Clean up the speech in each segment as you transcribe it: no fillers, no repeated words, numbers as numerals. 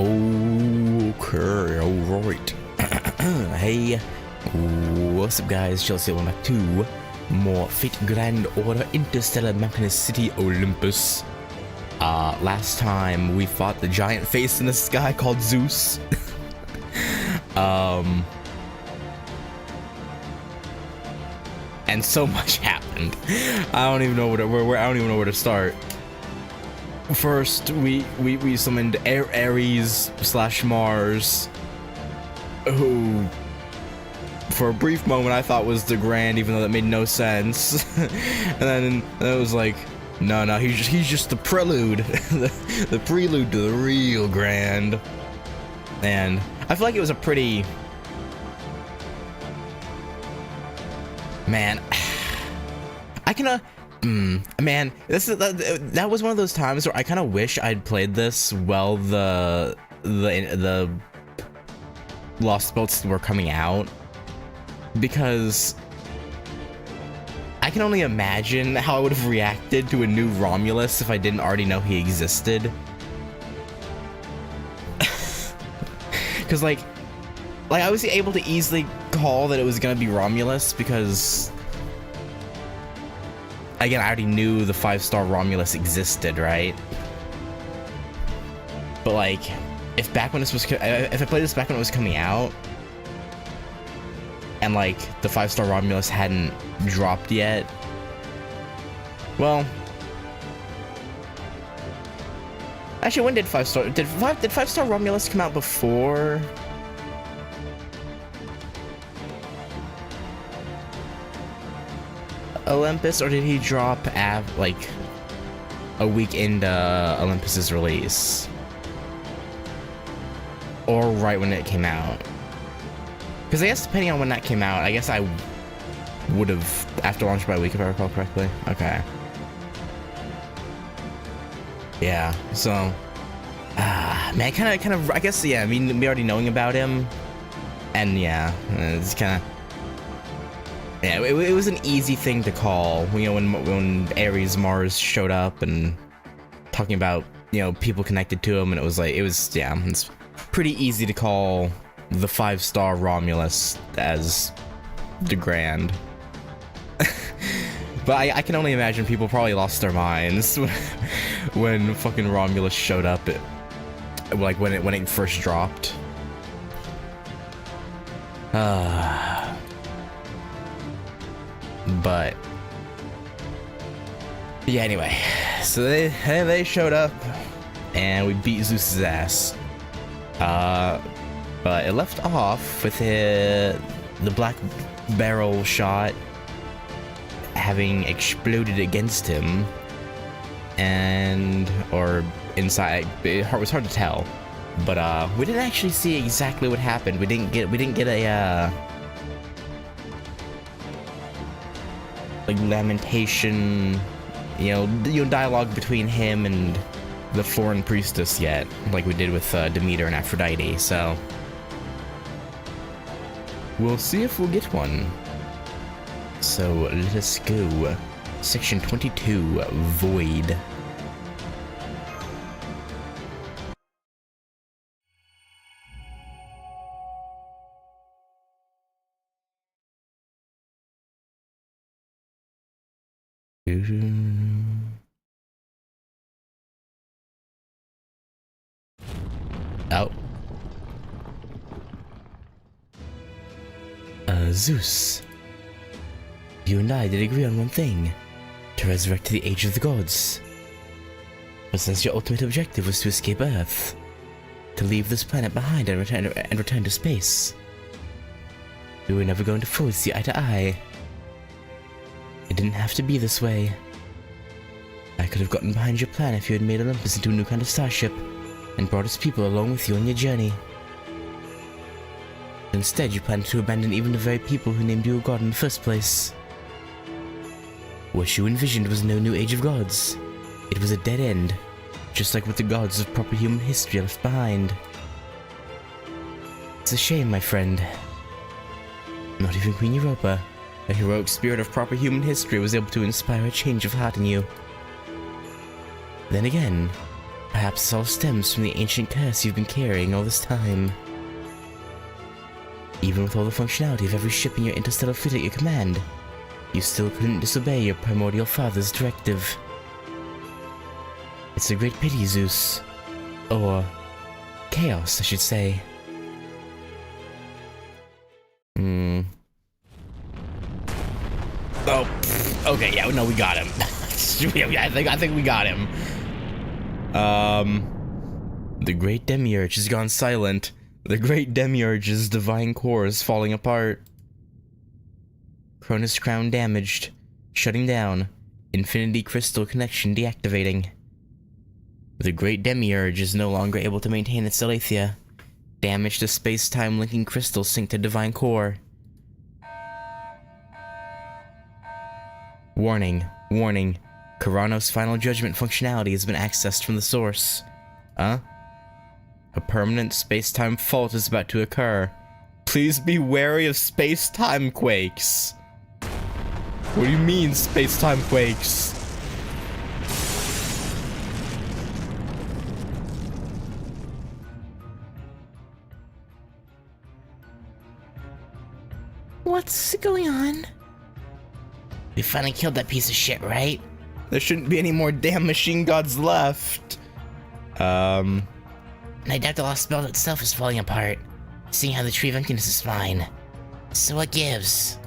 Okay, alright. Hey, what's up guys, Chelsea, welcome back to more Fate Grand Order Interstellar Mountainous City Olympus. Last time we fought the giant face in the sky called Zeus. And so much happened. I don't even know where to start. First, we summoned Ares / Mars, who, for a brief moment, I thought was the Grand, even though that made no sense. and then it was like, no, he's just the prelude, the prelude to the real Grand. And I feel like it was a pretty, man. Man, that was one of those times where I kind of wish I'd played this while the Lost Boats were coming out, because I can only imagine how I would have reacted to a new Romulus if I didn't already know he existed. Because like I was able to easily call that it was gonna be Romulus because, again, I already knew the 5-star Romulus existed, right? But like, if I played this back when it was coming out, and like the 5-star Romulus hadn't dropped yet, well, actually, when did 5-star Romulus come out before? Olympus, or did he drop like a week into Olympus's release, or right when it came out? Because I guess depending on when that came out, I guess I would have after launch by a week, if I recall correctly. Okay. Yeah. So, man, kind of. I guess, yeah. I mean, me already knowing about him, and yeah, it's kind of. Yeah, it was an easy thing to call, you know, when Ares Mars showed up and talking about, you know, people connected to him, and it's pretty easy to call the 5-star Romulus as the Grand. But I can only imagine people probably lost their minds when fucking Romulus showed up, like when it first dropped. But yeah, anyway, so they showed up and we beat Zeus's ass. But it left off with the black barrel shot having exploded against him, or inside. It was hard to tell, but we didn't actually see exactly what happened. We didn't get a like lamentation, you know, dialogue between him and the foreign priestess yet, like we did with Demeter and Aphrodite. So we'll see if we'll get one. So let us go. Section 22, Void. Oh. Zeus. You and I did agree on one thing. To resurrect the age of the gods. But since your ultimate objective was to escape Earth, to leave this planet behind and return to space, we were never going to fully see eye to eye. It didn't have to be this way. I could have gotten behind your plan if you had made Olympus into a new kind of starship and brought its people along with you on your journey. Instead, you planned to abandon even the very people who named you a god in the first place. What you envisioned was no new age of gods. It was a dead end, just like what the gods of proper human history left behind. It's a shame, my friend. Not even Queen Europa, a heroic spirit of proper human history, was able to inspire a change of heart in you. Then again, Perhaps this all stems from the ancient curse you've been carrying all this time. Even with all the functionality of every ship in your interstellar fleet at your command, you still couldn't disobey your primordial father's directive. It's a great pity, Zeus. Or chaos, I should say. Oh, okay, yeah, no, we got him. I think we got him. The great demiurge has gone silent. The great demiurge's divine core is falling apart. Cronus crown damaged. Shutting down. Infinity crystal connection deactivating. The great demiurge is no longer able to maintain its aletheia. Damage to space-time linking crystal sync to divine core. Warning. Warning. Carano's final judgment functionality has been accessed from the source. Huh? A permanent space-time fault is about to occur. Please be wary of space-time quakes. What do you mean, space-time quakes? What's going on? We finally killed that piece of shit, right? There shouldn't be any more damn machine gods left. And I doubt the lost belt itself is falling apart, seeing how the Tree of Emptiness is fine. So what gives?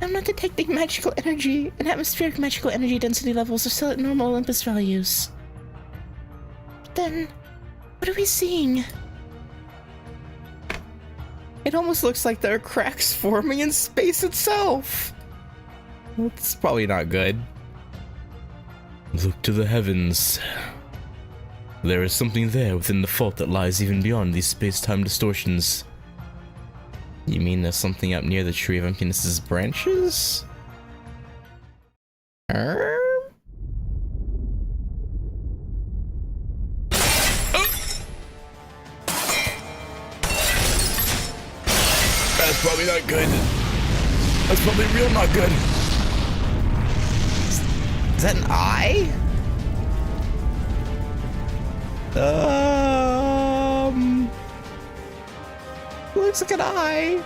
I'm not detecting magical energy, and atmospheric magical energy density levels are still at normal Olympus values. But then, what are we seeing? It almost looks like there are cracks forming in space itself. That's probably not good. Look to the heavens. There is something there within the fault that lies even beyond these space-time distortions. You mean there's something up near the Tree of Emptiness's branches? Oh. That's probably not good. That's probably real not good. Is that an eye? Looks like an eye.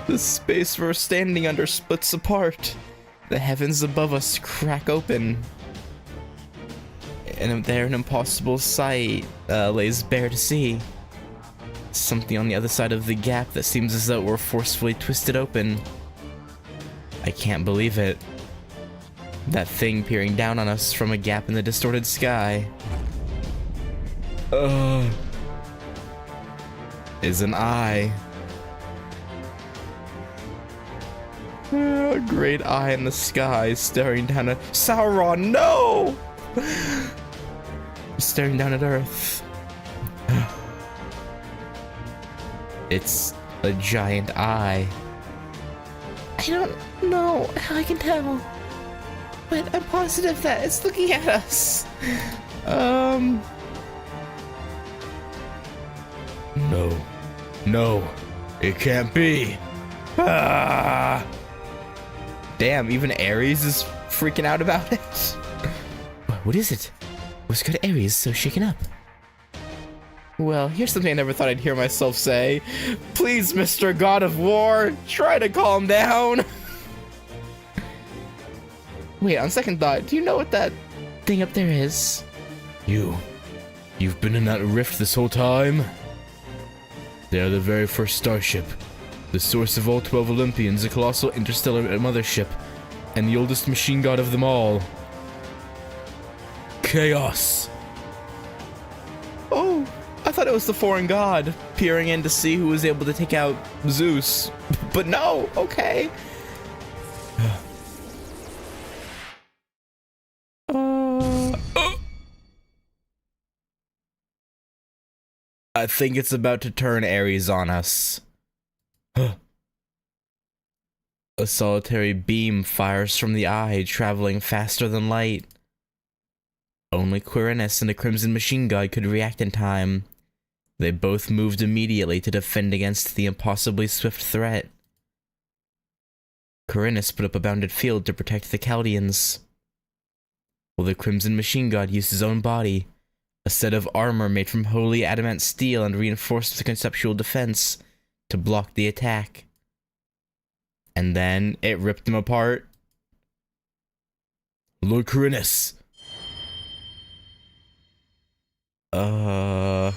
The space we're standing under splits apart. The heavens above us crack open. And there an impossible sight lays bare to see. Something on the other side of the gap that seems as though it were forcefully twisted open. I can't believe it. That thing peering down on us from a gap in the distorted sky. Is an eye. A great eye in the sky staring down at Sauron, no! Staring down at Earth. It's a giant eye. I don't know how I can tell, but I'm positive that it's looking at us. No. No. It can't be. Ah! Damn, even Ares is freaking out about it. What is it? What's got Ares so shaken up? Well, here's something I never thought I'd hear myself say. Please, Mr. God of War, try to calm down. Wait, on second thought, do you know what that thing up there is? You've been in that rift this whole time? They are the very first starship, the source of all 12 Olympians, a colossal interstellar mothership, and the oldest machine god of them all. Chaos. Oh, I thought it was the foreign god, peering in to see who was able to take out Zeus. But no, okay. I think it's about to turn Ares on us. A solitary beam fires from the eye, traveling faster than light. Only Quirinus and the Crimson Machine God could react in time. They both moved immediately to defend against the impossibly swift threat. Quirinus put up a bounded field to protect the Chaldeans. while the Crimson Machine God used his own body, a set of armor made from holy adamant steel and reinforced with a conceptual defense, to block the attack. And then it ripped him apart. Lord Corinus! Ares?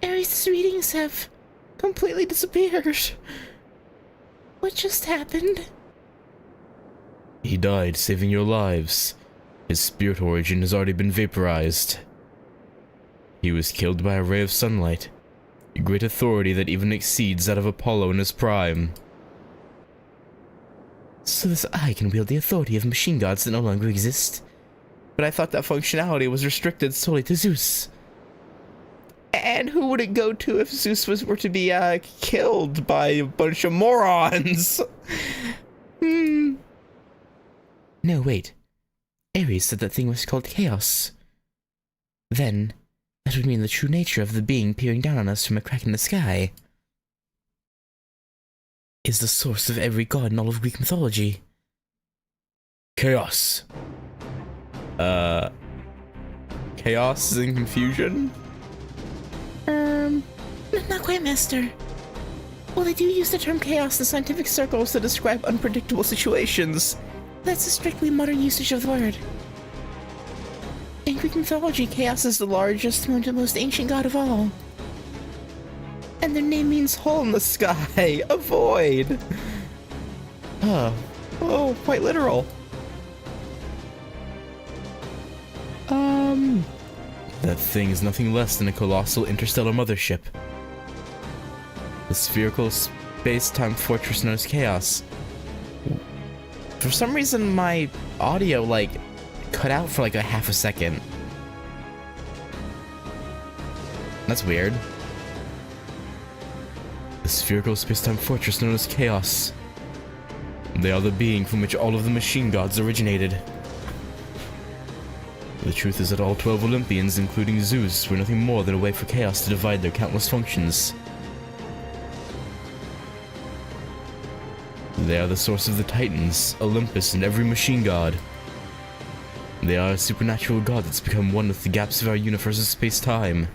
Ares' readings have completely disappeared. What just happened? He died, saving your lives. His spirit origin has already been vaporized. He was killed by a ray of sunlight, a great authority that even exceeds that of Apollo in his prime. So this eye can wield the authority of machine gods that no longer exist? But I thought that functionality was restricted solely to Zeus. And who would it go to if Zeus were to be killed by a bunch of morons? No, wait. Ares said that thing was called chaos. Then, that would mean the true nature of the being peering down on us from a crack in the sky is the source of every god in all of Greek mythology. Chaos. Chaos is in confusion? Not quite, Master. Well, they do use the term chaos in scientific circles to describe unpredictable situations. That's a strictly modern usage of the word. In Greek mythology, chaos is the largest and most ancient god of all. And their name means hole in the sky, a void. Oh, quite literal. That thing is nothing less than a colossal interstellar mothership. The spherical space-time fortress known as Chaos. For some reason, my audio, cut out for a half a second. That's weird. The spherical space-time fortress known as Chaos. They are the being from which all of the machine gods originated. The truth is that all 12 Olympians, including Zeus, were nothing more than a way for Chaos to divide their countless functions. They are the source of the Titans, Olympus, and every machine god. They are a supernatural god that's become one with the gaps of our universe's space-time.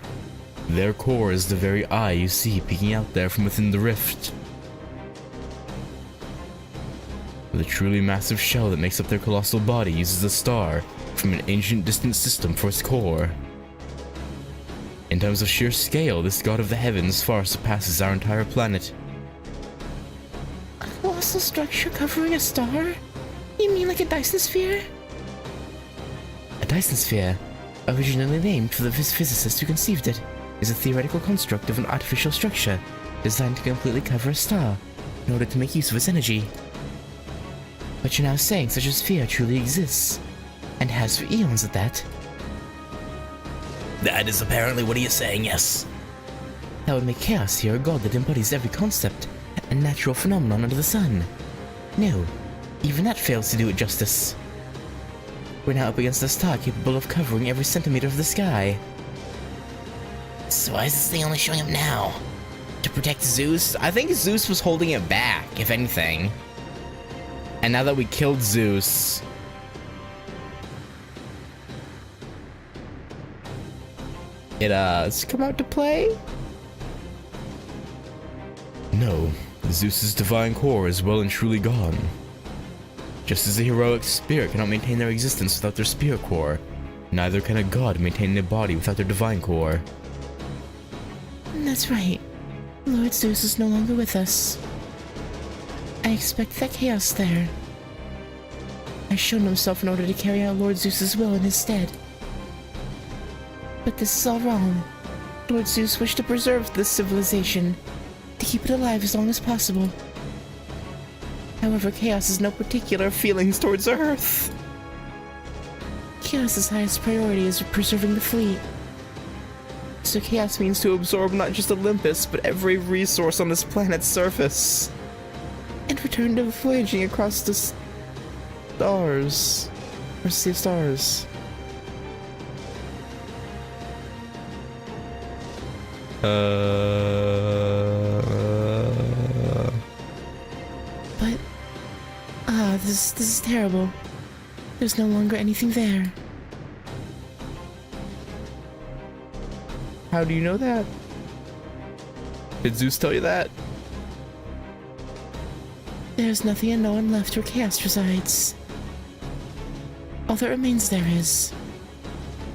Their core is the very eye you see peeking out there from within the rift. The truly massive shell that makes up their colossal body uses a star from an ancient distant system for its core. In terms of sheer scale, this god of the heavens far surpasses our entire planet. A colossal structure covering a star? You mean like a Dyson sphere? A Dyson sphere, originally named for the physicist who conceived it, is a theoretical construct of an artificial structure designed to completely cover a star in order to make use of its energy. But you're now saying such a sphere truly exists, and has for eons at that. That is apparently what he is saying, yes. That would make Chaos here a god that embodies every concept and natural phenomenon under the sun. No, even that fails to do it justice. We're now up against a star capable of covering every centimeter of the sky. So why is this thing only showing up now? To protect Zeus? I think Zeus was holding it back, if anything. And now that we killed Zeus... it's come out to play? No, Zeus's divine core is well and truly gone. Just as a heroic spirit cannot maintain their existence without their spirit core, neither can a god maintain their body without their divine core. That's right. Lord Zeus is no longer with us. I expect that Chaos there has shown himself in order to carry out Lord Zeus's will in his stead. But this is all wrong. Lord Zeus wished to preserve this civilization, to keep it alive as long as possible. However, Chaos has no particular feelings towards Earth. Chaos's highest priority is preserving the fleet. So Chaos means to absorb not just Olympus, but every resource on this planet's surface. And return to voyaging across the stars. Or sea of stars. But, this is terrible. There's no longer anything there. How do you know that? Did Zeus tell you that? There's nothing and no one left where chaos resides. All that remains there is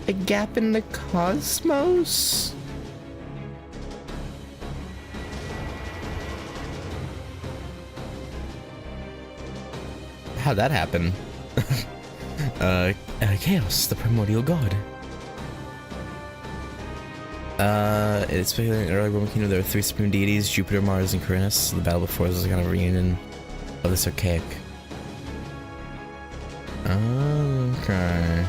A gap in the cosmos? How'd that happen? chaos, the primordial god. It's speculated in early Roman kingdom there were three supreme deities, Jupiter, Mars, and Quirinus. The battle before was a kind of reunion of this archaic. Okay.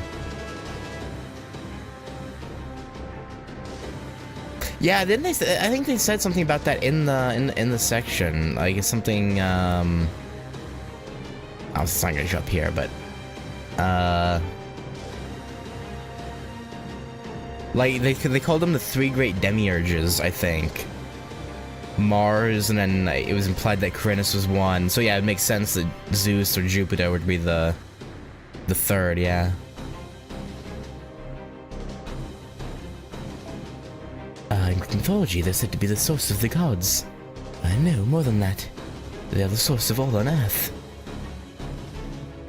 Yeah, didn't they? I think they said something about that in the section. Like it's something. It's not gonna show up here, but like they called them the three great demiurges, I think. Mars, and then it was implied that Quirinus was one. So yeah, it makes sense that Zeus or Jupiter would be the third. Yeah. In Greek mythology, they're said to be the source of the gods. I know more than that. They are the source of all on Earth.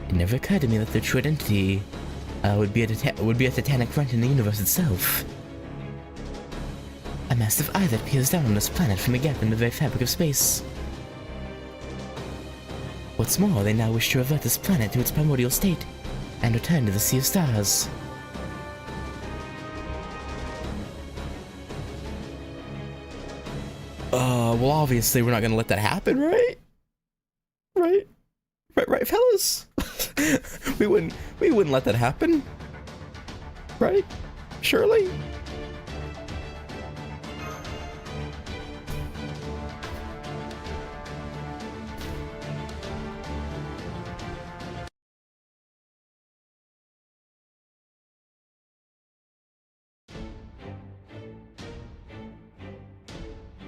It never occurred to me that their true identity would be a titanic rent in the universe itself. A massive eye that peers down on this planet from a gap in the very fabric of space. What's more, they now wish to revert this planet to its primordial state and return to the Sea of Stars. Well, obviously we're not gonna let that happen, right? Right, fellas? we wouldn't let that happen. Right? Surely?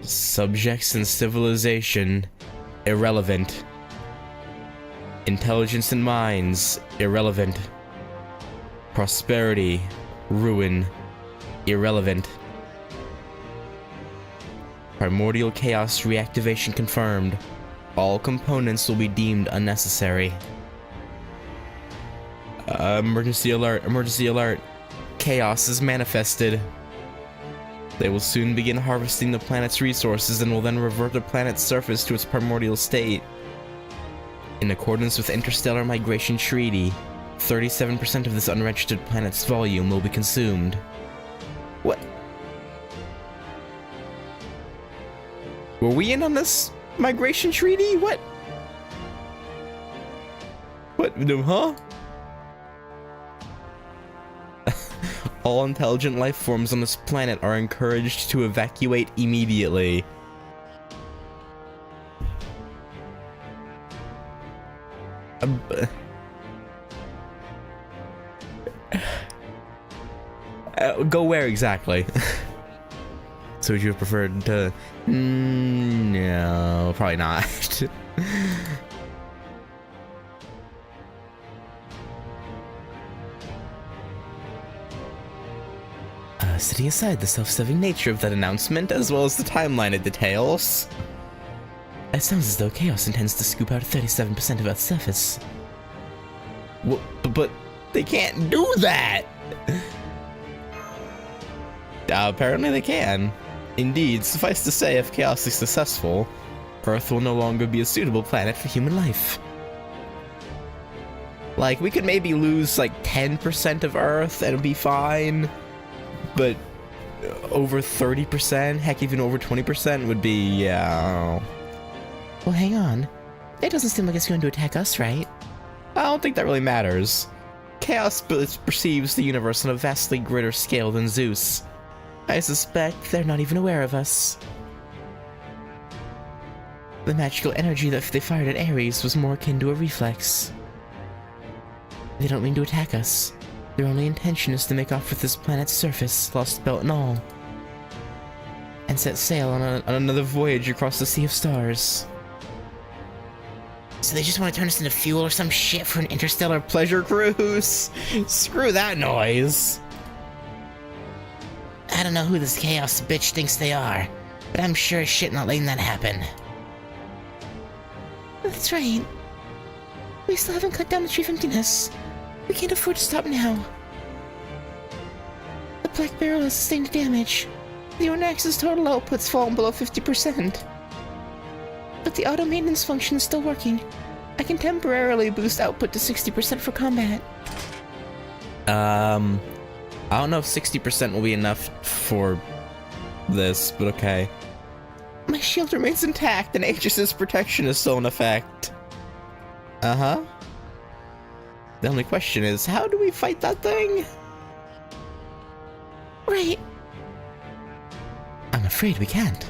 Subjects and civilization, irrelevant. Intelligence and minds, irrelevant. Prosperity, ruin, irrelevant. Primordial chaos reactivation confirmed. All components will be deemed unnecessary. Emergency alert, emergency alert. Chaos is manifested. They will soon begin harvesting the planet's resources and will then revert the planet's surface to its primordial state. In accordance with Interstellar Migration Treaty, 37% of this unregistered planet's volume will be consumed. What? Were we in on this migration treaty? What? What? Huh? All intelligent life forms on this planet are encouraged to evacuate immediately. Go where exactly? So would you have preferred to... No, probably not. Setting aside the self-serving nature of that announcement, as well as the timeline it details, it sounds as though Chaos intends to scoop out 37% of Earth's surface. Well, but they can't do that! Apparently they can. Indeed, suffice to say, if Chaos is successful, Earth will no longer be a suitable planet for human life. Like, we could maybe lose like 10% of Earth and it'd be fine. But over 30%, heck, even over 20% would be, yeah. Well, hang on. It doesn't seem like it's going to attack us, right? I don't think that really matters. Chaos perceives the universe on a vastly greater scale than Zeus. I suspect they're not even aware of us. The magical energy that they fired at Ares was more akin to a reflex. They don't mean to attack us. Their only intention is to make off with this planet's surface, lost belt and all. and set sail on another voyage across the Sea of Stars. So they just want to turn us into fuel or some shit for an interstellar Pleasure cruise? Screw that noise. I don't know who this chaos bitch thinks they are, but I'm sure as shit not letting that happen. That's right. We still haven't cut down the tree of emptiness. We can't afford to stop now. The Black Barrel has sustained damage. The Ornax's total output's fallen below 50%. But the auto maintenance function is still working. I can temporarily boost output to 60% for combat. I don't know if 60% will be enough for this, but okay. My shield remains intact and Aegis's protection is still in effect. Uh-huh. The only question is, how do we fight that thing? Right. I'm afraid we can't.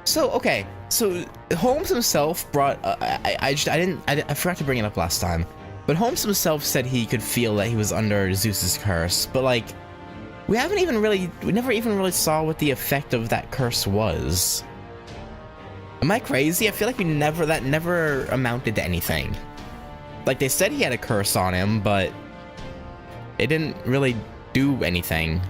So, okay. So, Holmes himself brought... I forgot to bring it up last time. But Holmes himself said he could feel that he was under Zeus's curse. But, like, we never even really saw what the effect of that curse was. Am I crazy? I feel like that never amounted to anything. Like, they said he had a curse on him, but it didn't really do anything.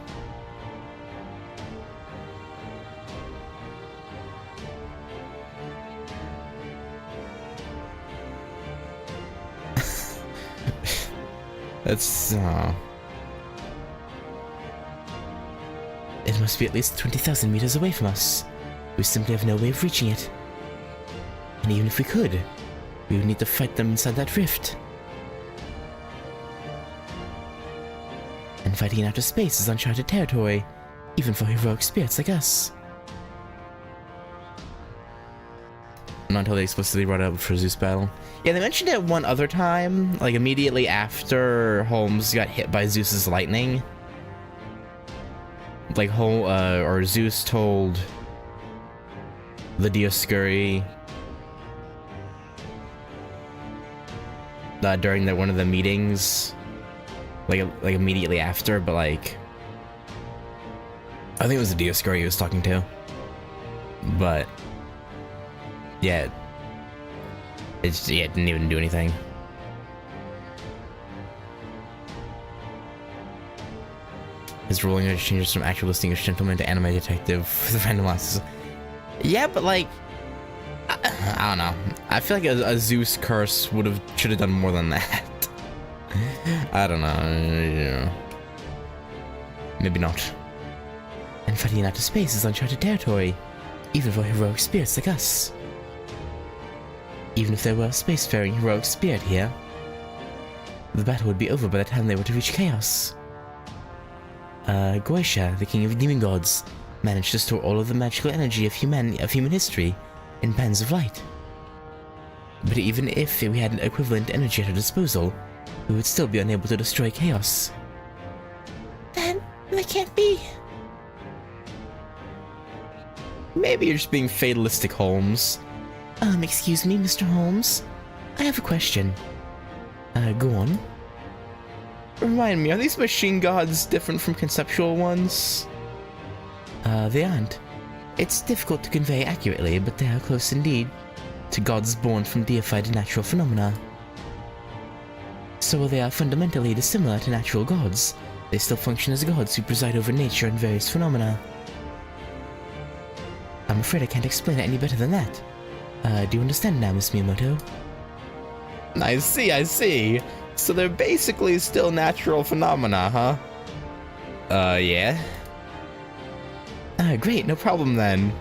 That's, It must be at least 20,000 meters away from us. We simply have no way of reaching it. And even if we could, we would need to fight them inside that rift. And fighting in outer space is uncharted territory, even for heroic spirits like us. Not until they explicitly brought it up for Zeus battle. Yeah, they mentioned it one other time, like immediately after Holmes got hit by Zeus's lightning. Like, or Zeus told the Dioscuri during one of the meetings, like immediately after, but like, I think it was the Dioscuri he was talking to, but yeah, it didn't even do anything. His role changes from actual distinguished gentleman to anime detective for the random losses. Yeah, but like, I don't know. I feel like a Zeus curse should have done more than that. I don't know. Maybe not. And fighting in outer space is uncharted territory, even for heroic spirits like us. Even if there were a spacefaring heroic spirit here, the battle would be over by the time they were to reach chaos. GACHA, the king of demon gods, managed to store all of the magical energy of human history in bands of light. But even if we had an equivalent energy at our disposal, we would still be unable to destroy chaos. That can't be. Maybe you're just being fatalistic, Holmes. Excuse me, Mr. Holmes. I have a question. Go on. Remind me, are these machine gods different from conceptual ones? They aren't. It's difficult to convey accurately, but they are close indeed to gods born from deified natural phenomena. So while they are fundamentally dissimilar to natural gods, they still function as gods who preside over nature and various phenomena. I'm afraid I can't explain it any better than that. Do you understand now, Miss Miyamoto? I see. So they're basically still natural phenomena, huh? Yeah. Great, no problem then.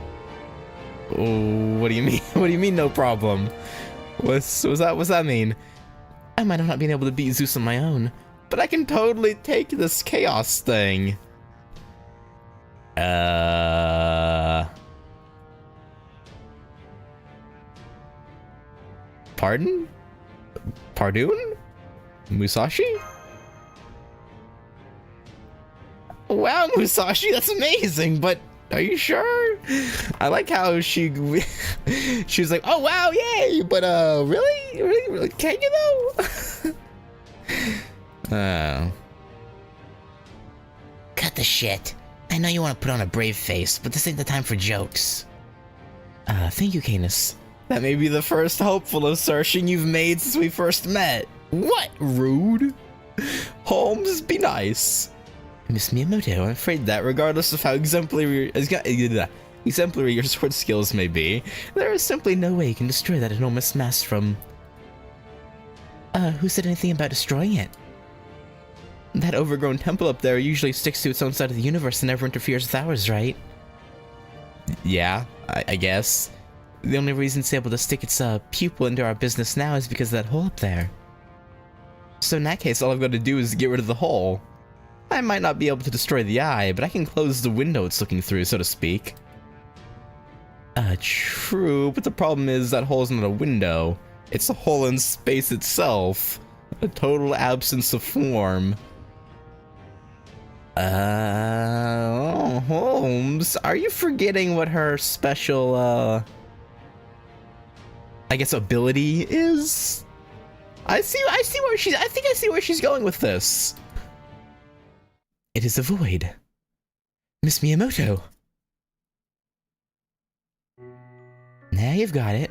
Oh, what do you mean? What do you mean, no problem? What's that mean? I might have not been able to beat Zeus on my own, but I can totally take this chaos thing. Pardon? Pardon? Musashi? Wow, Musashi, that's amazing, but are you sure? I like how she was like, oh wow, yay, but really, can you though? Cut the shit. I know you want to put on a brave face, but this ain't the time for jokes. Thank you, Canis. That may be the first hopeful assertion you've made since we first met. What? Rude? Holmes, be nice. Miss Miyamoto, I'm afraid that, regardless of how exemplary your sword skills may be, there is simply no way you can destroy that enormous mass from... Who said anything about destroying it? That overgrown temple up there usually sticks to its own side of the universe and never interferes with ours, right? Yeah, I guess. The only reason it's able to stick its pupil into our business now is because of that hole up there. So in that case, all I've got to do is get rid of the hole. I might not be able to destroy the eye, but I can close the window it's looking through, so to speak. True, but the problem is that hole is not a window. It's a hole in space itself. A total absence of form. Holmes, are you forgetting what her special, I guess ability is? I think I see where she's going with this. It is a void. Miss Miyamoto. Now you've got it.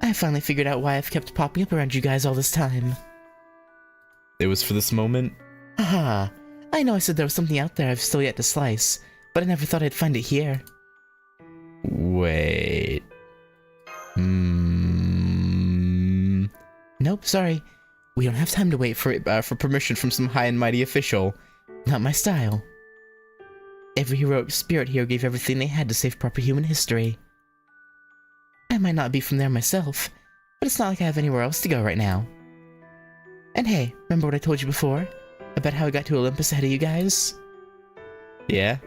I finally figured out why I've kept popping up around you guys all this time. It was for this moment? Haha. I know I said there was something out there I've still yet to slice, but I never thought I'd find it here. Wait. Nope, sorry. We don't have time to wait for permission from some high and mighty official. Not my style. Every heroic spirit here gave everything they had to save proper human history. I might not be from there myself, but it's not like I have anywhere else to go right now. And hey, remember what I told you before? About how I got to Olympus ahead of you guys? Yeah?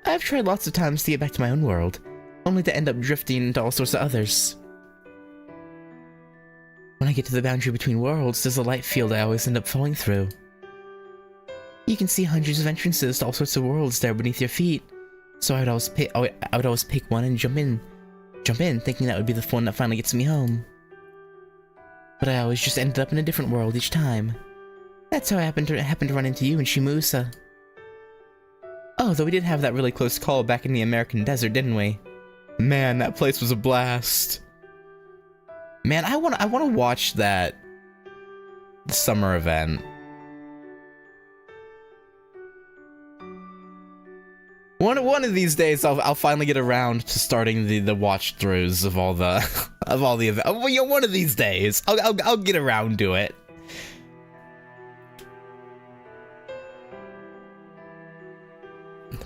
I've tried lots of times to get back to my own world, only to end up drifting into all sorts of others. When I get to the boundary between worlds, there's a light field I always end up falling through. You can see hundreds of entrances to all sorts of worlds there beneath your feet, so I would always pick one and jump in, thinking that would be the one that finally gets me home. But I always just ended up in a different world each time. That's how I happened to run into you in Shimusa. Oh, though we did have that really close call back in the American desert, didn't we? Man, that place was a blast. Man, I wanna watch that summer event. One of these days, I'll finally get around to starting the watch throughs of all the events. Well, yeah, one of these days, I'll get around to it.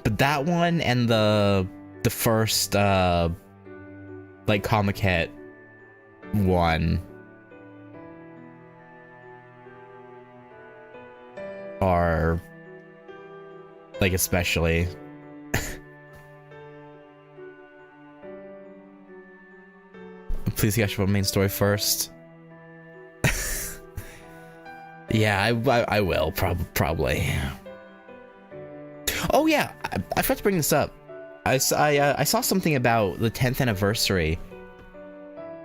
But that one and the first like Comic Hit one are like especially. Please catch up on main story first. Yeah, I will probably. Oh yeah, I forgot to bring this up. I saw something about the 10th anniversary,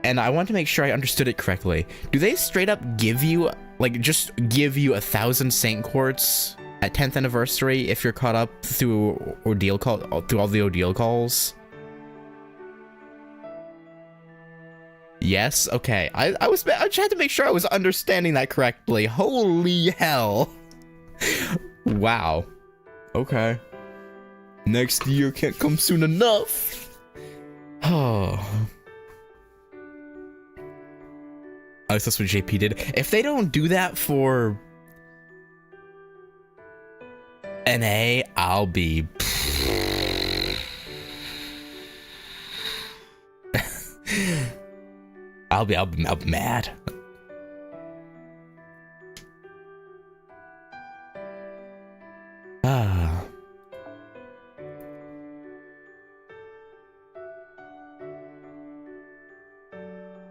and I want to make sure I understood it correctly. Do they straight up give you, like, just give you 1,000 Saint Quartz at 10th anniversary if you're caught up through all the ordeal calls? Yes? Okay. I just had to make sure I was understanding that correctly. Holy hell. Wow. Okay. Next year can't come soon enough. Oh. At least that's what JP did. If they don't do that for NA, I'll be... I'll be mad.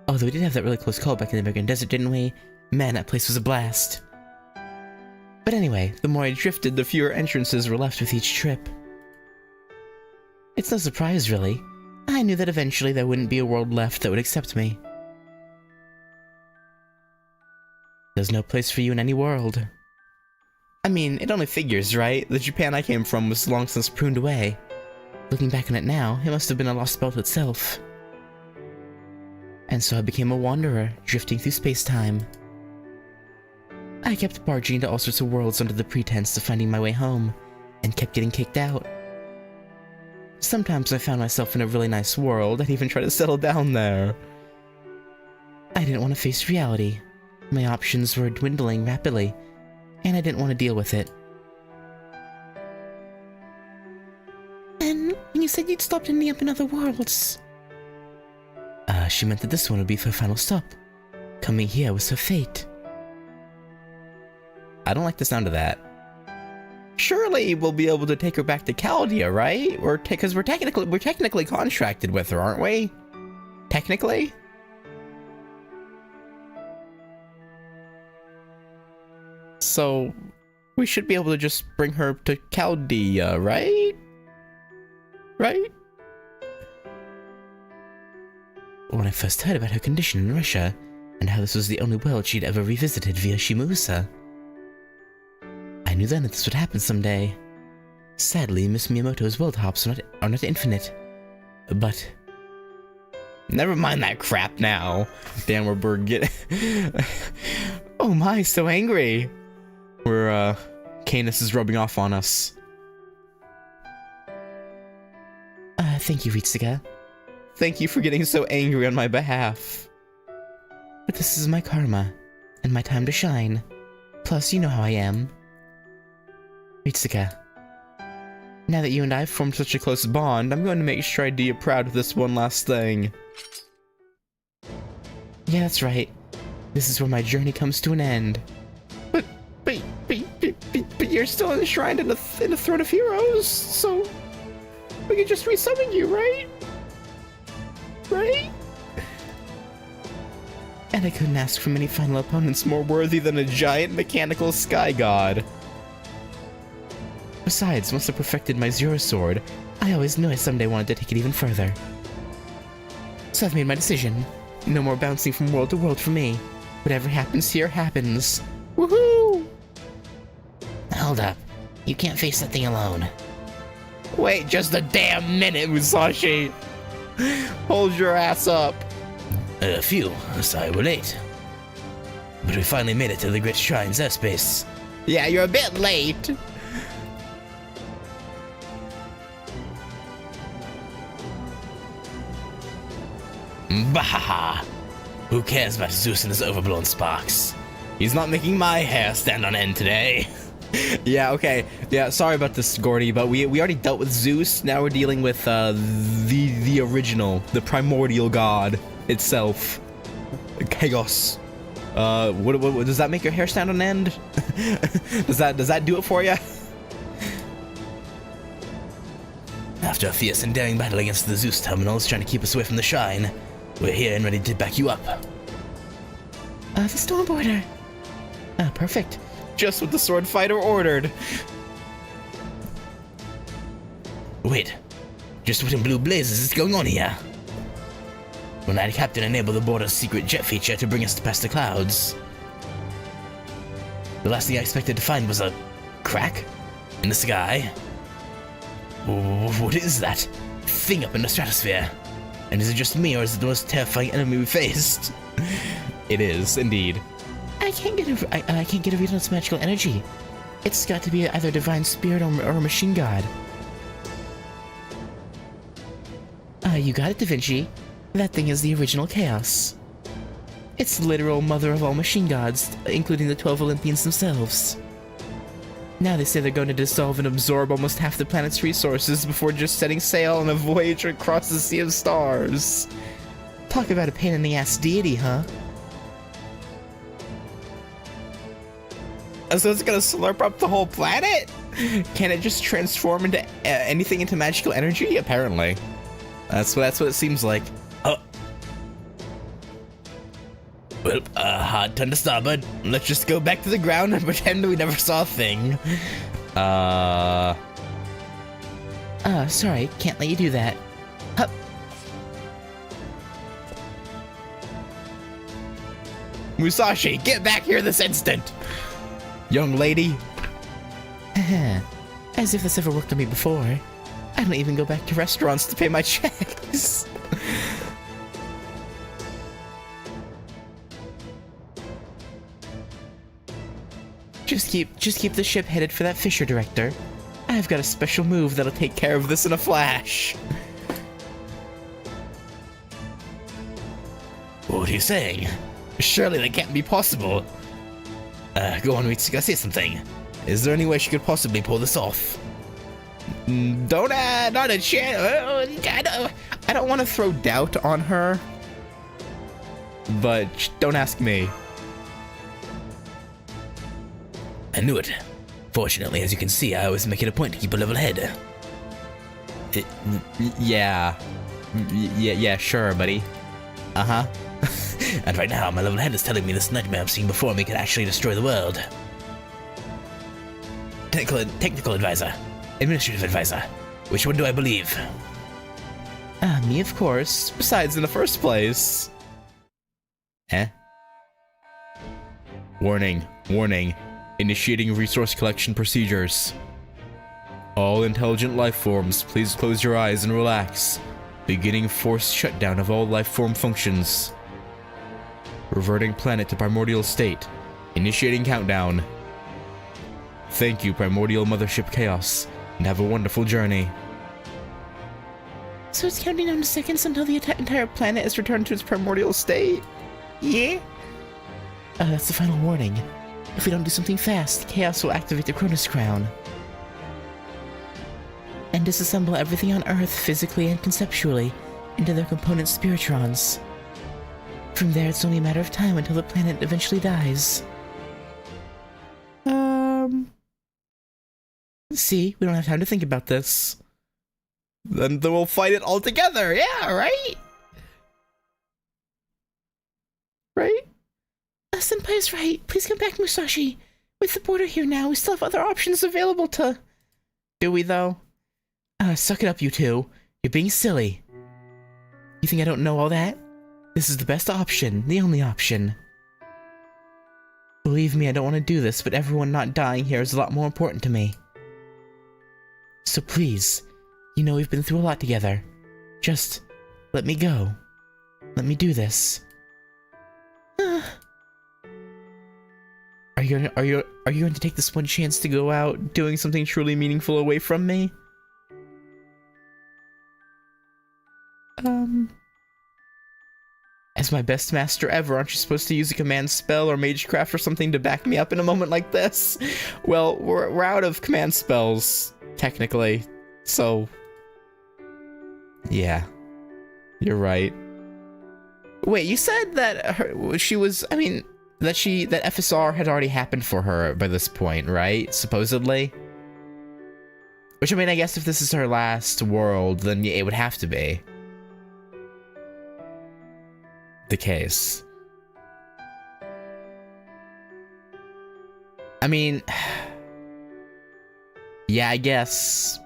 Although we did have that really close call back in the American desert, didn't we? Man, that place was a blast. But anyway, the more I drifted, the fewer entrances were left with each trip. It's no surprise, really. I knew that eventually there wouldn't be a world left that would accept me. There's no place for you in any world. I mean, it only figures, right? The Japan I came from was long since pruned away. Looking back on it now, it must have been a lost belt itself. And so I became a wanderer, drifting through space-time. I kept barging into all sorts of worlds under the pretense of finding my way home, and kept getting kicked out. Sometimes I found myself in a really nice world, I'd even try to settle down there. I didn't want to face reality. My options were dwindling rapidly, and I didn't want to deal with it. And you said you'd stopped ending up in other worlds. She meant that this one would be her final stop. Coming here was her fate. I don't like the sound of that. Surely we'll be able to take her back to Chaldea, right? Because we're technically contracted with her, aren't we? Technically? So we should be able to just bring her to Chaldea, right? Right? When I first heard about her condition in Russia, and how this was the only world she'd ever revisited via Shimusa, I knew then that this would happen someday. Sadly, Miss Miyamoto's world hops are not infinite. But never mind that crap now. Damn, we're getting... Oh my, so angry. Canis is rubbing off on us. Thank you, Ritsuka. Thank you for getting so angry on my behalf. But this is my karma, and my time to shine. Plus, you know how I am. Ritsuka, now that you and I have formed such a close bond, I'm going to make sure I do you proud with this one last thing. Yeah, that's right. This is where my journey comes to an end. But you're still enshrined in the Throne of Heroes, so we can just resummon you, right? Right? And I couldn't ask for many final opponents more worthy than a giant mechanical sky god. Besides, once I perfected my Zero Sword, I always knew I someday wanted to take it even further. So I've made my decision. No more bouncing from world to world for me. Whatever happens here happens. Woohoo! Hold up. You can't face that thing alone. Wait just a damn minute, Musashi! Hold your ass up. Phew, sorry we're late. But we finally made it to the Great Shrine's airspace. Yeah, you're a bit late. Bahaha! Who cares about Zeus and his overblown sparks? He's not making my hair stand on end today. Yeah, okay. Yeah, sorry about this, Gordy, but we already dealt with Zeus. Now we're dealing with the original, the primordial god itself. Chaos. What does that make your hair stand on end? does that do it for you? After a fierce and daring battle against the Zeus terminals trying to keep us away from the shrine, we're here and ready to back you up. The Stormborder. Perfect. Just what the sword fighter ordered. Wait, just what in blue blazes is going on here? When our captain enabled the border's secret jet feature to bring us past the clouds, the last thing I expected to find was a crack in the sky. What is that thing up in the stratosphere? And is it just me, or is it the most terrifying enemy we faced? It is, indeed. I can't get a read on its magical energy. It's got to be either a divine spirit or a machine god. You got it, Da Vinci. That thing is the original Chaos. It's the literal mother of all machine gods, including the 12 Olympians themselves. Now they say they're going to dissolve and absorb almost half the planet's resources before just setting sail on a voyage across the sea of stars. Talk about a pain-in-the-ass deity, huh? So it's gonna slurp up the whole planet? Can it just transform into anything into magical energy? Apparently. That's what it seems like. Oh. Well, hard turn to starboard. Let's just go back to the ground and pretend we never saw a thing. Sorry, can't let you do that. Hup. Musashi, get back here this instant! Young lady, Heh. As if this ever worked on me before. I don't even go back to restaurants to pay my checks. Just keep the ship headed for that Fisher director. I've got a special move that'll take care of this in a flash. What are you saying? Surely that can't be possible. Go on, Mitsuka, say something. Is there any way she could possibly pull this off? Not a chance. I don't want to throw doubt on her, but don't ask me. I knew it. Fortunately, as you can see, I always make it a point to keep a level head. Yeah, sure, buddy. Uh-huh. And right now, my level head is telling me this nightmare I'm seeing before me could actually destroy the world. Technical advisor. Administrative advisor. Which one do I believe? Me, of course. Besides, in the first place. Warning. Initiating resource collection procedures. All intelligent life forms, please close your eyes and relax. Beginning forced shutdown of all life form functions. Reverting planet to primordial state. Initiating countdown. Thank you, Primordial Mothership Chaos, and have a wonderful journey. So it's counting down to seconds until the entire planet is returned to its primordial state? Yeah? That's the final warning. If we don't do something fast, Chaos will activate the Cronus Crown. And disassemble everything on Earth physically and conceptually into their component spiritrons. From there, it's only a matter of time until the planet eventually dies. See, we don't have time to think about this. Then we'll fight it all together, yeah, right? Right? Senpai's right. Please come back, Musashi. With the border here now, we still have other options available to... Do we, though? Suck it up, you two. You're being silly. You think I don't know all that? This is the best option, the only option. Believe me, I don't want to do this, but everyone not dying here is a lot more important to me. So please, you know we've been through a lot together. Just let me go. Let me do this. Are you going to take this one chance to go out doing something truly meaningful away from me? As my best master ever, aren't you supposed to use a command spell or magecraft or something to back me up in a moment like this? Well, we're out of command spells, technically, so... Yeah. You're right. Wait, you said that that FSR had already happened for her by this point, right? Supposedly? Which, I mean, I guess if this is her last world, then it would have to be the case. I mean, yeah, I guess.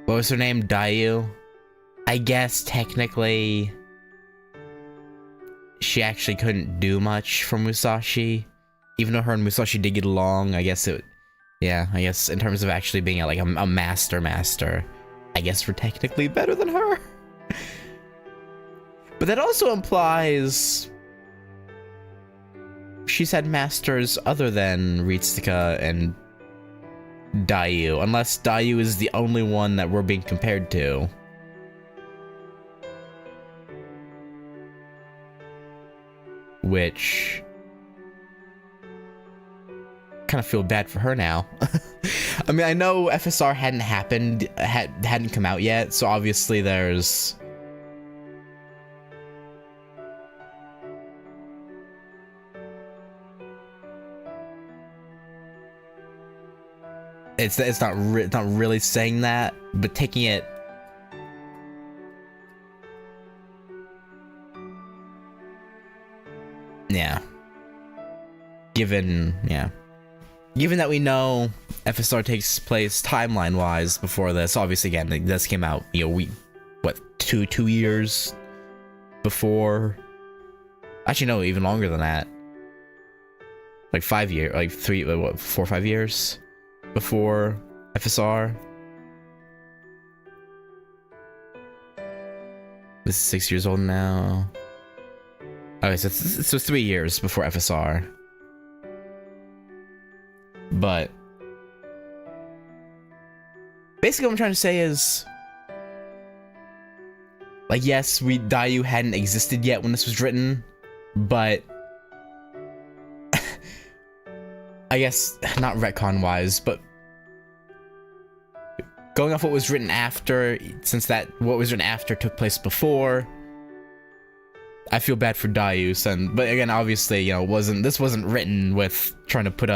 What was her name? Dayu? I guess technically she actually couldn't do much for Musashi. Even though her and Musashi did get along, I guess it... Yeah, I guess in terms of actually being like a master, I guess we're technically better than her. But that also implies she's had masters other than Ritsuka and Dayu, unless Dayu is the only one that we're being compared to. Which... kind of feel bad for her now. I mean, I know FSR hadn't come out yet, so obviously there's... It's not really saying that, but taking it... Yeah. Given that we know FSR takes place timeline-wise before this, obviously, again, this came out, 2 years before. Actually, no, even longer than that. Like 5 years, like 4 or 5 years before FSR. This is 6 years old now. Okay, so 3 years before FSR. But basically what I'm trying to say is, like, yes, Dayu hadn't existed yet when this was written, but I guess not retcon wise, but going off what was written after, since what was written after took place before, I feel bad for Dayu. But again, obviously, you know, this wasn't written with trying to put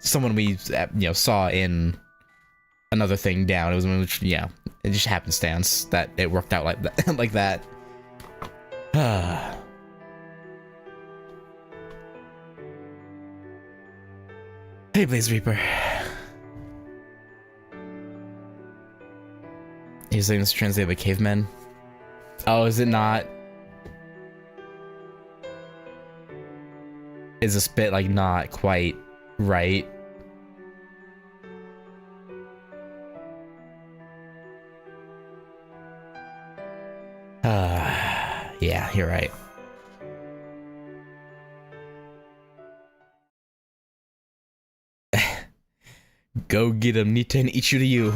someone we saw in another thing down. It was, yeah, it just happenstance that it worked out like that. Like that. Hey, Blaze Reaper. He's saying this translated by cavemen. Oh, is it not? Is this bit like not quite right? Yeah, you're right. Go get him, Nita and Ichu to you.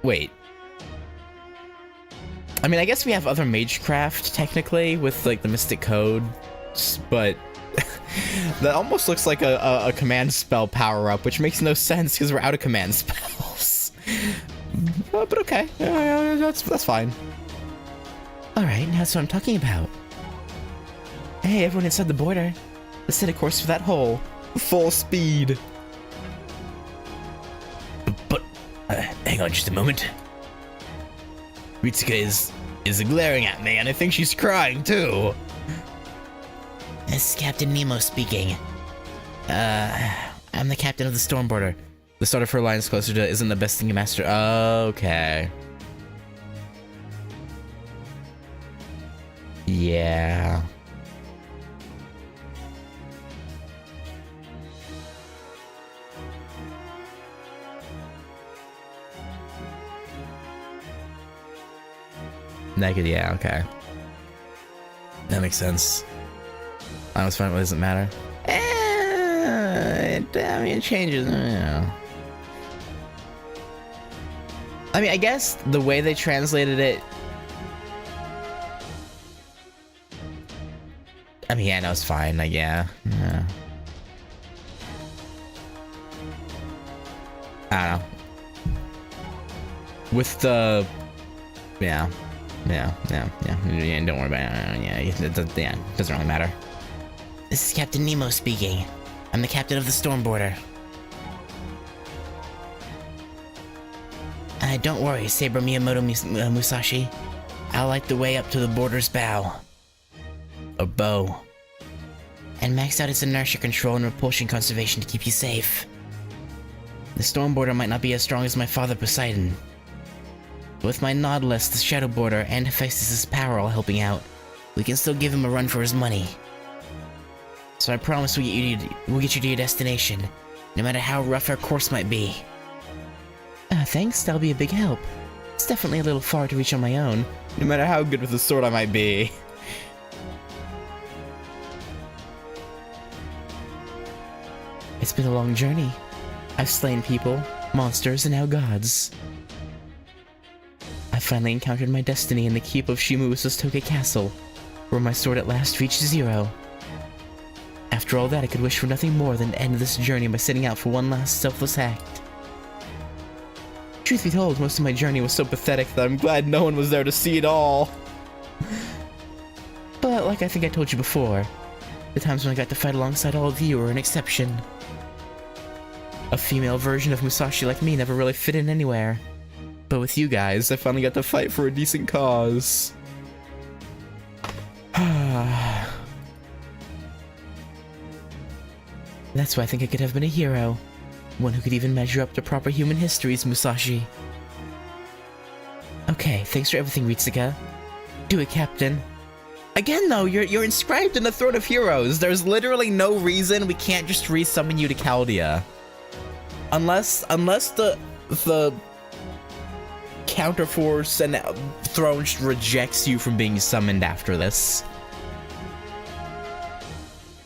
Wait. I mean, I guess we have other magecraft, technically, with, like, the Mystic Code, but that almost looks like a command spell power-up, which makes no sense, because we're out of command spells. But okay, that's fine. Alright, that's what I'm talking about. Hey, everyone inside the border. Let's set a course for that hole. Full speed. But hang on just a moment. Ritsuka is glaring at me, and I think she's crying too. This is Captain Nemo speaking. I'm the captain of the Stormboarder. The start of her alliance closer to isn't the best thing to master. Okay. Yeah. Naked, yeah, okay. That makes sense. I was fine, it doesn't matter. I mean, it changes, you know. I mean, I guess the way they translated it... I mean, yeah, no, it's fine, like, yeah. I don't know. With the... Yeah, don't worry about it. Yeah, it doesn't really matter. This is Captain Nemo speaking. I'm the captain of the Stormboarder. Don't worry, Saber Miyamoto Musashi. I'll light the way up to the border's bow. Or bow. And max out its inertia control and repulsion conservation to keep you safe. The Stormboarder might not be as strong as my father Poseidon. But with my Nautilus, the Shadow Border, and Hephaestus' power all helping out, we can still give him a run for his money. So I promise we'll get you to your destination, no matter how rough our course might be. Thanks, that'll be a big help. It's definitely a little far to reach on my own, no matter how good with the sword I might be. It's been a long journey. I've slain people, monsters, and now gods. I finally encountered my destiny in the keep of Shimu Usostoke Castle, where my sword at last reached 0. After all that, I could wish for nothing more than to end this journey by setting out for one last selfless act. Truth be told, most of my journey was so pathetic that I'm glad no one was there to see it all. But like I think I told you before, the times when I got to fight alongside all of you were an exception. A female version of Musashi like me never really fit in anywhere. But with you guys, I finally got to fight for a decent cause. That's why I think I could have been a hero. One who could even measure up to proper human histories, Musashi. Okay, thanks for everything, Ritsuka. Do it, Captain. Again, though, you're inscribed in the Throne of Heroes. There's literally no reason we can't just resummon you to Chaldea. Unless the Counterforce and Throne rejects you from being summoned after this.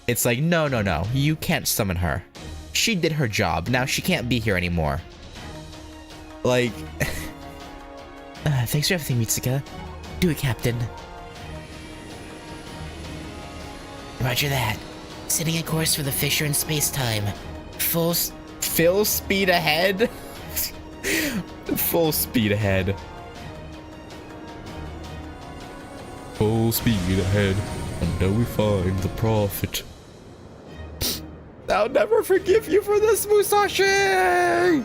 It's like, no, you can't summon her. She did her job, now she can't be here anymore. Like... thanks for everything, Ritsuka. Do it, Captain. Roger that. Setting a course for the fissure in space-time. Full speed ahead? Full speed ahead. Full speed ahead until we find the prophet. I'll never forgive you for this, Musashi!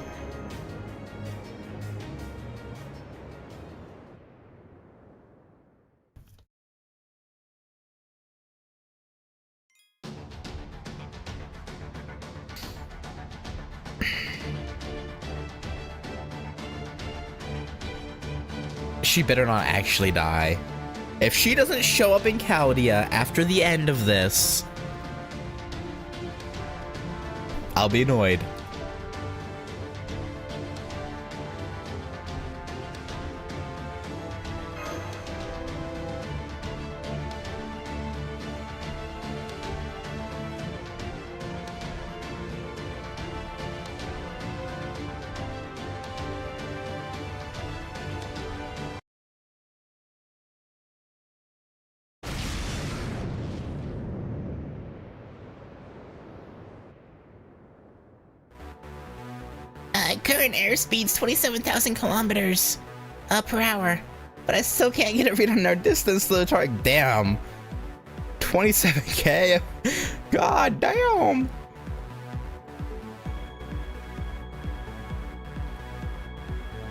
She better not actually die. If she doesn't show up in Chaldea after the end of this, I'll be annoyed. Current airspeed's 27,000 kilometers per hour. But I still can't get a read on our distance to the target. Damn. 27K? God damn.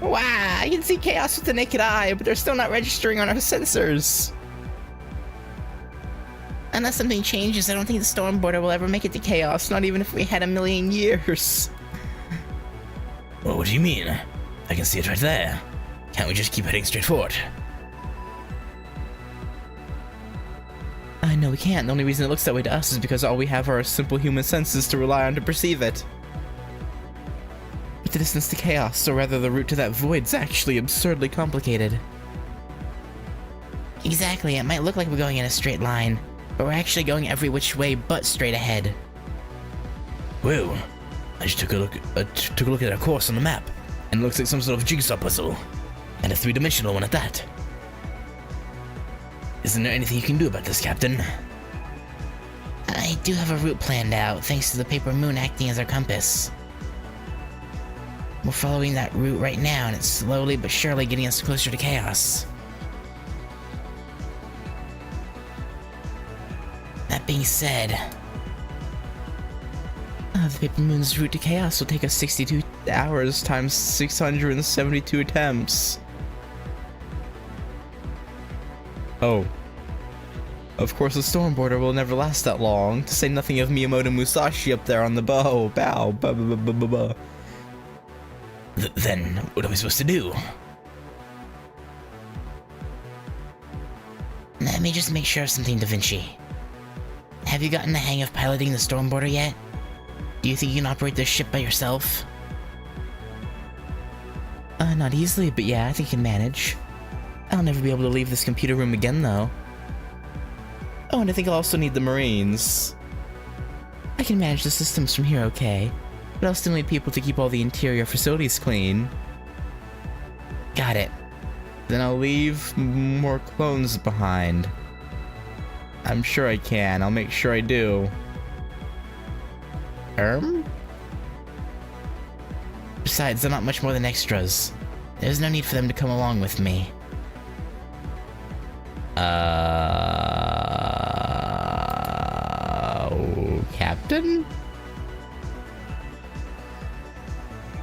Wow, I can see chaos with the naked eye, but they're still not registering on our sensors. Unless something changes, I don't think the storm border will ever make it to chaos, not even if we had 1,000,000 years. Well, what do you mean? I can see it right there. Can't we just keep heading straight forward? No, we can't. The only reason it looks that way to us is because all we have are our simple human senses to rely on to perceive it. But the distance to chaos, or rather the route to that void's actually absurdly complicated. Exactly, it might look like we're going in a straight line, but we're actually going every which way but straight ahead. Whoa. I just took a look at our course on the map, and it looks like some sort of jigsaw puzzle, and a three-dimensional one at that. Isn't there anything you can do about this, Captain? I do have a route planned out, thanks to the paper moon acting as our compass. We're following that route right now, and it's slowly but surely getting us closer to chaos. That being said, the paper moon's route to chaos will take us 62 hours times 672 attempts. Oh. Of course the storm border will never last that long, to say nothing of Miyamoto Musashi up there on the bow. Then, what are we supposed to do? Let me just make sure of something, Da Vinci. Have you gotten the hang of piloting the storm border yet? Do you think you can operate this ship by yourself? Not easily, but yeah, I think I can manage. I'll never be able to leave this computer room again, though. Oh, and I think I'll also need the Marines. I can manage the systems from here okay, but I'll still need people to keep all the interior facilities clean. Got it. Then I'll leave more clones behind. I'm sure I can. I'll make sure I do. Besides, they're not much more than extras. There's no need for them to come along with me. Captain?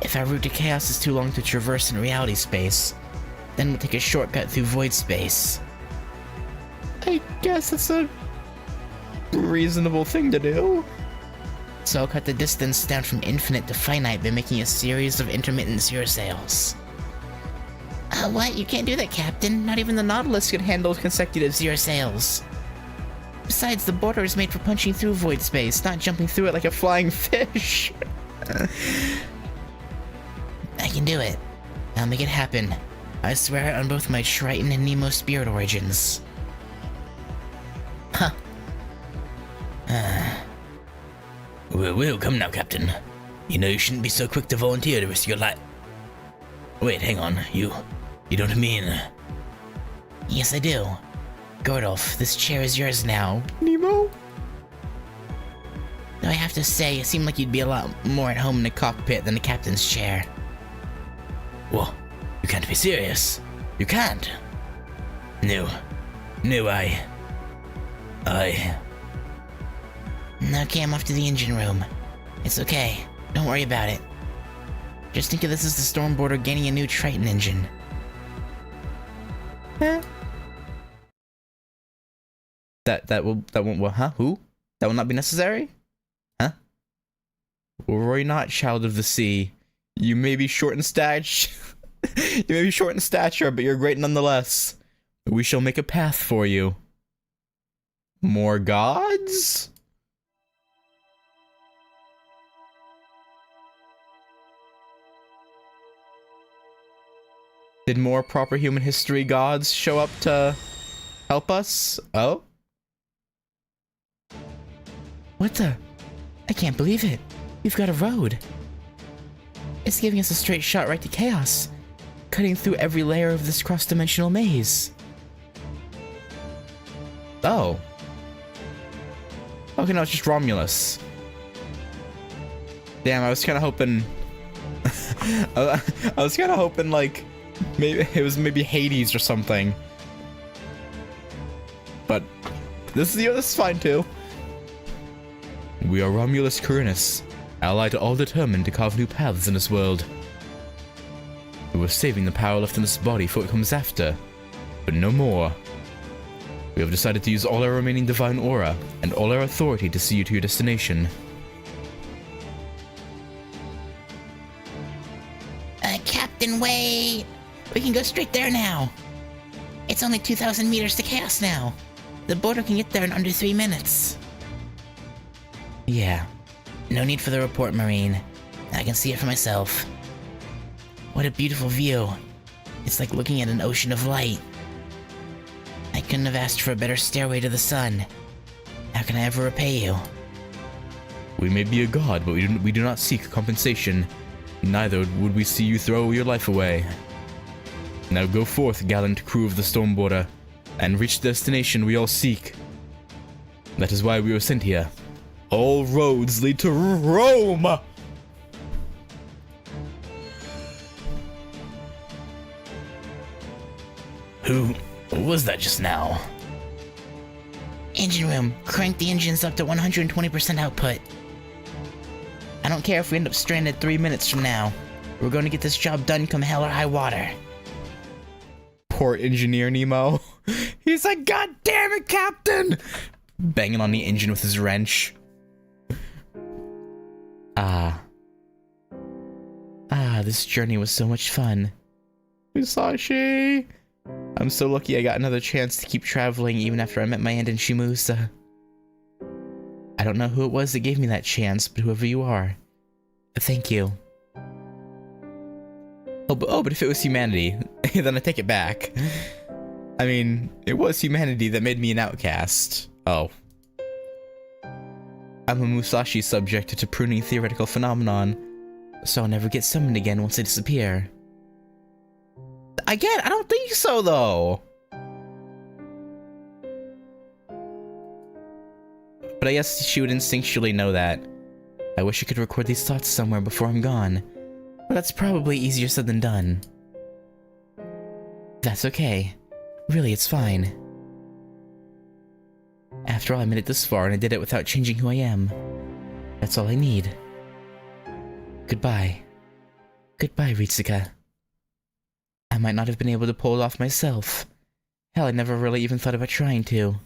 If our route to chaos is too long to traverse in reality space, then we'll take a shortcut through void space. I guess that's a reasonable thing to do. So I'll cut the distance down from infinite to finite by making a series of intermittent zero sails. What? You can't do that, Captain. Not even the Nautilus could handle consecutive zero sails. Besides, the border is made for punching through void space, not jumping through it like a flying fish. I can do it. I'll make it happen. I swear it on both my Triton and Nemo spirit origins. Huh. Well, come now, Captain. You know you shouldn't be so quick to volunteer to risk your life. Wait, hang on. You don't mean... Yes, I do. Gordolf, this chair is yours now. Nemo? Though I have to say, it seemed like you'd be a lot more at home in the cockpit than the captain's chair. What? You can't be serious. You can't. No, I... Okay, I'm off to the engine room. It's okay. Don't worry about it. Just think of this as the Stormboarder gaining a new Triton engine. Huh? That won't, huh? Who? That will not be necessary? Huh? Roy not, child of the sea. You may be short in stature. You may be short in stature, but you're great nonetheless. We shall make a path for you. More gods? Did more proper human history gods show up to help us? Oh? What the? I can't believe it. We've got a road. It's giving us a straight shot right to chaos, cutting through every layer of this cross-dimensional maze. Oh. Okay, no, it's just Romulus. Damn, I was kind of hoping... I was kind of hoping, like, maybe it was maybe Hades or something. But this is fine, too. We are Romulus Corinus, allied to all determined to carve new paths in this world. We were saving the power left in this body for what comes after, but no more. We have decided to use all our remaining divine aura and all our authority to see you to your destination. Captain, wait! We can go straight there now. It's only 2,000 meters to chaos now. The border can get there in under 3 minutes. Yeah. No need for the report, Marine. I can see it for myself. What a beautiful view. It's like looking at an ocean of light. I couldn't have asked for a better stairway to the sun. How can I ever repay you? We may be a god, but we do not seek compensation. Neither would we see you throw your life away. Now go forth, gallant crew of the Stormboarder, and reach the destination we all seek. That is why we were sent here. All roads lead to Rome! Who was that just now? Engine room. Crank the engines up to 120% output. I don't care if we end up stranded 3 minutes from now. We're going to get this job done come hell or high water. Poor engineer Nemo. He's like, God damn it, Captain! Banging on the engine with his wrench. This journey was so much fun. Musashi! I'm so lucky I got another chance to keep traveling even after I met my end in Shimusa. I don't know who it was that gave me that chance, but whoever you are, thank you. But if it was humanity, then I take it back. I mean, it was humanity that made me an outcast. Oh. I'm a Musashi subject to pruning theoretical phenomenon, so I'll never get summoned again once I disappear. Again, I don't think so, though. But I guess she would instinctually know that. I wish I could record these thoughts somewhere before I'm gone, but that's probably easier said than done. That's okay. Really, it's fine. After all, I made it this far, and I did it without changing who I am. That's all I need. Goodbye. Goodbye, Ritsuka. I might not have been able to pull it off myself. Hell, I never really even thought about trying to.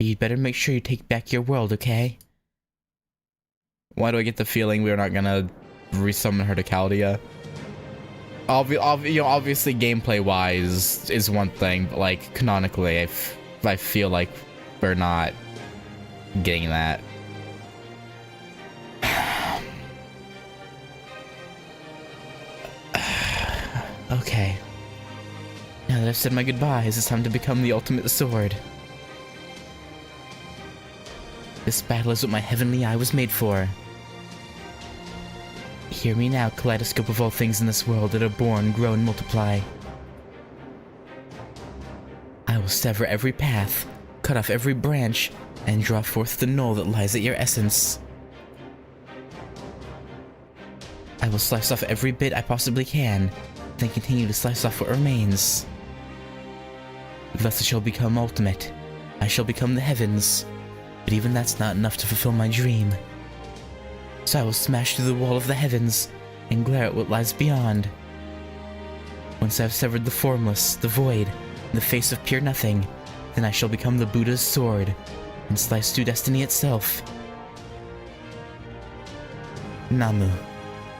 You'd better make sure you take back your world, okay? Why do I get the feeling we're not gonna resummon her to Chaldea? Obviously gameplay-wise is one thing, but like canonically, I feel like we're not getting that. Okay. Now that I've said my goodbyes, it's time to become the ultimate sword. This battle is what my heavenly eye was made for. Hear me now, kaleidoscope of all things in this world that are born, grow, and multiply. I will sever every path, cut off every branch, and draw forth the knoll that lies at your essence. I will slice off every bit I possibly can, then continue to slice off what remains. Thus it shall become ultimate. I shall become the heavens, but even that's not enough to fulfill my dream. So I will smash through the wall of the heavens and glare at what lies beyond. Once I have severed the formless, the void, and the face of pure nothing, then I shall become the Buddha's sword and slice through destiny itself. Namu.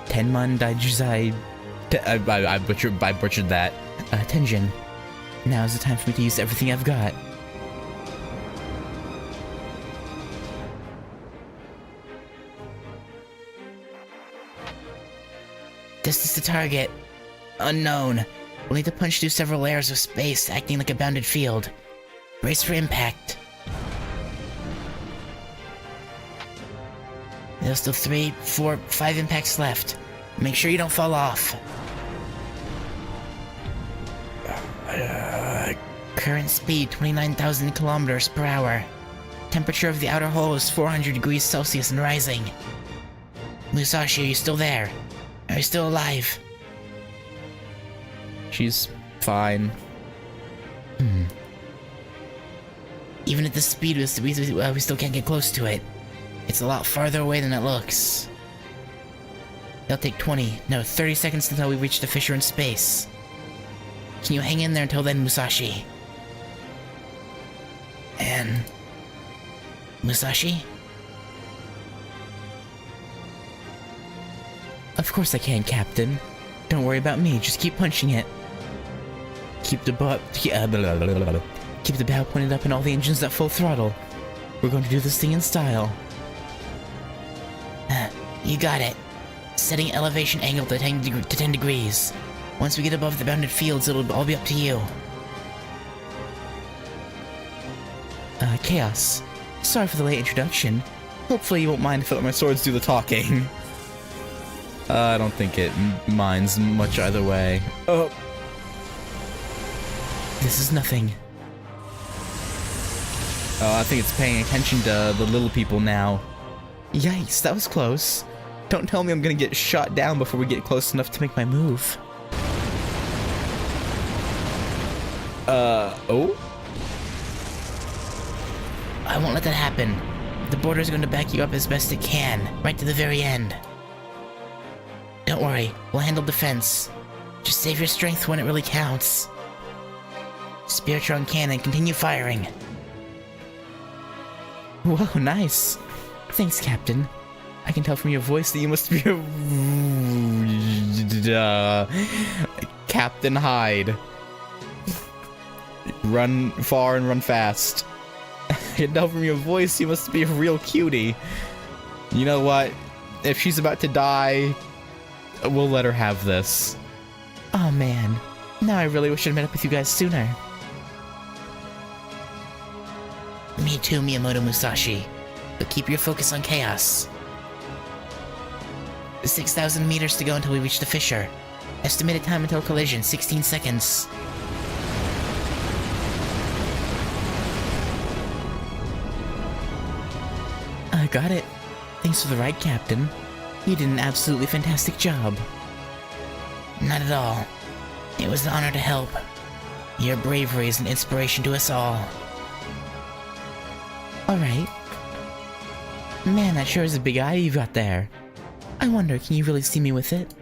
Tenman Daijuzai. I butchered that. Tenjin. Now is the time for me to use everything I've got. This is the target. Unknown. We'll need to punch through several layers of space, acting like a bounded field. Brace for impact. There's still 3, 4, 5 impacts left. Make sure you don't fall off. Current speed 29,000 kilometers per hour. Temperature of the outer hull is 400 degrees Celsius and rising. Musashi, are you still there? Are you still alive? She's fine. Even at this speed, we still can't get close to it. It's a lot farther away than it looks. It'll take 30 seconds until we reach the fissure in space. Can you hang in there until then, Musashi? And... Musashi? Of course I can, Captain. Don't worry about me, just keep punching it. Keep the bow pointed up and all the engines at full throttle. We're going to do this thing in style. You got it. Setting elevation angle to 10 degrees. Once we get above the bounded fields, it'll all be up to you. Chaos. Sorry for the late introduction. Hopefully you won't mind if I let my swords do the talking. I don't think it minds much either way. Oh. This is nothing. Oh, I think it's paying attention to the little people now. Yikes, that was close. Don't tell me I'm gonna get shot down before we get close enough to make my move. Oh? I won't let that happen. The border's going to back you up as best it can, right to the very end. Don't worry, we'll handle defense. Just save your strength when it really counts. Spiritron cannon, continue firing. Whoa, nice. Thanks, Captain. I can tell from your voice that you must be Captain Hyde. Run far and run fast. I can tell from your voice you must be a real cutie. You know what? If she's about to die, we'll let her have this. Oh man, now I really wish I'd met up with you guys sooner. Me too, Miyamoto Musashi. But keep your focus on chaos. 6,000 meters to go until we reach the fissure. Estimated time until collision, 16 seconds. I got it. Thanks for the ride, Captain. You did an absolutely fantastic job. Not at all. It was an honor to help. Your bravery is an inspiration to us all. Alright. Man, that sure is a big eye you've got there. I wonder, can you really see me with it?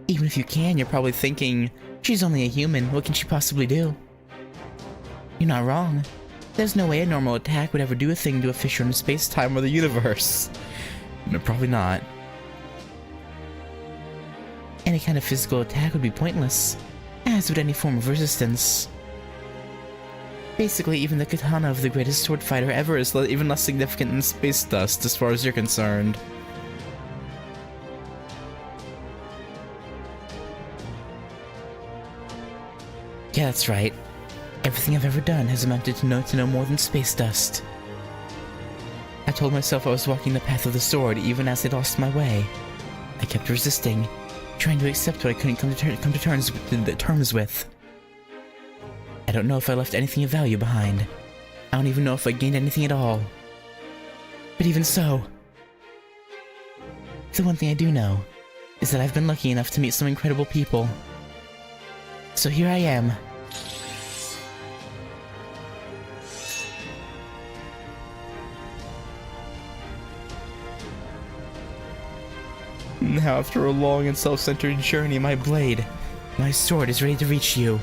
Even if you can, you're probably thinking, she's only a human, what can she possibly do? You're not wrong. There's no way a normal attack would ever do a thing to a fissure in space-time or the universe. No, probably not. Any kind of physical attack would be pointless, as would any form of resistance. Basically, even the katana of the greatest sword fighter ever is even less significant than space dust, as far as you're concerned. Yeah, that's right. Everything I've ever done has amounted to no more than space dust. I told myself I was walking the path of the sword even as I lost my way. I kept resisting, trying to accept what I couldn't come to terms with. I don't know if I left anything of value behind. I don't even know if I gained anything at all. But even so, the one thing I do know is that I've been lucky enough to meet some incredible people. So here I am. Now, after a long and self-centered journey, my blade, my sword is ready to reach you.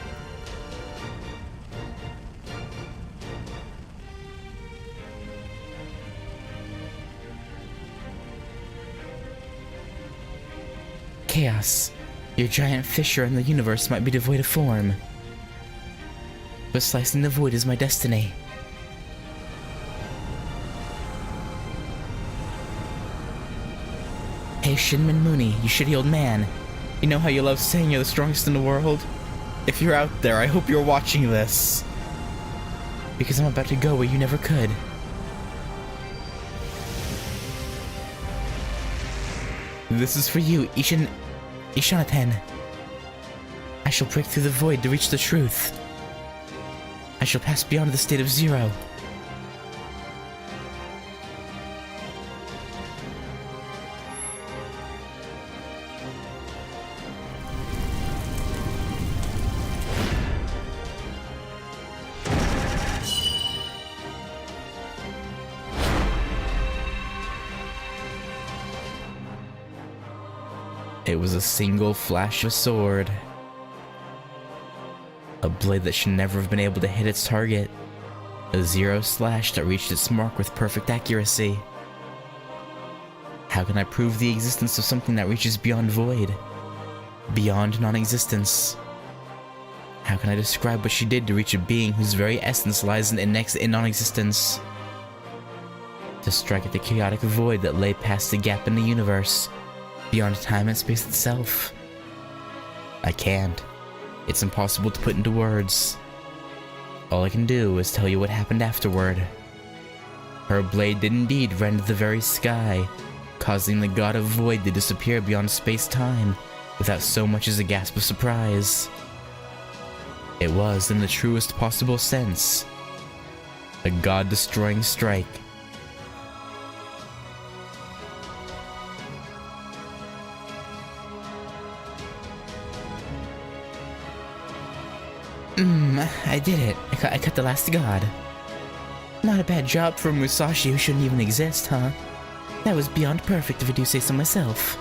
Chaos, your giant fissure in the universe might be devoid of form, but slicing the void is my destiny. Hey Shinman Mooney, you shitty old man. You know how you love saying you're the strongest in the world? If you're out there, I hope you're watching this. Because I'm about to go where you never could. This is for you, Ishanatan. I shall break through the void to reach the truth. I shall pass beyond the state of zero. It was a single flash of sword. A blade that should never have been able to hit its target. A zero slash that reached its mark with perfect accuracy. How can I prove the existence of something that reaches beyond void? Beyond non-existence? How can I describe what she did to reach a being whose very essence lies in non-existence? To strike at the chaotic void that lay past the gap in the universe. Beyond time and space itself. I can't. It's impossible to put into words. All I can do is tell you what happened afterward. Her blade did indeed rend the very sky, causing the god of void to disappear beyond space-time without so much as a gasp of surprise. It was, in the truest possible sense, a god-destroying strike. I did it. I cut the last god. Not a bad job for a Musashi who shouldn't even exist, huh? That was beyond perfect if I do say so myself.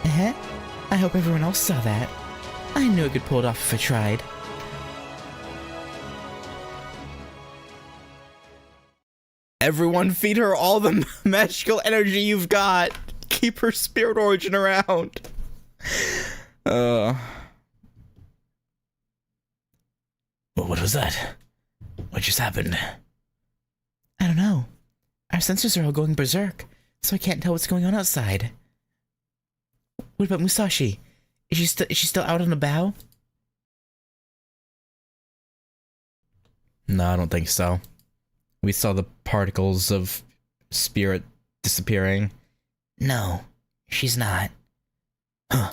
I hope everyone else saw that. I knew I could pull it off if I tried. Everyone feed her all the magical energy you've got. Keep her spirit origin around. What was that? What just happened? I don't know. Our sensors are all going berserk, so I can't tell what's going on outside. What about Musashi? Is she still out on the bow? No, I don't think so. We saw the particles of spirit disappearing. No, she's not. Huh.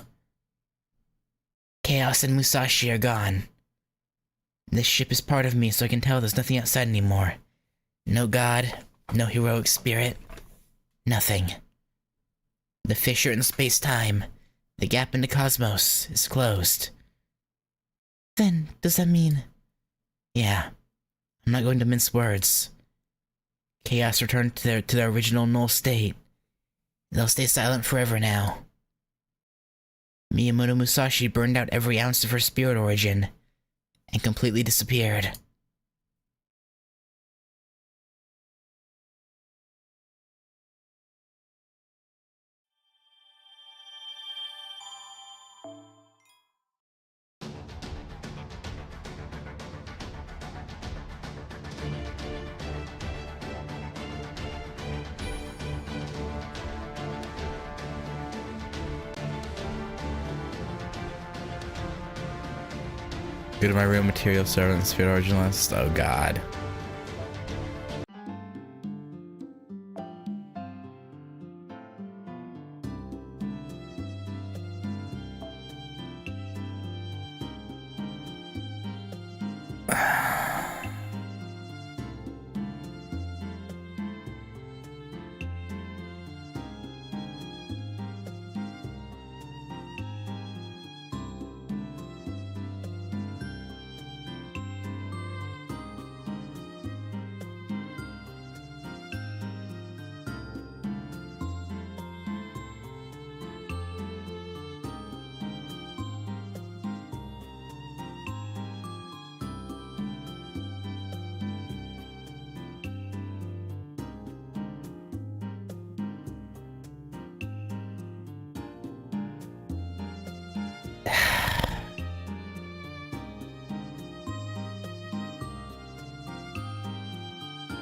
Chaos and Musashi are gone. This ship is part of me, so I can tell there's nothing outside anymore. No god, no heroic spirit, nothing. The fissure in space-time, the gap in the cosmos, is closed. Then, does that mean... Yeah, I'm not going to mince words. Chaos returned to their original null state. They'll stay silent forever now. Miyamoto Musashi burned out every ounce of her spirit origin, and completely disappeared. Go to my real material server and sphere origin list. Oh god.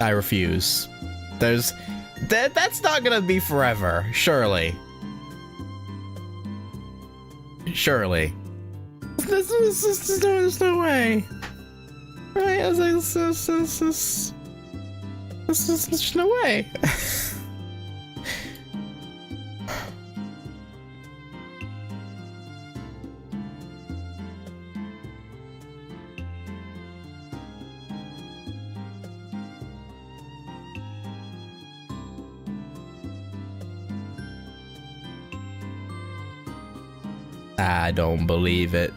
I refuse. That's not gonna be forever, surely. Surely. There's no way. Right? I was like, there's no way. I don't believe it.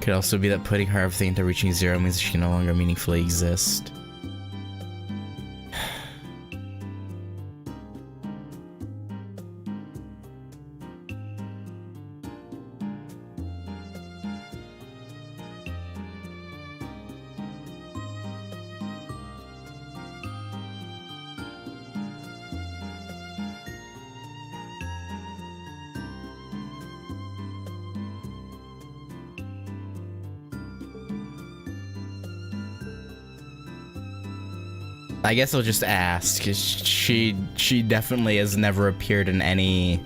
Could also be that putting her everything into reaching zero means she can no longer meaningfully exist. I guess I'll just ask, 'cause she definitely has never appeared in any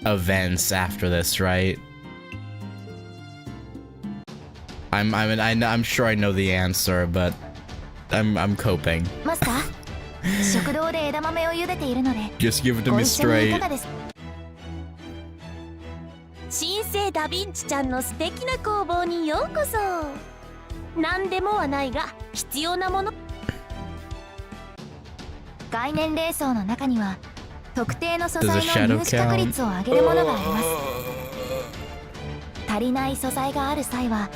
events after this, right? I'm sure I know the answer, but I'm coping. Just give it to me straight. 新生ダヴィンチちゃんの素敵な工房にようこそ。何でもはないが必要なもの。概念連想の中には特定の素材の入手確率を上げるものがあります。足りない素材がある際は。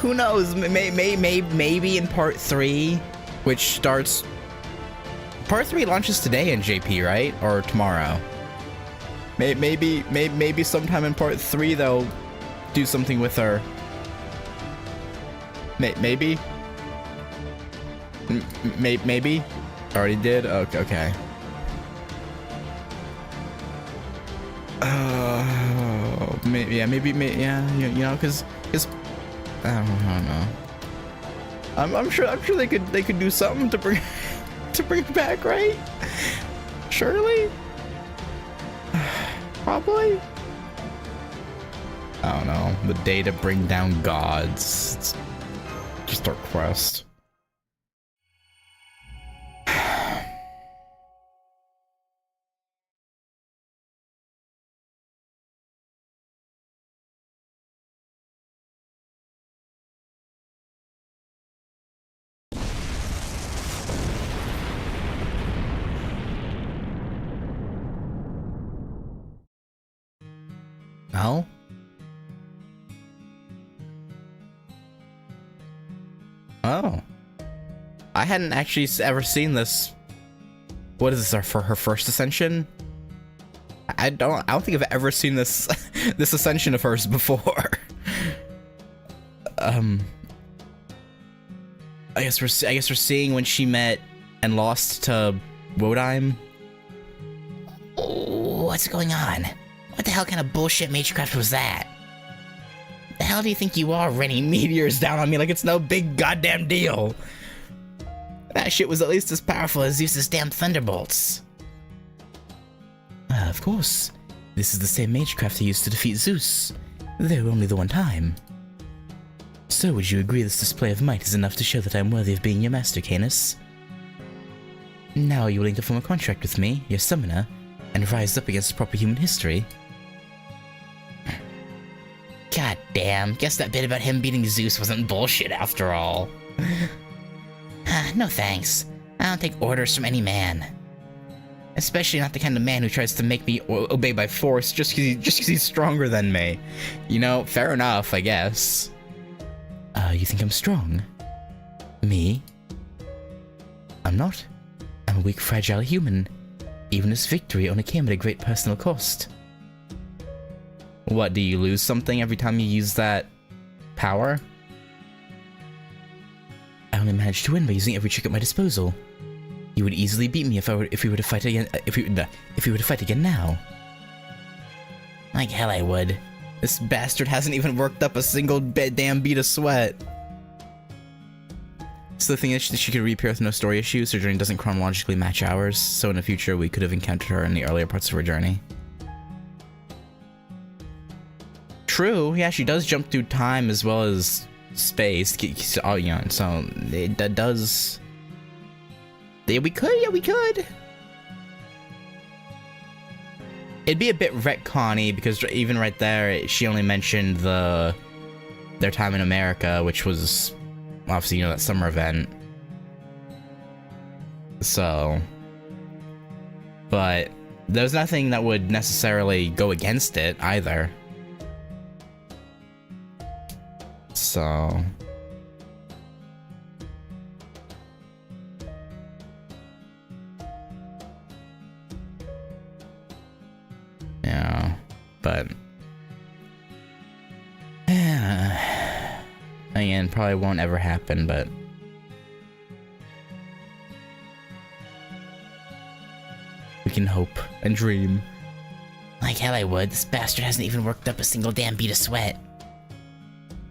Who knows? Maybe in part 3, which starts. Part 3 launches today in JP, right? Or tomorrow? Maybe sometime in part 3 they'll do something with her. Maybe. Maybe. Already did. Okay. Maybe. Yeah. You know, because. I don't know. I'm sure they could do something to bring it back, right? Surely. Probably. I don't know. The day to bring down gods. It's just our quest. Oh. I hadn't actually ever seen this. What is this, for her first ascension? I don't think I've ever seen this this ascension of hers before. I guess we're seeing when she met and lost to Wodime? What's going on? What the hell kind of bullshit magecraft was that? The hell do you think you are, Raining meteors down on me like it's no big goddamn deal. That shit was at least as powerful as Zeus's damn thunderbolts. Of course. This is the same magecraft I used to defeat Zeus, though only the one time. So would you agree this display of might is enough to show that I am worthy of being your master, Canis? Now are you willing to form a contract with me, your summoner, and rise up against proper human history? God damn, guess that bit about him beating Zeus wasn't bullshit after all. No thanks. I don't take orders from any man. Especially not the kind of man who tries to make me obey by force just because he's stronger than me. You know, fair enough, I guess. You think I'm strong? Me? I'm not. I'm a weak, fragile human. Even this victory only came at a great personal cost. What, do you lose something every time you use that power? I only managed to win by using every trick at my disposal. You would easily beat me if we were to fight again. If we were to fight again now. Like hell, I would. This bastard hasn't even worked up a single damn bead of sweat. So the thing is, she could reappear with no story issues. Her journey doesn't chronologically match ours, so in the future we could have encountered her in the earlier parts of her journey. True, yeah, she does jump through time as well as space. Oh, you know, so that does. Yeah, we could. It'd be a bit retconny because even right there, she only mentioned their time in America, which was obviously, you know, that summer event. So, but there's nothing that would necessarily go against it either. So. Yeah, but again, probably won't ever happen, but we can hope and dream. Like hell I would. This bastard hasn't even worked up a single damn bead of sweat.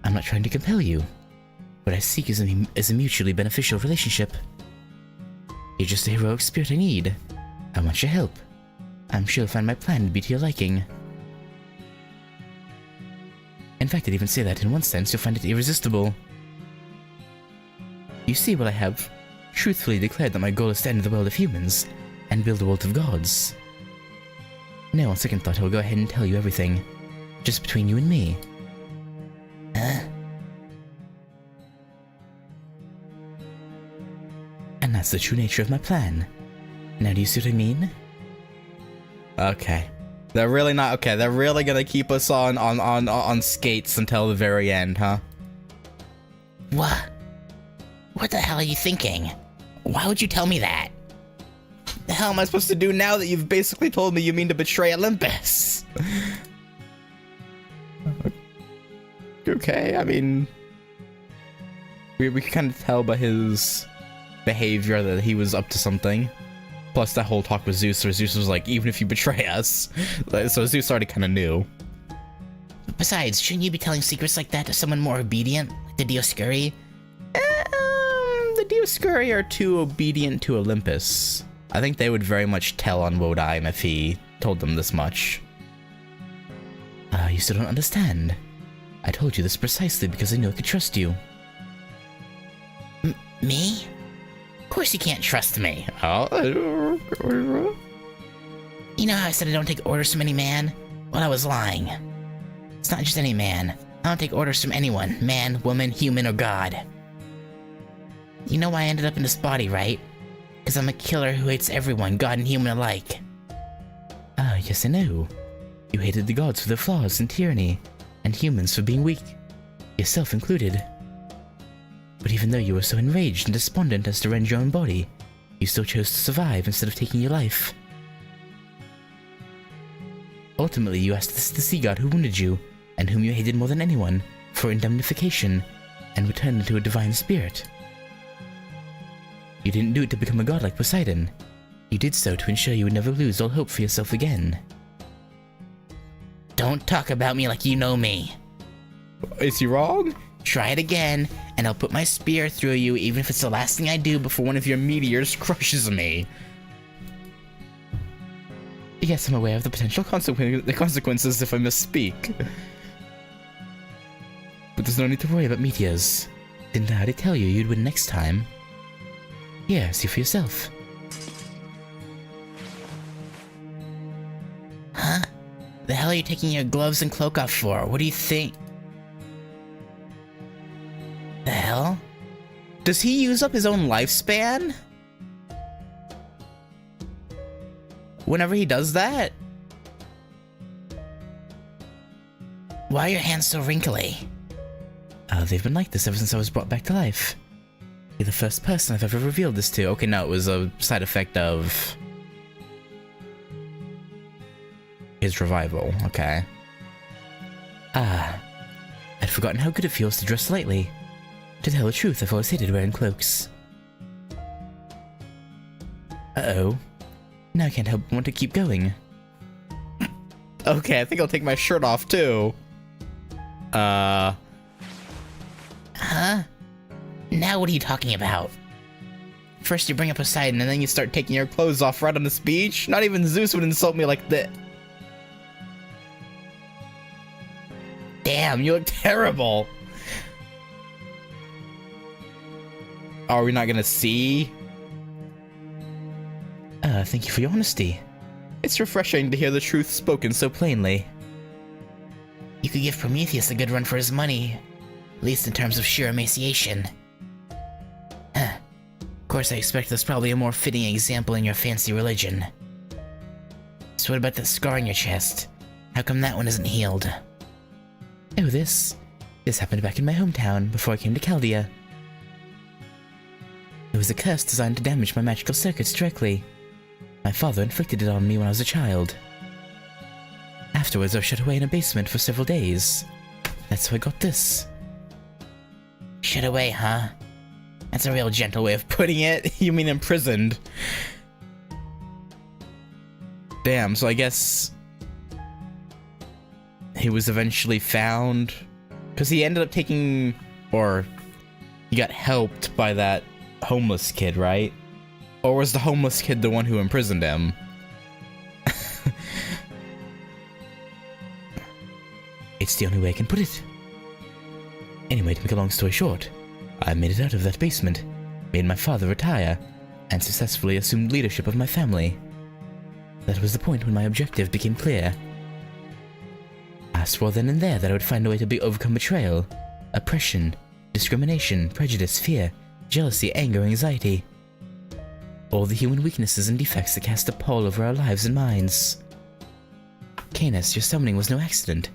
I'm not trying to compel you. What I seek is a mutually beneficial relationship. You're just the heroic spirit I need. I want your help. I'm sure you'll find my plan to be to your liking. In fact, I'd even say that in one sense you'll find it irresistible. You see what I have truthfully declared that my goal is to end the world of humans and build a world of gods. Now, on second thought, I will go ahead and tell you everything, just between you and me. Huh? And that's the true nature of my plan. Now, do you see what I mean? Okay. They're really not okay. They're really gonna keep us on skates until the very end, huh? What? What the hell are you thinking? Why would you tell me that? The hell am I supposed to do now that you've basically told me you mean to betray Olympus? Okay, I mean, we can kind of tell by his behavior that he was up to something. Plus that whole talk with Zeus, where Zeus was like, even if you betray us. So Zeus already kind of knew. Besides, shouldn't you be telling secrets like that to someone more obedient, like the Dioscuri? The Dioscuri are too obedient to Olympus. I think they would very much tell on Wodime if he told them this much. You still don't understand. I told you this precisely because I knew I could trust you. Me? Of course you can't trust me. Oh. You know how I said I don't take orders from any man? Well, I was lying. It's not just any man. I don't take orders from anyone. Man, woman, human, or god. You know why I ended up in this body, right? Because I'm a killer who hates everyone, god and human alike. Yes I know. You hated the gods for their flaws and tyranny, and humans for being weak, yourself included. But even though you were so enraged and despondent as to rend your own body, you still chose to survive instead of taking your life. Ultimately, you asked the sea god who wounded you, and whom you hated more than anyone, for indemnification, and returned into a divine spirit. You didn't do it to become a god like Poseidon. You did so to ensure you would never lose all hope for yourself again. Don't talk about me like you know me. Is he wrong? Try it again, and I'll put my spear through you even if it's the last thing I do before one of your meteors crushes me. Yes, I'm aware of the potential consequences if I misspeak. But there's no need to worry about meteors. Didn't I already tell you you'd win next time? Here, see for yourself. Huh? The hell are you taking your gloves and cloak off for? What do you think? The hell? Does he use up his own lifespan? Whenever he does that? Why are your hands so wrinkly? They've been like this ever since I was brought back to life. You're the first person I've ever revealed this to. Okay, no, it was a side effect of his revival. Okay. I'd forgotten how good it feels to dress lightly. To tell the truth, I've always hated wearing cloaks. Uh-oh. Now I can't help but want to keep going. Okay, I think I'll take my shirt off too. Huh? Now what are you talking about? First you bring up Poseidon and then you start taking your clothes off right on this beach? Not even Zeus would insult me like that. Damn, you look terrible. Are we not gonna see? Thank you for your honesty. It's refreshing to hear the truth spoken so plainly. You could give Prometheus a good run for his money, at least in terms of sheer emaciation. Of course, I expect there's probably a more fitting example in your fancy religion. So what about that scar on your chest? How come that one isn't healed? Oh, this happened back in my hometown before I came to Chaldea. It was a curse designed to damage my magical circuits directly. My father inflicted it on me when I was a child. Afterwards, I was shut away in a basement for several days. That's how I got this. Shut away, huh? That's a real gentle way of putting it. You mean imprisoned? Damn, so I guess he was eventually found, because he ended up taking, or he got helped by that homeless kid, right? Or was the homeless kid the one who imprisoned him? It's the only way I can put it. Anyway, to make a long story short, I made it out of that basement, made my father retire, and successfully assumed leadership of my family. That was the point when my objective became clear. I swore then and there that I would find a way to overcome betrayal, oppression, discrimination, prejudice, fear, jealousy, anger, anxiety. All the human weaknesses and defects that cast a pall over our lives and minds. Canis, your summoning was no accident,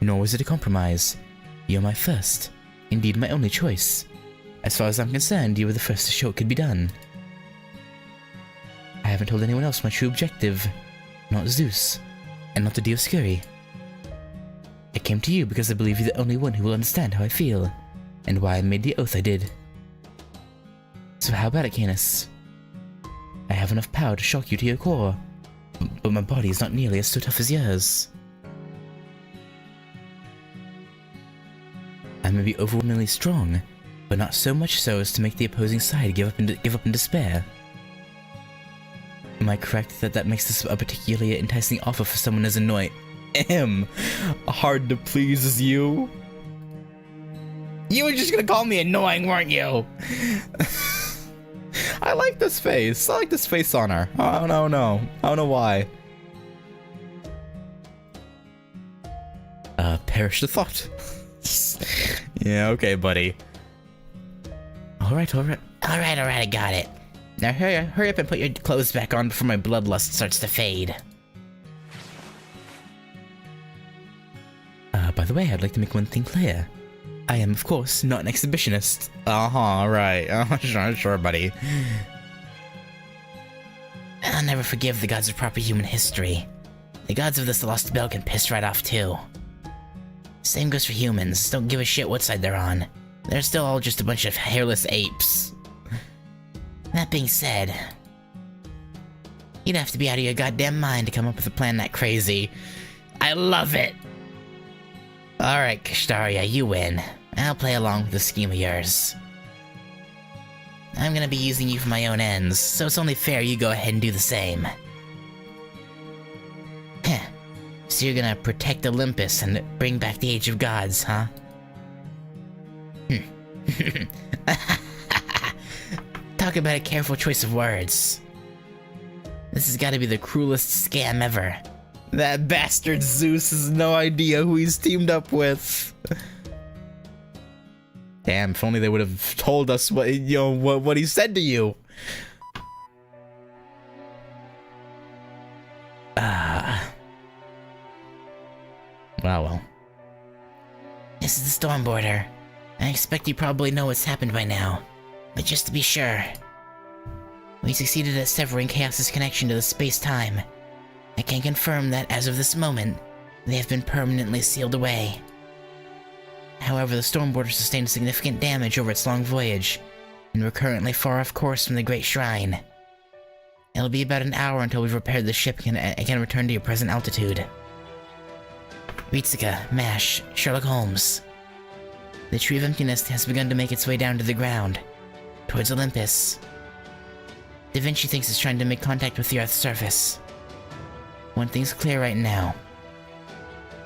nor was it a compromise. You're my first, indeed my only choice. As far as I'm concerned, you were the first to show it could be done. I haven't told anyone else my true objective, not Zeus, and not the Dioscuri. I came to you because I believe you're the only one who will understand how I feel, and why I made the oath I did. So how about it, Canis? I have enough power to shock you to your core, but my body is not nearly so tough as yours. I may be overwhelmingly strong, but not so much so as to make the opposing side give up in despair. Am I correct that makes this a particularly enticing offer for someone as annoying? Hard to please as you? You were just gonna call me annoying, weren't you? I like this face. I like this face on her. I don't know. I don't know why. Perish the thought. Yeah, okay, buddy. Alright, I got it. Now hurry up and put your clothes back on before my bloodlust starts to fade. By the way, I'd like to make one thing clear. I am, of course, not an exhibitionist. Right. Sure, buddy. I'll never forgive the gods of proper human history. The gods of this lost bell can piss right off, too. Same goes for humans. Don't give a shit what side they're on. They're still all just a bunch of hairless apes. That being said, you'd have to be out of your goddamn mind to come up with a plan that crazy. I love it! Alright, Kirschtaria, you win. I'll play along with the scheme of yours. I'm gonna be using you for my own ends, so it's only fair you go ahead and do the same. Heh. So you're gonna protect Olympus and bring back the Age of Gods, huh? Talk about a careful choice of words. This has gotta be the cruelest scam ever. That bastard Zeus has no idea who he's teamed up with. Damn, if only they would have told us what, what he said to you. Well. This is the Storm Border. I expect you probably know what's happened by now. But just to be sure, we succeeded at severing Chaos's connection to the space-time. I can confirm that as of this moment, they have been permanently sealed away. However, the Storm Border sustained significant damage over its long voyage, and we're currently far off course from the Great Shrine. It'll be about an hour until we've repaired the ship and can return to your present altitude. Ritsuka, MASH, Sherlock Holmes. The Tree of Emptiness has begun to make its way down to the ground, towards Olympus. Da Vinci thinks it's trying to make contact with the Earth's surface. One thing's clear right now.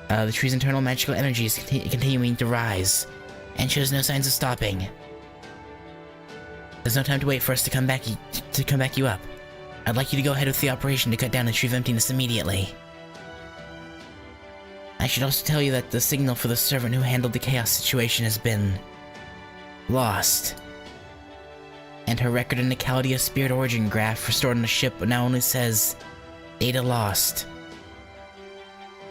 The tree's internal magical energy is continuing to rise, and shows no signs of stopping. There's no time to wait for us to come back you up. I'd like you to go ahead with the operation to cut down the Tree of Emptiness immediately. I should also tell you that the signal for the servant who handled the chaos situation has been lost. And her record in the Chaldea Spirit Origin graph restored on the ship now only says data lost.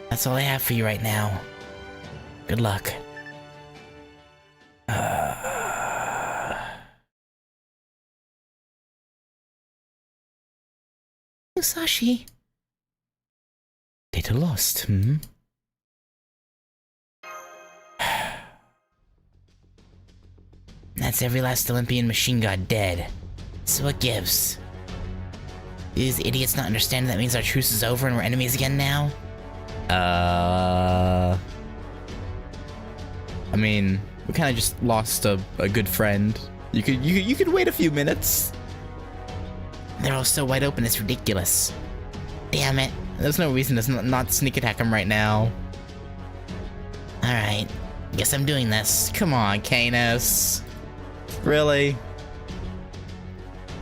That's all I have for you right now. Good luck. Musashi. Data lost, That's every last Olympian machine god dead. So what gives? Do these idiots not understand that means our truce is over and we're enemies again now? I mean, we kind of just lost a good friend. You could wait a few minutes. They're all so wide open, it's ridiculous. Damn it. There's no reason to not sneak attack them right now. Alright. Guess I'm doing this. Come on, Canis. Really?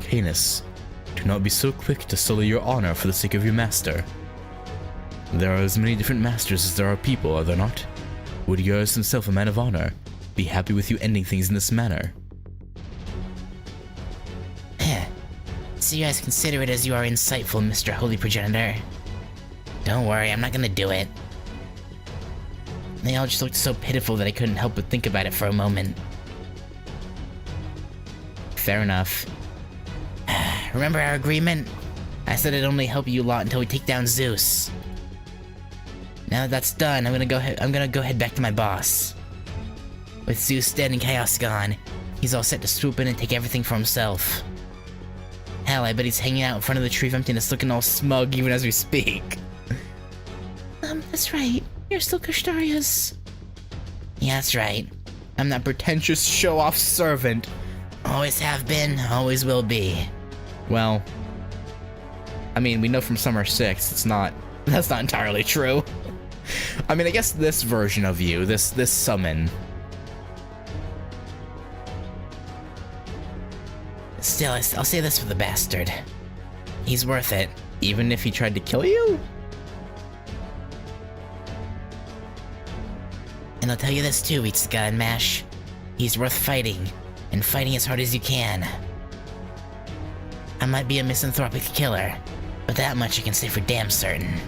Canis, do not be so quick to sully your honor for the sake of your master. There are as many different masters as there are people, are there not? Would yours himself, a man of honor, be happy with you ending things in this manner? So you guys consider it as you are insightful, Mr. Holy Progenitor. Don't worry, I'm not gonna do it. They all just looked so pitiful that I couldn't help but think about it for a moment. Fair enough. Remember our agreement? I said I'd only help you a lot until we take down Zeus. Now that that's done, I'm gonna go head back to my boss. With Zeus dead and Chaos gone, he's all set to swoop in and take everything for himself. Hell, I bet he's hanging out in front of the Tree of Emptiness looking all smug even as we speak. That's right. You're still Kirchtaria's. Yeah, that's right. I'm that pretentious show-off servant. Always have been, always will be. Well, I mean, we know from Summer 6, that's not entirely true. I mean, I guess this version of you, this summon. Still, I'll say this for the bastard. He's worth it. Even if he tried to kill you? And I'll tell you this too, Ritsuka and MASH. He's worth fighting, and fighting as hard as you can. I might be a misanthropic killer, but that much I can say for damn certain.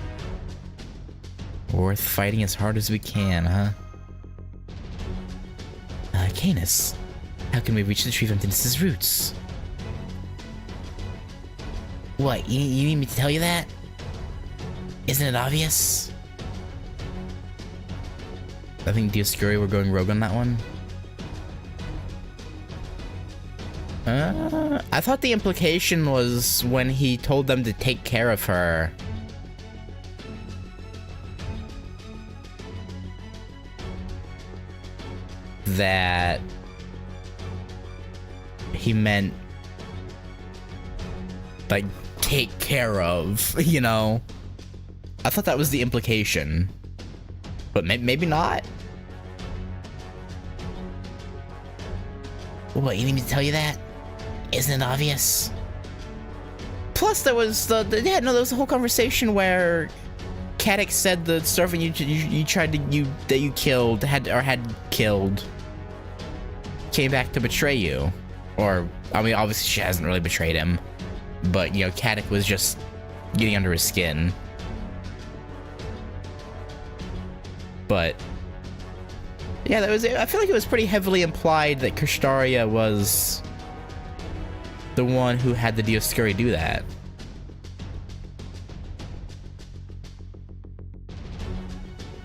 Worth fighting as hard as we can, huh? Canis, how can we reach the Tree of Emptiness's roots? What, you need me to tell you that? Isn't it obvious? I think Dioscuri were going rogue on that one. I thought the implication was when he told them to take care of her. That he meant, like, take care of, you know? I thought that was the implication. But maybe not. What, you need me to tell you that? Isn't it obvious? Plus, there was there was a whole conversation where Caddox said the servant you killed had killed came back to betray you. Or, I mean, obviously she hasn't really betrayed him, but, you know, Caddox was just getting under his skin. But yeah, I feel like it was pretty heavily implied that Kirschtaria was the one who had the Dioscuri do that.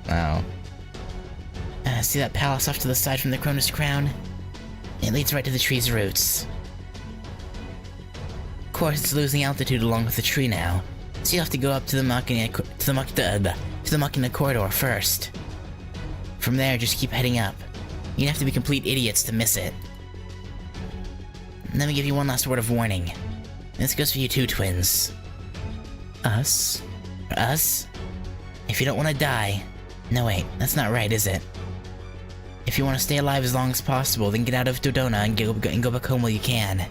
Wow. See that palace off to the side from the Cronus Crown? It leads right to the tree's roots. Of course, it's losing altitude along with the tree now, so you have to go up to the Machina corridor first. From there, just keep heading up. You'd have to be complete idiots to miss it. Let me give you one last word of warning. This goes for you too, twins. Us? Us? If you don't want to die... No, wait, that's not right, is it? If you want to stay alive as long as possible, then get out of Dodona and go back home while you can.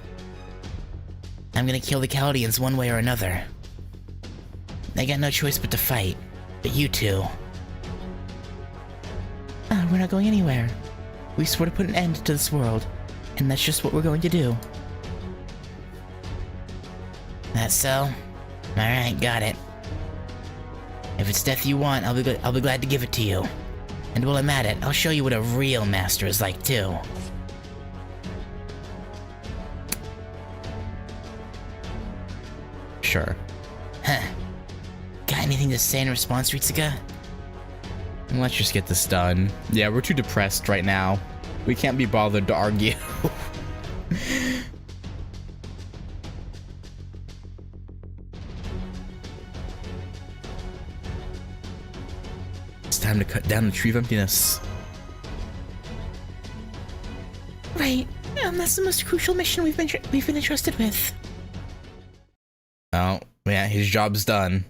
I'm gonna kill the Chaldeans one way or another. They got no choice but to fight. But you two... we're not going anywhere. We swore to put an end to this world, and that's just what we're going to do. That's so? Alright, got it. If it's death you want, I'll be glad to give it to you. And while I'm at it, I'll show you what a real master is like, too. Sure. Huh. Got anything to say in response, Ritsuka? Let's just get this done. Yeah, we're too depressed right now. We can't be bothered to argue. It's time to cut down the tree of emptiness. Right. That's the most crucial mission we've been entrusted with. Oh, yeah, his job's done.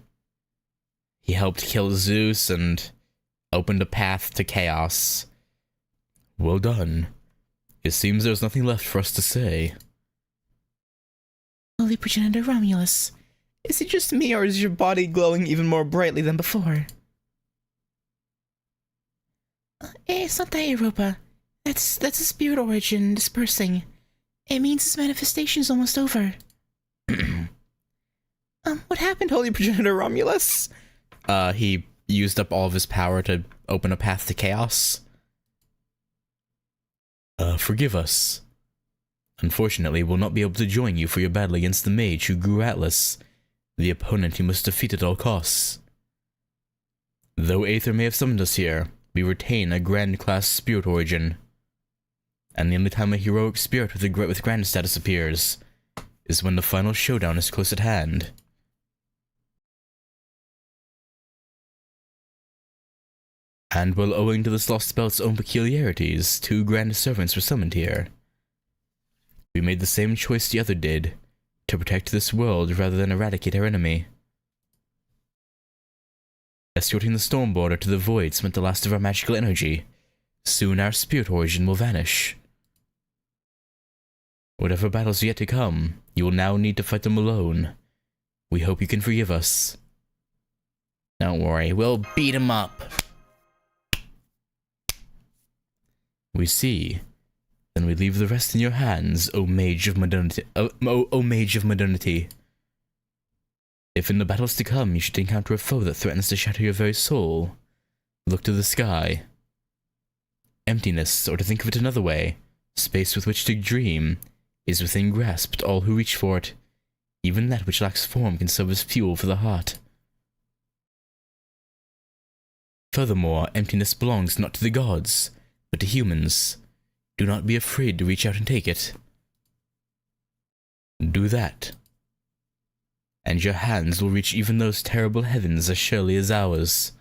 He helped kill Zeus and opened a path to chaos. Well done. It seems there's nothing left for us to say. Holy Progenitor Romulus, is it just me or is your body glowing even more brightly than before? It's not that, Europa. That's a spirit origin dispersing. It means his manifestation is almost over. What happened, Holy Progenitor Romulus? He used up all of his power to open a path to chaos. Forgive us. Unfortunately, we'll not be able to join you for your battle against the mage who grew Atlas, the opponent you must defeat at all costs. Though Aether may have summoned us here, we retain a Grand Class spirit origin. And the only time a heroic spirit with Grand status appears is when the final showdown is close at hand. And while owing to this lost belt's own peculiarities, 2 grand servants were summoned here. We made the same choice the other did, to protect this world rather than eradicate our enemy. Escorting the Stormborder to the void spent the last of our magical energy. Soon our spirit origin will vanish. Whatever battles are yet to come, you will now need to fight them alone. We hope you can forgive us. Don't worry, we'll beat him up. We see. Then we leave the rest in your hands, O Mage of Modernity. O Mage of Modernity. If in the battles to come you should encounter a foe that threatens to shatter your very soul, look to the sky. Emptiness, or to think of it another way, space with which to dream, is within grasp to all who reach for it. Even that which lacks form can serve as fuel for the heart. Furthermore, emptiness belongs not to the gods, but to humans. Do not be afraid to reach out and take it. Do that. And your hands will reach even those terrible heavens as surely as ours.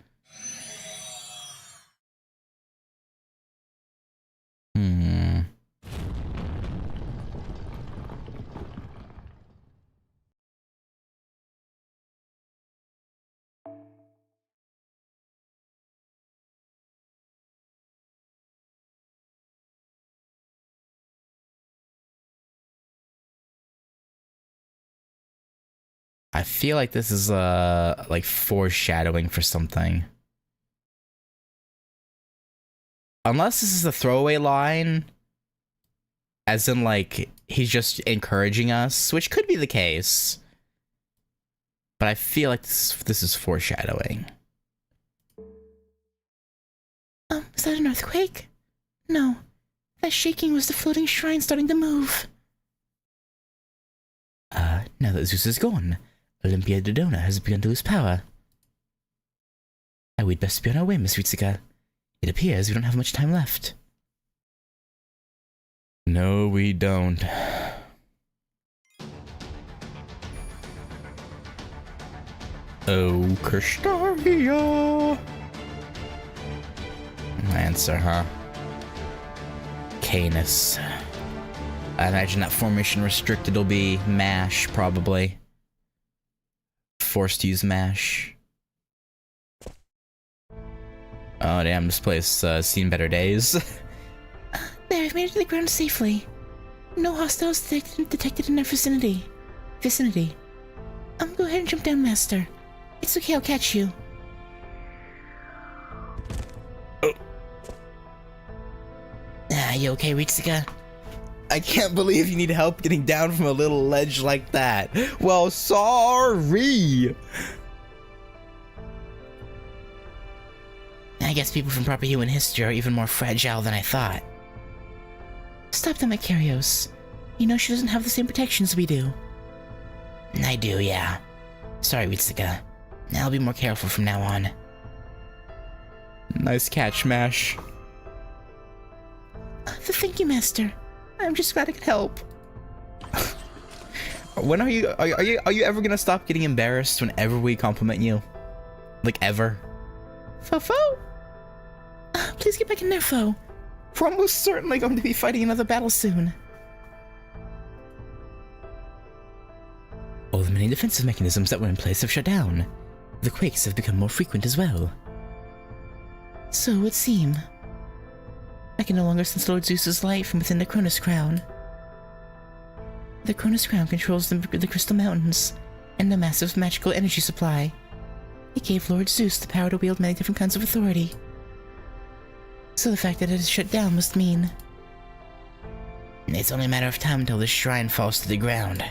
I feel like this is like foreshadowing for something. Unless this is a throwaway line, as in like he's just encouraging us, which could be the case. But I feel like this is foreshadowing. Is that an earthquake? No, that shaking was the floating shrine starting to move. Now that Zeus is gone, Olympia Dodona has begun to lose power. We'd best be on our way, Miss Ritsuka. It appears we don't have much time left. No, we don't. Oh, Kirschtaria! Answer, huh? Canis. I imagine that formation restricted will be MASH, probably. Forced to use MASH. Oh damn, this place seen better days. There, I've made it to the ground safely. No hostiles detected in our vicinity. Go ahead and jump down, Master. It's okay, I'll catch you. Oh. You okay, Ritsuka? I can't believe you need help getting down from a little ledge like that. Well, sorry! I guess people from proper human history are even more fragile than I thought. Stop them, Ikarios. You know she doesn't have the same protections we do. I do, yeah. Sorry, Ritsuka. I'll be more careful from now on. Nice catch, Mash. Thank you, Master. I'm just glad I could help. When are you ever gonna stop getting embarrassed whenever we compliment you? Like, ever? Fofo? Please get back in there, Fo. We're almost certainly going to be fighting another battle soon. All the many defensive mechanisms that were in place have shut down. The quakes have become more frequent as well. So it would seem. I can no longer sense Lord Zeus's light from within the Cronus Crown. The Cronus Crown controls the Crystal Mountains and the massive magical energy supply. It gave Lord Zeus the power to wield many different kinds of authority. So the fact that it is shut down must mean... It's only a matter of time until this shrine falls to the ground.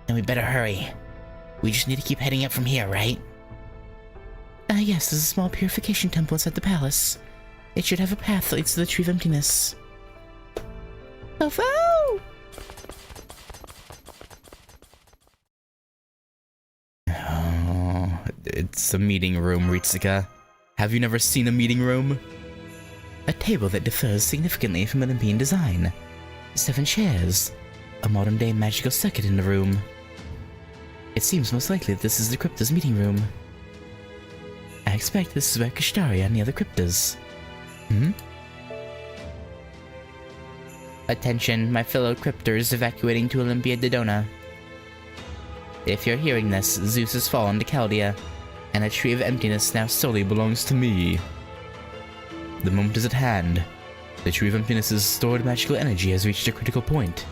And we better hurry. We just need to keep heading up from here, right? Yes, there's a small purification temple inside the palace. It should have a path that leads to the Tree of Emptiness. Fofo! Oh, it's a meeting room, Ritsuka. Have you never seen a meeting room? A table that differs significantly from Olympian design. 7 chairs. A modern-day magical circuit in the room. It seems most likely that this is the Crypta's meeting room. I expect this is where Kirschtaria and the other Cryptas. Attention, my fellow Cryptors evacuating to Olympia Dodona. If you're hearing this, Zeus has fallen to Chaldea, and the Tree of Emptiness now solely belongs to me. The moment is at hand. The Tree of Emptiness's stored magical energy has reached a critical point.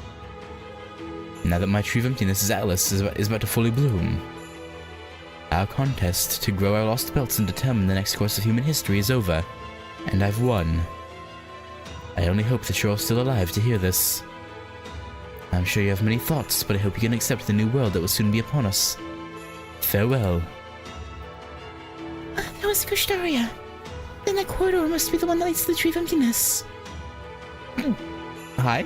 Now that my Tree of Emptiness's atlas is about to fully bloom, our contest to grow our lost belts and determine the next course of human history is over, and I've won. I only hope that you're all still alive to hear this. I'm sure you have many thoughts, but I hope you can accept the new world that will soon be upon us. Farewell. That was Kirschtaria. Then that corridor must be the one that leads to the Tree of Emptiness. Hi?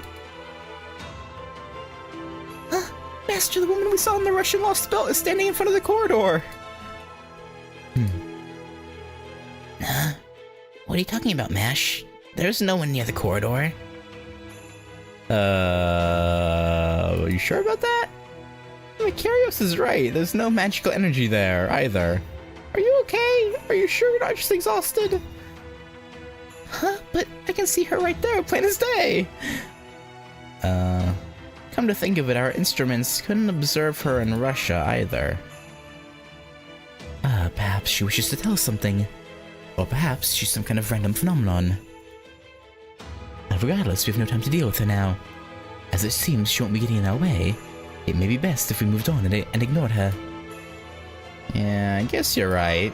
Master, the woman we saw in the Russian lost belt is standing in front of the corridor. What are you talking about, Mash? There's no one near the corridor. you sure about that? I mean, Kyrios is right. There's no magical energy there either. Are you okay? Are you sure you're not just exhausted? Huh? But I can see her right there, plain as day. Come to think of it, our instruments couldn't observe her in Russia either. Perhaps she wishes to tell us something. Or perhaps she's some kind of random phenomenon. Regardless, we have no time to deal with her now. As it seems she won't be getting in our way, it may be best if we moved on and ignored her. Yeah, I guess you're right.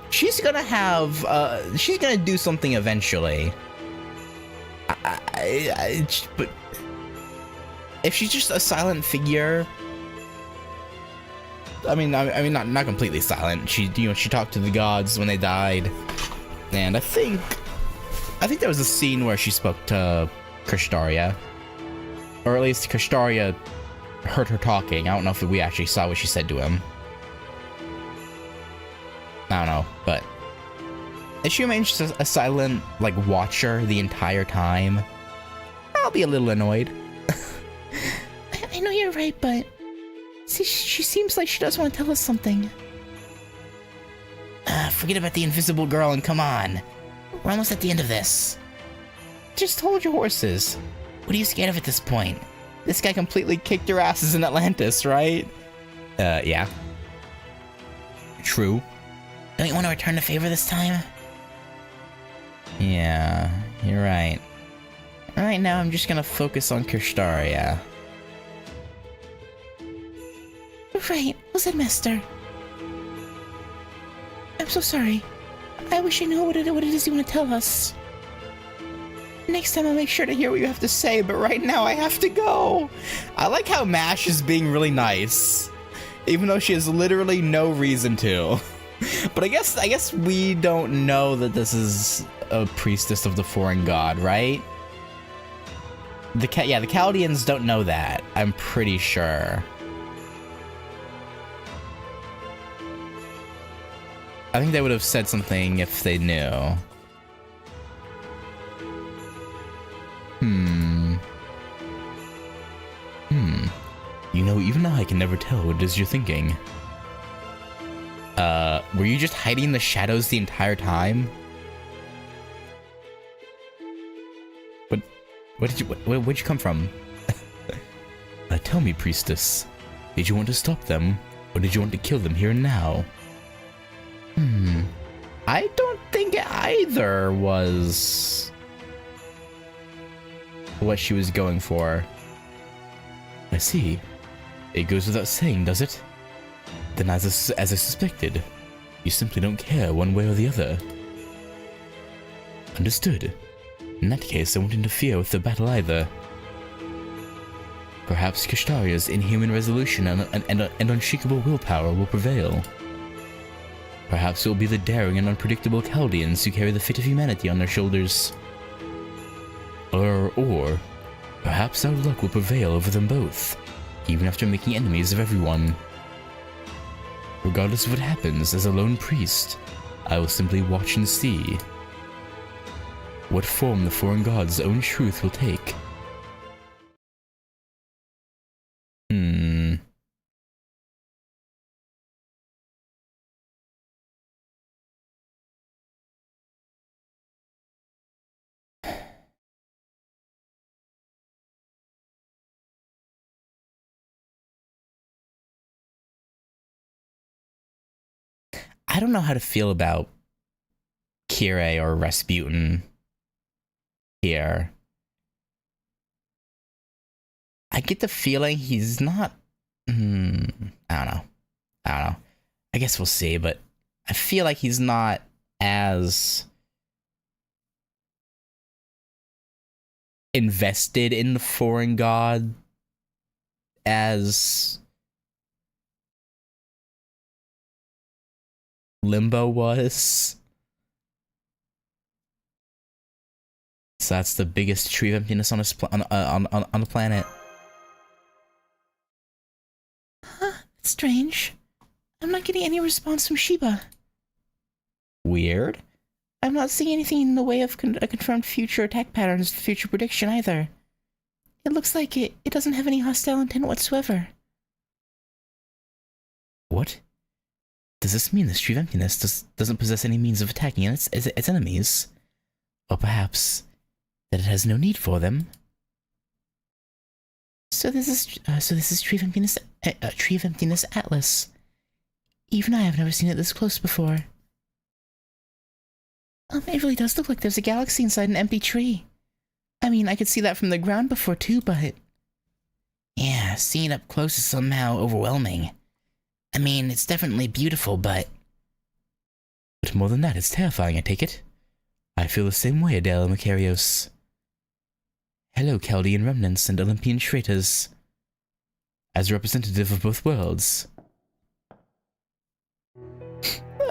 She's gonna have, she's gonna do something eventually. But if she's just a silent figure, I mean, not completely silent. She talked to the gods when they died, and I think there was a scene where she spoke to Kirschtaria, or at least Kirschtaria heard her talking. I don't know if we actually saw what she said to him. I don't know, but if she remains just a silent, like, watcher the entire time, I'll be a little annoyed. I know you're right, but see, she seems like she does want to tell us something. Forget about the invisible girl and come on. We're almost at the end of this. Just hold your horses. What are you scared of at this point? This guy completely kicked your asses in Atlantis, right? Yeah. True. Don't you want to return the favor this time? Yeah, you're right. Right now, I'm just gonna focus on Kirschtaria. Right, well said, Master. I'm so sorry. I wish I knew what it is you want to tell us. Next time I'll make sure to hear what you have to say, but right now I have to go. I like how Mash is being really nice, even though she has literally no reason to. But I guess we don't know that this is a priestess of the foreign god, right? The Chaldeans don't know that, I'm pretty sure. I think they would have said something if they knew. You know, even I can never tell what it is you're thinking. Were you just hiding in the shadows the entire time? Where'd you come from? Tell me, priestess. Did you want to stop them, or did you want to kill them here and now? I don't think either was what she was going for. I see. It goes without saying, does it? Then as I suspected, you simply don't care one way or the other. Understood. In that case, I won't interfere with the battle either. Perhaps Kishtaria's inhuman resolution and unshakable willpower will prevail. Perhaps it will be the daring and unpredictable Chaldeans who carry the fate of humanity on their shoulders. Or perhaps our luck will prevail over them both, even after making enemies of everyone. Regardless of what happens, as a lone priest, I will simply watch and see what form the foreign god's own truth will take. I don't know how to feel about Kire or Rasputin here. I get the feeling he's not... I don't know. I guess we'll see, but I feel like he's not as invested in the foreign god as Limbo was. So that's the biggest tree of emptiness on the planet. Huh, that's strange. I'm not getting any response from Sheba. Weird. I'm not seeing anything in the way of confirmed future attack patterns, future prediction either. It looks like it doesn't have any hostile intent whatsoever. What? Does this mean this tree of emptiness doesn't possess any means of attacking its enemies? Or perhaps that it has no need for them? So this is Tree of Emptiness Atlas. Even I have never seen it this close before. It really does look like there's a galaxy inside an empty tree. I mean, I could see that from the ground before too, but... Yeah, seeing it up close is somehow overwhelming. I mean, it's definitely beautiful, but... But more than that, it's terrifying, I take it. I feel the same way, Adele Macarios. Hello, Chaldean remnants and Olympian traitors. As representative of both worlds,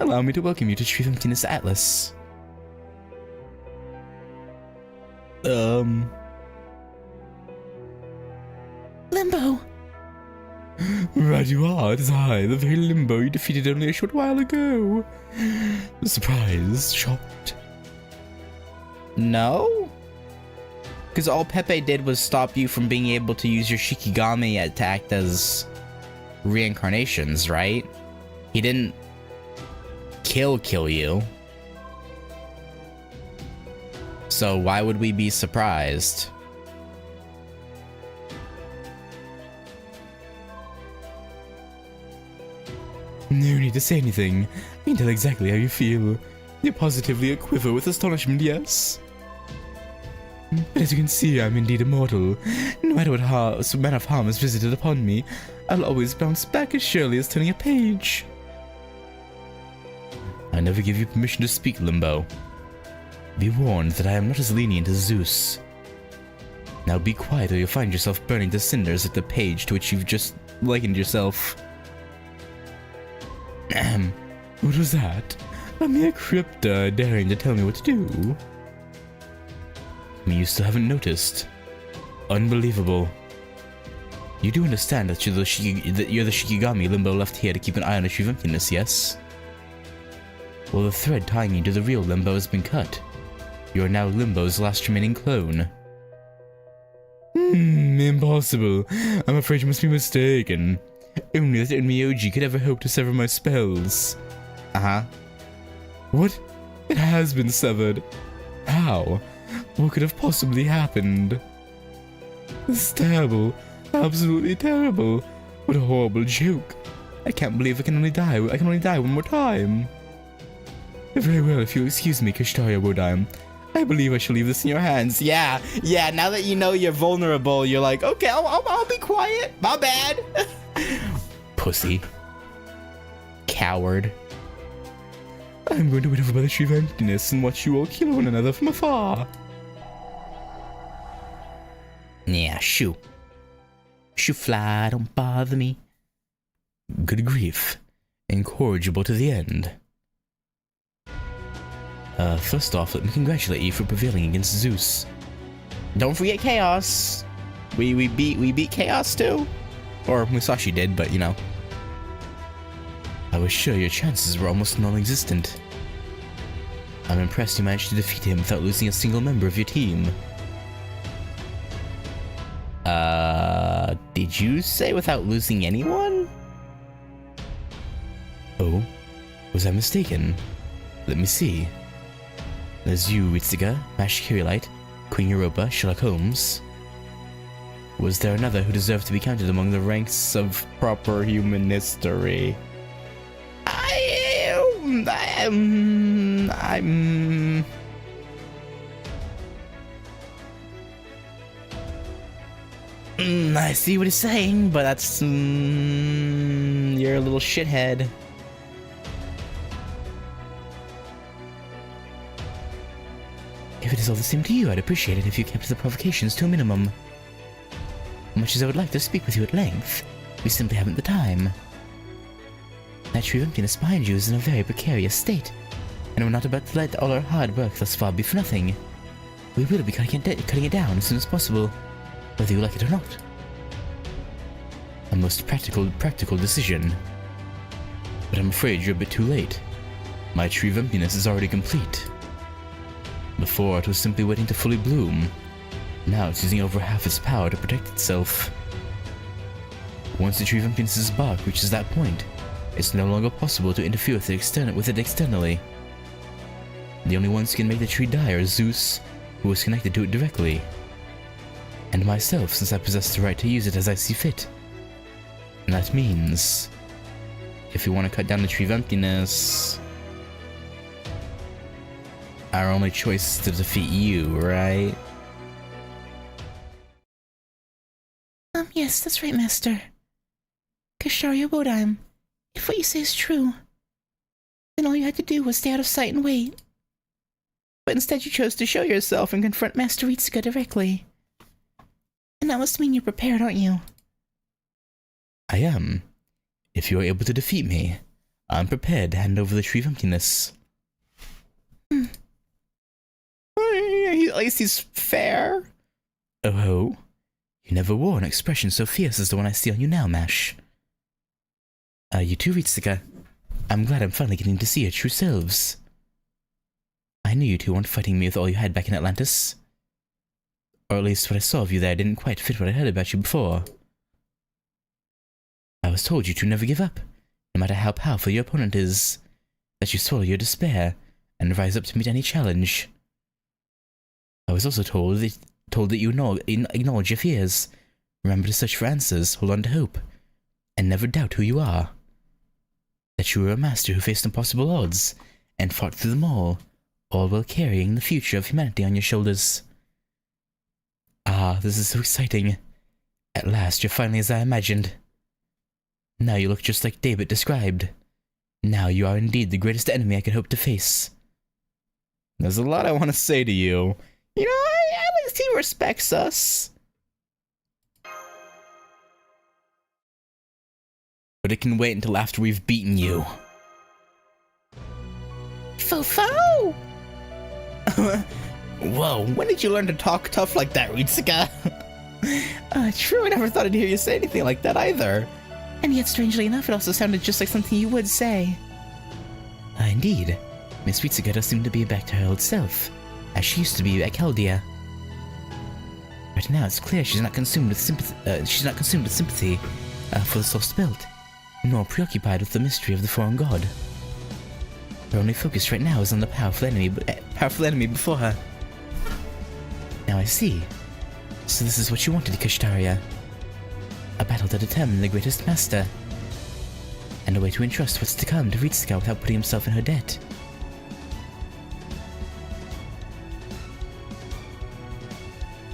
allow me to welcome you to Tree of Emptiness Atlas. Limbo! Right you are, it is I, the very Limbo you defeated only a short while ago. Surprised, shocked. No? Because all Pepe did was stop you from being able to use your Shikigami to act as reincarnations, right? He didn't kill you. So why would we be surprised? No need to say anything. I can tell exactly how you feel. You're positively a quiver with astonishment, yes? But as you can see, I'm indeed immortal. No matter what manner of harm is visited upon me, I'll always bounce back as surely as turning a page. I never give you permission to speak, Limbo. Be warned that I am not as lenient as Zeus. Now be quiet or you'll find yourself burning to cinders at the page to which you've just likened yourself. What was that? A mere crypta daring to tell me what to do? You still haven't noticed. Unbelievable. You do understand that you're the Shikigami Limbo left here to keep an eye on the Tree of Emptiness, yes? Well, the thread tying you to the real Limbo has been cut. You are now Limbo's last remaining clone. Impossible. I'm afraid you must be mistaken. Only that Onmyoji could ever hope to sever my spells. Uh-huh. What? It has been severed. How? What could have possibly happened? This is terrible. Absolutely terrible. What a horrible joke. I can't believe I can only die one more time. Very well, if you'll excuse me, Kirschtaria Wodime. I believe I shall leave this in your hands. Yeah, now that you know you're vulnerable, you're like, okay, I'll be quiet. My bad. Pussy. Coward. I'm going to wait over by the Tree of Emptiness and watch you all kill one another from afar. Yeah, shoo. Shoo fly, don't bother me. Good grief. Incorrigible to the end. First off, let me congratulate you for prevailing against Zeus. Don't forget Chaos. We beat Chaos too. Or Musashi did, but you know. I was sure your chances were almost non-existent. I'm impressed you managed to defeat him without losing a single member of your team. Did you say without losing anyone? Oh, was I mistaken? Let me see. There's you, Ritsuga, Mash Kirillite, Queen Europa, Sherlock Holmes. Was there another who deserved to be counted among the ranks of proper human history? I see what he's saying, but that's... you're a little shithead. If it is all the same to you, I'd appreciate it if you kept the provocations to a minimum. Much as I would like to speak with you at length, we simply haven't the time. That Tree of Emptiness behind you is in a very precarious state, and we're not about to let all our hard work thus far be for nothing. We will be cutting it down as soon as possible, whether you like it or not. A most practical decision. But I'm afraid you're a bit too late. My Tree of Emptiness is already complete. Before, it was simply waiting to fully bloom. Now it's using over half its power to protect itself. Once the Tree of Emptiness's bark reaches that point, it's no longer possible to interfere with it externally. The only ones who can make the tree die are Zeus, who was connected to it directly, and myself, since I possess the right to use it as I see fit. And that means, if we want to cut down the Tree of Emptiness, our only choice is to defeat you, right? Yes, that's right, Master. Kirschtaria Wodime, if what you say is true, then all you had to do was stay out of sight and wait. But instead you chose to show yourself and confront Master Ritsuka directly. And that must mean you're prepared, aren't you? I am. If you are able to defeat me, I'm prepared to hand over the Tree of Emptiness. At least he's fair. Oh? You never wore an expression so fierce as the one I see on you now, Mash. You too, Ritsuka. I'm glad I'm finally getting to see your true selves. I knew you two weren't fighting me with all you had back in Atlantis. Or at least what I saw of you there didn't quite fit what I heard about you before. I was told you to never give up, no matter how powerful your opponent is, that you swallow your despair and rise up to meet any challenge. I was also told that you acknowledge your fears, remember to search for answers, hold on to hope, and never doubt who you are. That you were a master who faced impossible odds, and fought through them all while carrying the future of humanity on your shoulders. Ah, this is so exciting. At last, you're finally as I imagined. Now you look just like David described. Now you are indeed the greatest enemy I could hope to face. There's a lot I want to say to you. You know, at least he respects us. But it can wait until after we've beaten you. Fofo! Whoa, when did you learn to talk tough like that, Ritsuka? True, I never thought I'd hear you say anything like that either. And yet, strangely enough, it also sounded just like something you would say. Indeed. Miss Ritsuka does seem to be back to her old self, as she used to be at Chaldea. Right now, it's clear she's not consumed with sympathy for the lost belt, nor preoccupied with the mystery of the foreign god. Her only focus right now is on the powerful enemy before her. Now I see. So this is what you wanted, Kirschtaria. A battle to determine the greatest master. And a way to entrust what's to come to Ritsuka without putting himself in her debt.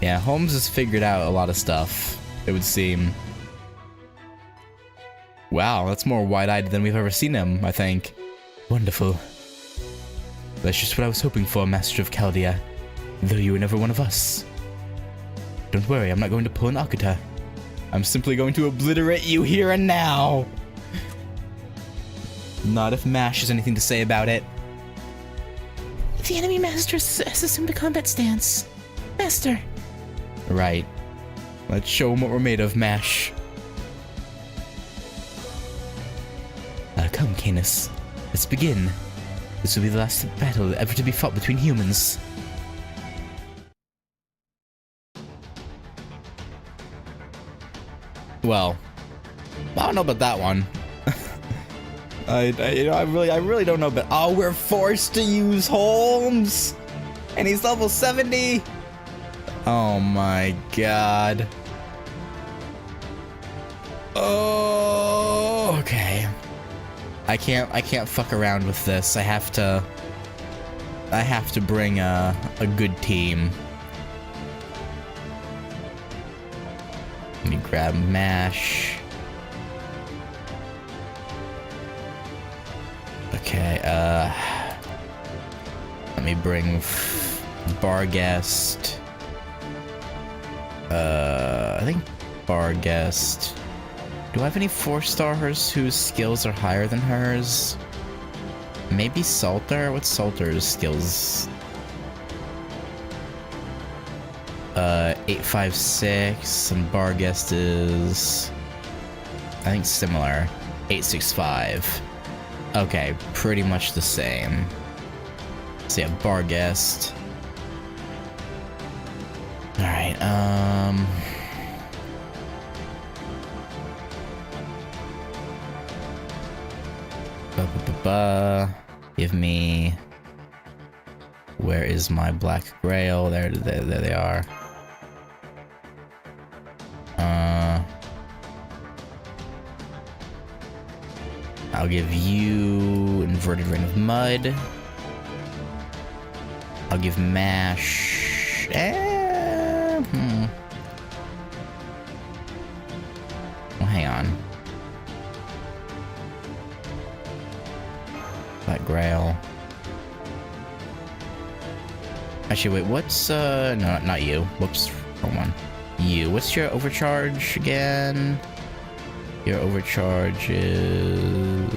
Yeah, Holmes has figured out a lot of stuff, it would seem. Wow, that's more wide-eyed than we've ever seen him, I think. Wonderful. That's just what I was hoping for, Master of Chaldea, though you were never one of us. Don't worry, I'm not going to pull an Akuta. I'm simply going to obliterate you here and now. Not if Mash has anything to say about it. The enemy master has assumed a combat stance. Master. Right. Let's show him what we're made of, Mash. Come, Canis. Let's begin. This will be the last battle ever to be fought between humans. Well, I don't know about that one. I really don't know. But oh, we're forced to use Holmes, and he's level 70. Oh my god. Oh, okay. I can't fuck around with this. I have to bring a good team. Let me grab Mash. Okay, let me bring Barghest. I think Barghest. Do I have any 4-stars whose skills are higher than hers? Maybe Salter? What's Salter's skills? 856, and Barghest is, I think, similar. 865. Okay, pretty much the same. So yeah, Barghest. Alright, give me... Where is my black grail? There they are. I'll give you Inverted Rain of Mud. I'll give Mash... Well, hang on. Black Grail. Actually, wait, what's, no, not you. Whoops, wrong one. You. What's your overcharge again? Your overcharge is...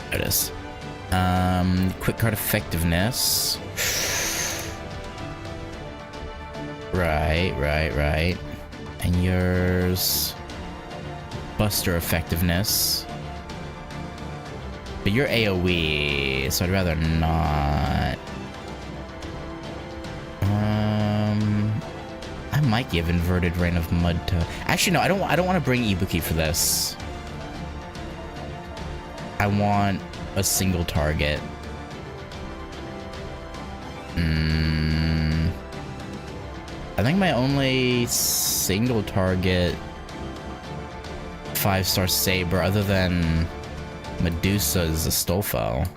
There it is. Quick card effectiveness. Right. And yours... Buster effectiveness. But you're AoE, so I'd rather not. I might give Inverted Rain of Mud to... Actually, no, I don't want to bring Ibuki for this. I want a single target. I think my only single target 5-star Saber, other than Medusa, is Astolfo.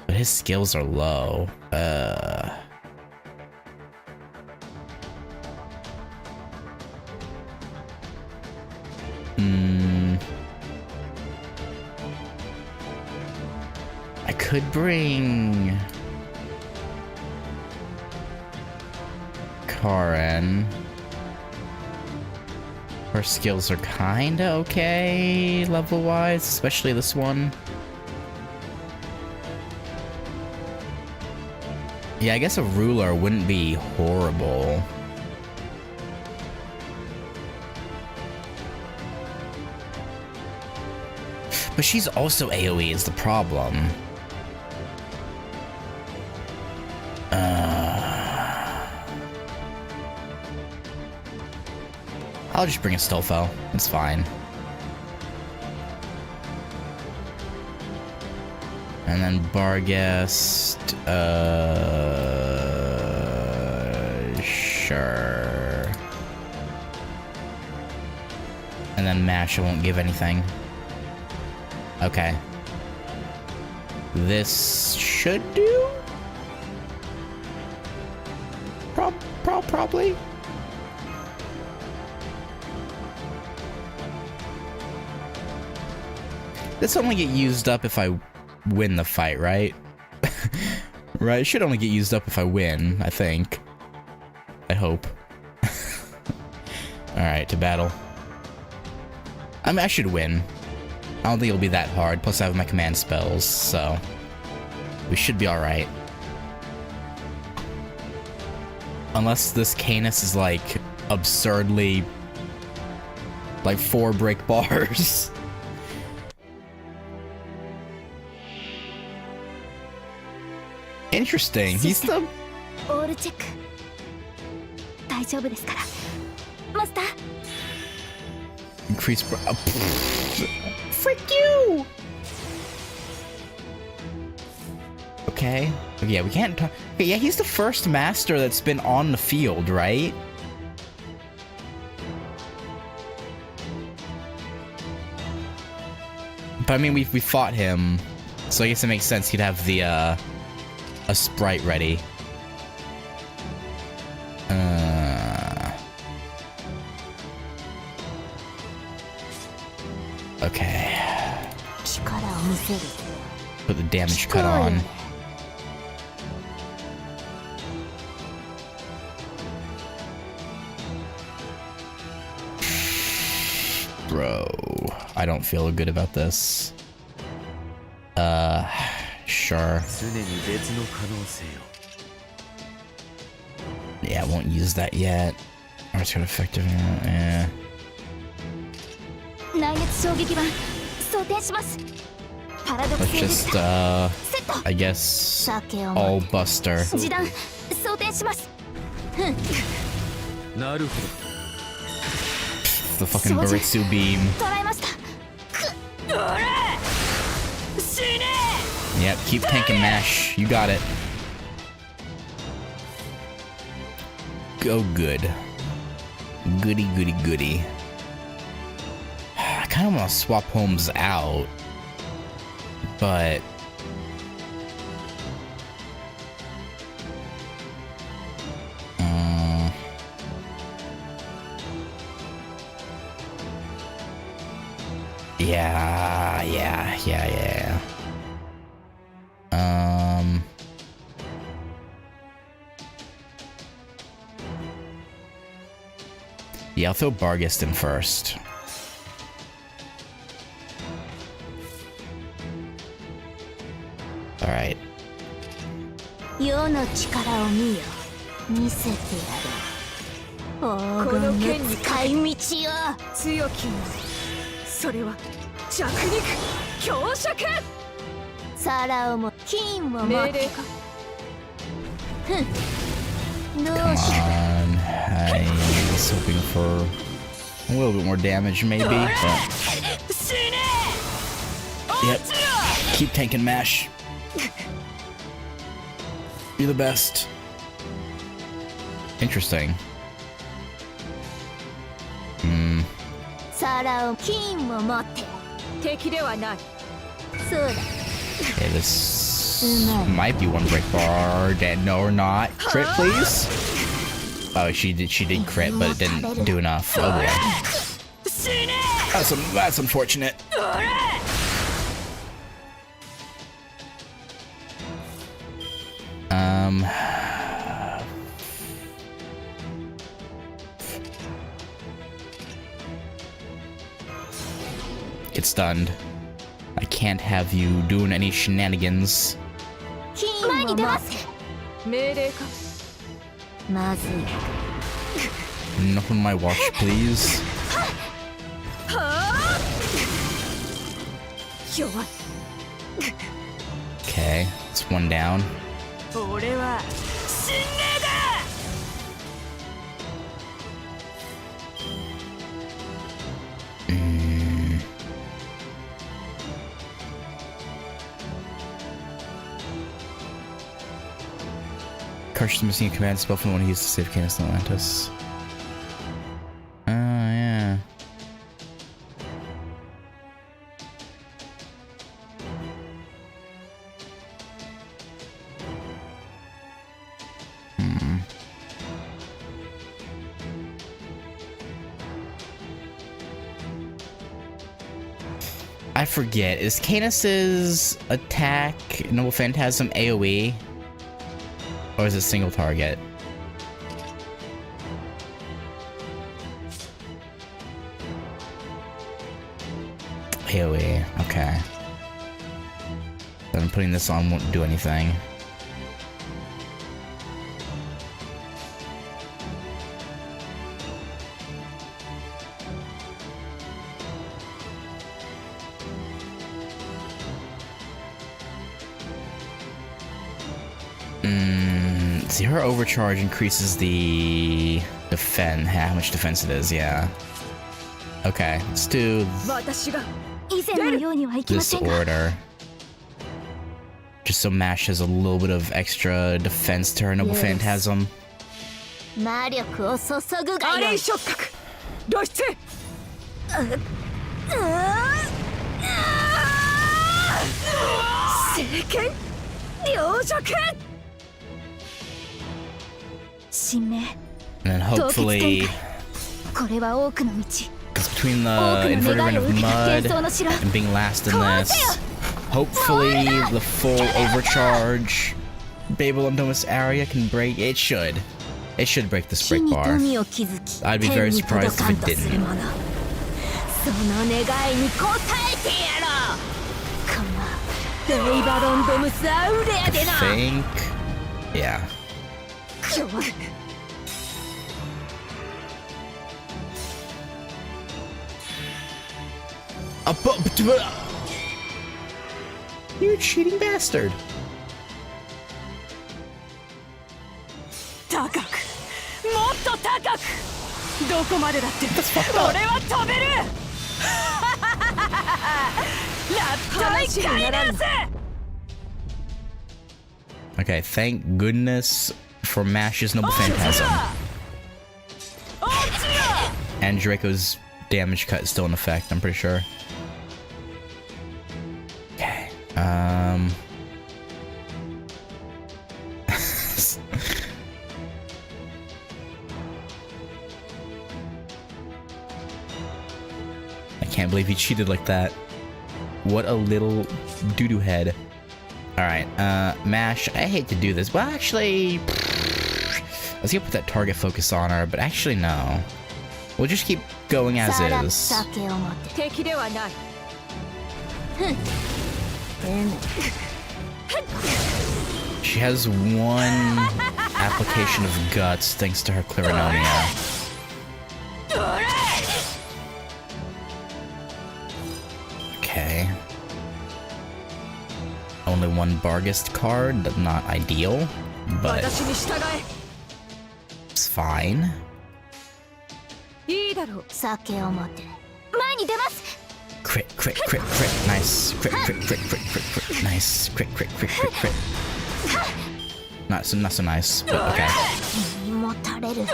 But his skills are low. I could bring Karen. Her skills are kinda okay level-wise, especially this one. Yeah, I guess a ruler wouldn't be horrible. But she's also AoE is the problem. I'll just bring a Astolfo. It's fine. And then Barghest, sure. And then Mash, I won't give anything. Okay. This should do? Probably. This only get used up if I win the fight, right? Right, it should only get used up if I win, I think. I hope. Alright, to battle. I mean, I should win. I don't think it'll be that hard, plus I have my command spells, so... we should be alright. Unless this Canis is, like, absurdly... like, 4 brick bars. Interesting. He's the... Increase... frick you! Okay. Yeah, we can't talk... Okay, yeah, he's the first master that's been on the field, right? But I mean, we fought him, so I guess it makes sense he'd have the, a sprite ready. Okay. Put the damage cut on. Bro, I don't feel good about this. Sure. Yeah, I won't use that yet. Or it's gonna effective. Yeah. Let's just I guess all Buster. 示弾装填します。 なるほ The fucking Baritsu beam. 捉えました。 Yep, keep tanking mash. You got it. Go good. Goody goody goody. I kind of want to swap Holmes out, but yeah. Yeah, I'll throw Barghest in first. Alright. 世の力を見よ。見せてやろう。黄金の使い道を。強きのそれは弱肉強食。皿をも金を持命って。令か。どう Come し on. I was hoping for a little bit more damage, maybe. But... Yep. Keep tanking mash. You're the best. Interesting. 皿を金を持って。敵ではない。そうだ。 Okay, this might be one break bar. No, or not. Crit, please. Oh, she did crit, but it didn't do enough. Oh boy. That's unfortunate. Get stunned. I can't have you doing any shenanigans. 前に出ます。命令か。まずい。 Enough on my watch, please. 弱い。 Okay, it's one down. 俺は神霊だ。 Karsh is missing a command spell from the one he used to save Canis in Atlantis. Oh, yeah. I forget. Is Canis's attack Noble Phantasm AoE? Or is it single target? AoE, okay. Then putting this on won't do anything. See, her overcharge increases the defense, how much defense it is, yeah. Okay, let's do 私が 以前のようにはいきま this せんが。 order. Just so Mash has a little bit of extra defense to her Noble Yes. Phantasm. 魔力を注ぐがよい。アレイ触覚露出。聖剣両弱。 神明。 And then hopefully, これは多くの道。 because between 多 the くの願い Inverter を of 受けた Mud 幻想の城。 and being last in this, hopefully the full overcharge Babel and Domus area can break. It should. It should break this 木 break に bar. 富を築き、 I'd be 天 very に surprised 届か if ん it とする didn't. 者。その願いに応えてやろう。このレイバロンドムスアウレアでな。 Think, yeah. 弱い。 But You cheating bastard. 高くもっと高くどこまでだって俺は飛べる大怪なんせ Okay, thank goodness for Mash's Noble Phantasm. And Draco's damage cut is still in effect, I'm pretty sure. Okay, I can't believe he cheated like that. What a little doo-doo head. Alright, Mash, I hate to do this. Well, actually, I was gonna put that target focus on her, but actually, no. We'll just keep going as is. 敵ではない She has one application of guts thanks to her Clarinonia. Okay. Only one Bargist card, not ideal, but it's fine. いいだろう 酒を持って前に出ます Crit, crit, crit, crit, nice. Crit, crit, crit, crit, crit, crit, nice. Crit, crit, crit, crit, crit. Not so nice, but okay. 持たれる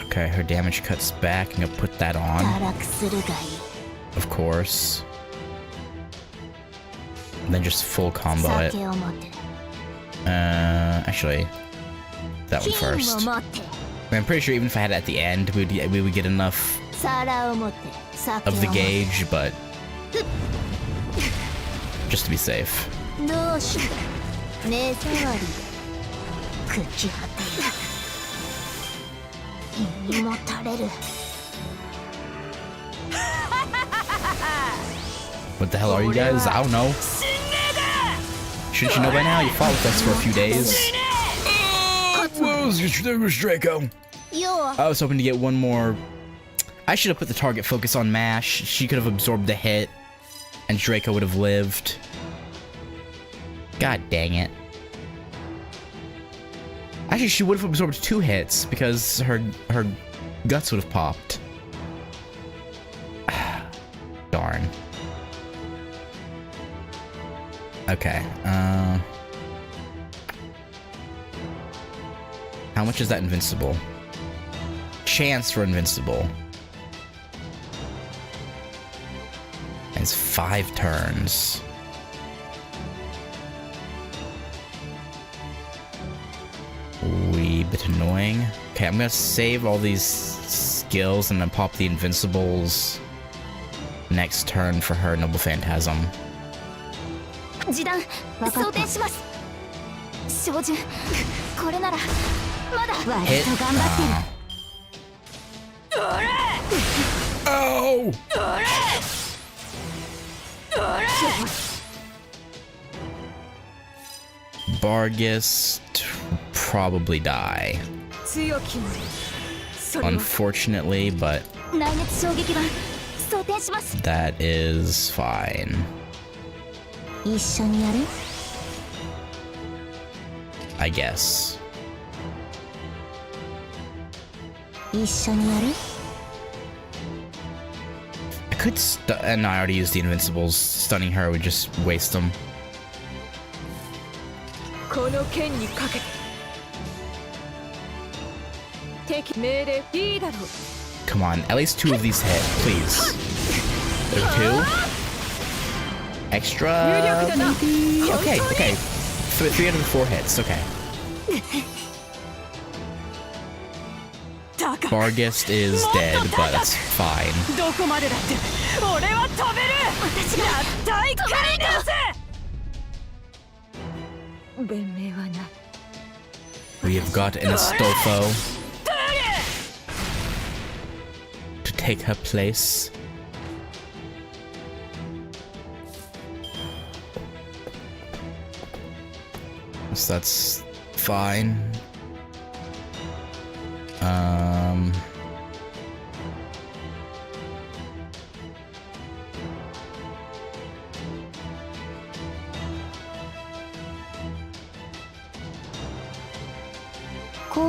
Okay, her damage cuts back. I'm gonna put that on. 堕落するがいい Of course. And then just full combo it. 酒を持って Actually, that one 金 first. を持って I mean, I'm pretty sure even if I had it at the end, we would get enough 皿を持って酒を of the gauge, but just to be safe. どうして目障りで朽ち果てる胃にもたれる What the hell are you guys? I don't know. Shouldn't you know by now? You fought with us for a few days. There was Draco. 要は I was hoping to get one more. I should have put the target focus on Mash. She could have absorbed the hit, and Draco would have lived. God dang it. Actually, she would have absorbed 2 hits because her guts would have popped. Darn. Okay. How much is that invincible? Chance for invincible. It's 5 turns. Wee bit annoying. Okay, I'm gonna save all these skills and then pop the invincibles next turn for her Noble Phantasm. 示弾装填します照準これならまだ割と頑張ってる Oh! Bargist probably die. 強き者それは Unfortunately, but 内熱衝撃板装填します that is fine. 一緒にやる I guess. 一緒にやる I could no, I already used the invincibles. Stunning her would just waste them. この剣にかけて敵命令いいだろう Come on, at least 2 of these hit, please. There's 2. Extra. Maybe? Okay, okay. 3 out of the 4 hits. Okay. Bargist is dead, but that's fine. どこまでだって俺は飛べる私が大怪なんせ弁明はない We have got an Astolfo to take her place. So that's fine.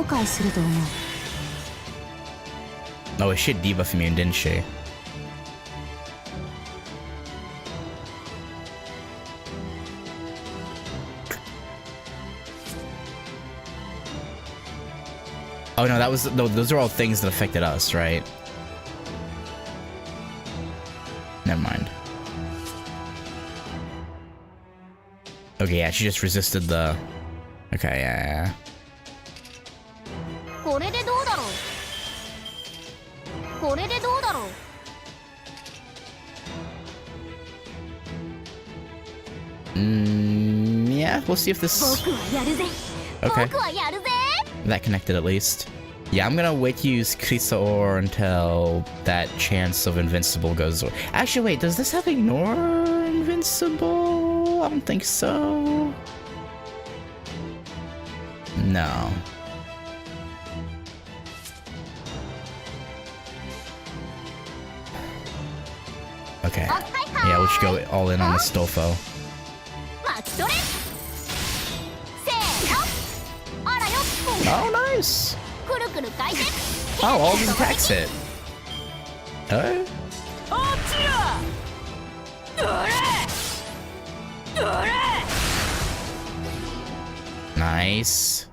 悔すると思う。 Oh, she debuff immune, didn't she? Oh no, those are all things that affected us, right? Never mind. Okay, yeah, she just resisted the... Okay, yeah. これでどうだろう。これでどうだろう。 Yeah, we'll see if this... 僕はやるぜ。 Okay, 僕はやるぜ。 that connected at least. Yeah, I'm gonna wait to use Krisa Ore until that chance of invincible goes away. Actually, wait, does this have ignore invincible? I don't think so. No. Okay. Yeah, we'll just go all in on the Stolfo. 巻き取れ。せーの。あらよ。 Oh, nice! くるくる回転。 Oh, all these attacks hit. Alright. あっちや。どれ。どれ。 Nice.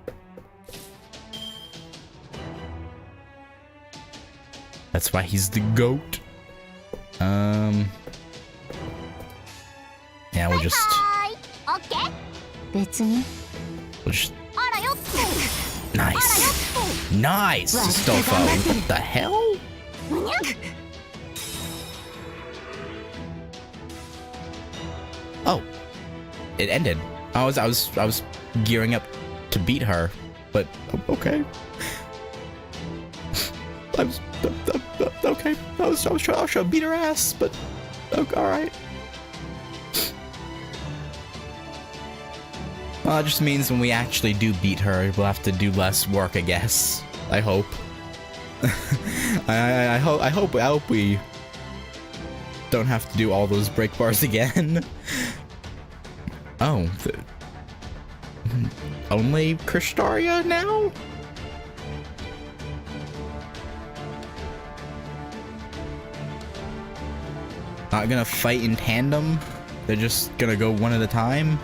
That's why he's the GOAT. Yeah, we'll just... はい。オッケー。別に。 We'll just... あらよ。 Nice! Nice, Stolfo! What the hell? Oh, it ended. I was gearing up to beat her, but okay. Okay. I was trying to beat her ass, but okay, all right. Well, it just means when we actually do beat her, we'll have to do less work, I guess. I hope. I hope we don't have to do all those break bars again. Oh, only Kirschtaria now? Not gonna fight in tandem? They're just gonna go one at a time?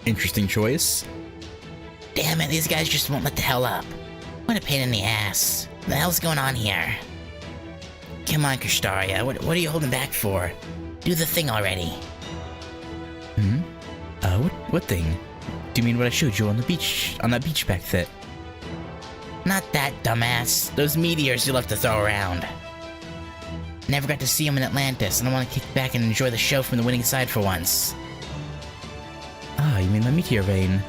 Interesting choice. Damn it, these guys just won't let the hell up. What a pain in the ass. What the hell's going on here? Come on, Kirschtaria, what are you holding back for? Do the thing already. Hmm? What thing? Do you mean what I showed you on the beach, on that beach back there? Not that, dumbass. Those meteors you love to throw around. Never got to see them in Atlantis, and I want to kick back and enjoy the show from the winning side for once. Ah, you mean the meteor rain?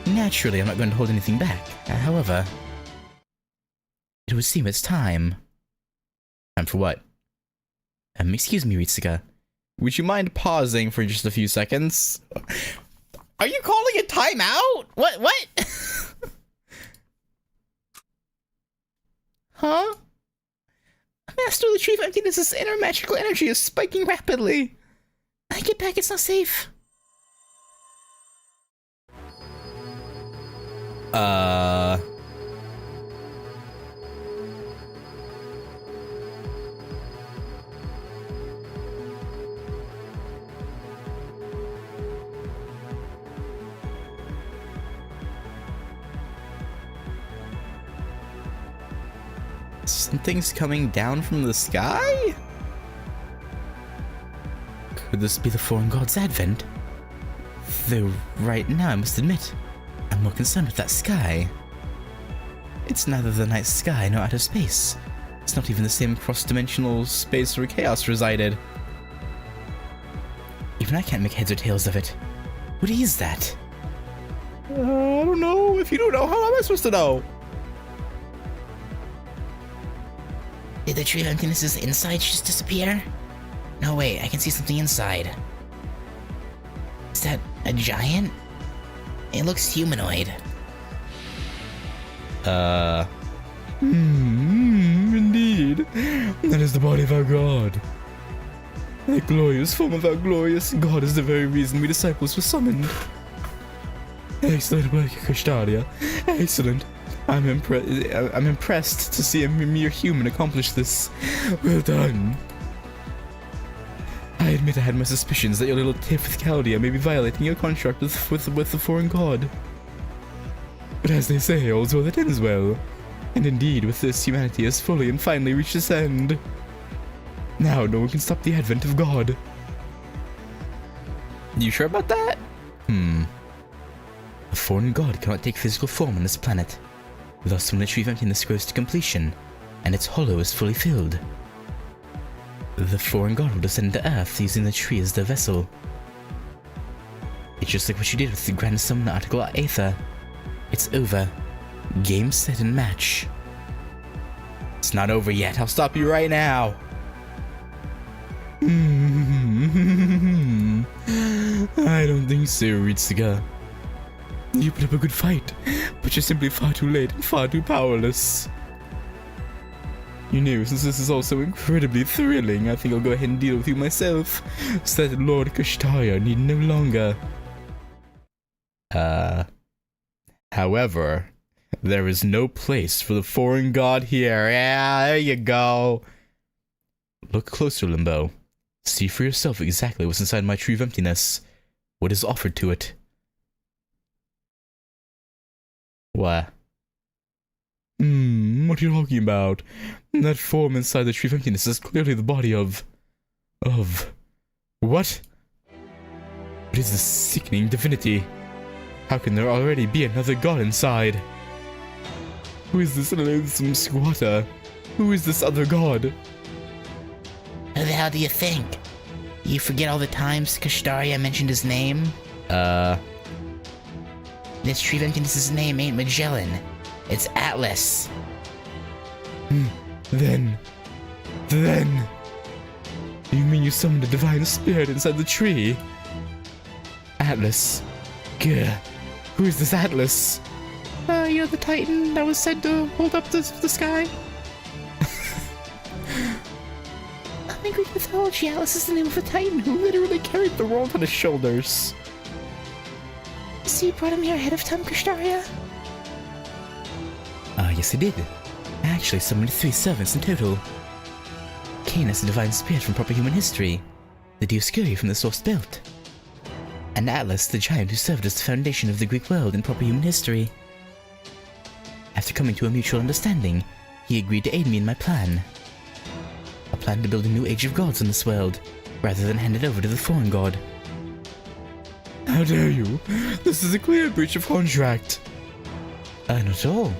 Naturally, I'm not going to hold anything back. However, it would seem it's time. Time for what? Excuse me, Ritsuka. Would you mind pausing for just a few seconds? Are you calling it timeout? What? Huh? Master of the Tree of Emptiness' inner magical energy is spiking rapidly. I get back, it's not safe. Something's coming down from the sky? Could this be the foreign god's advent? Though right now, I must admit, I'm more concerned with that sky. It's neither the night sky nor outer space. It's not even the same cross-dimensional space where chaos resided. Even I can't make heads or tails of it. What is that? I don't know. If you don't know, how am I supposed to know? Did the Tree of Emptiness' inside just disappear? No, wait, I can see something inside. Is that a giant? It looks humanoid. Indeed. indeed. That is the body of our God. The glorious form of our glorious God is the very reason we disciples were summoned. Excellent work, Kirschtaria. Excellent. I'm impressed to see a mere human accomplish this. Well done. I admit I had my suspicions that your little tiff with Chaldea may be violating your contract with the foreign god. But as they say, all's well that ends well. And indeed, with this, humanity has fully and finally reached its end. Now no one can stop the advent of God. You sure about that? A foreign god cannot take physical form on this planet. Thus, when the tree of emptiness grows to completion, and its hollow is fully filled, the foreign god will descend to Earth using the tree as their vessel. It's just like what you did with the Grand Summoner article Aether. It's over. Game, set, and match. It's not over yet. I'll stop you right now. I don't think so, Ritsuga. You put up a good fight, but you're simply far too late and far too powerless. You know, since this is also incredibly thrilling, I think I'll go ahead and deal with you myself, so that Lord Kirschtaria need no longer. However, there is no place for the foreign god here. Yeah, there you go. Look closer, Limbo. See for yourself exactly what's inside my tree of emptiness. What is offered to it. What? What are you talking about? That form inside the tree of emptiness is clearly the body of... What? What is this sickening divinity? How can there already be another god inside? Who is this loathsome squatter? Who is this other god? Who the hell do you think? You forget all the times Kirschtaria mentioned his name? This tree of emptiness's name ain't Magellan. It's Atlas. Then... You mean you summoned a divine spirit inside the tree? Atlas. Gah. Who is this Atlas? You're the Titan that was said to hold up the sky. In Greek mythology, Atlas is the name of a Titan who literally carried the world on his shoulders. So you brought him here ahead of time, Kirschtaria? Yes I did. I actually summoned 3 servants in total. Canis, a divine spirit from proper human history. The Dioscuri from the Source Belt. And Atlas, the giant who served as the foundation of the Greek world in proper human history. After coming to a mutual understanding, he agreed to aid me in my plan. A plan to build a new age of gods in this world, rather than hand it over to the foreign god. How dare you? This is a clear breach of contract. Not at all.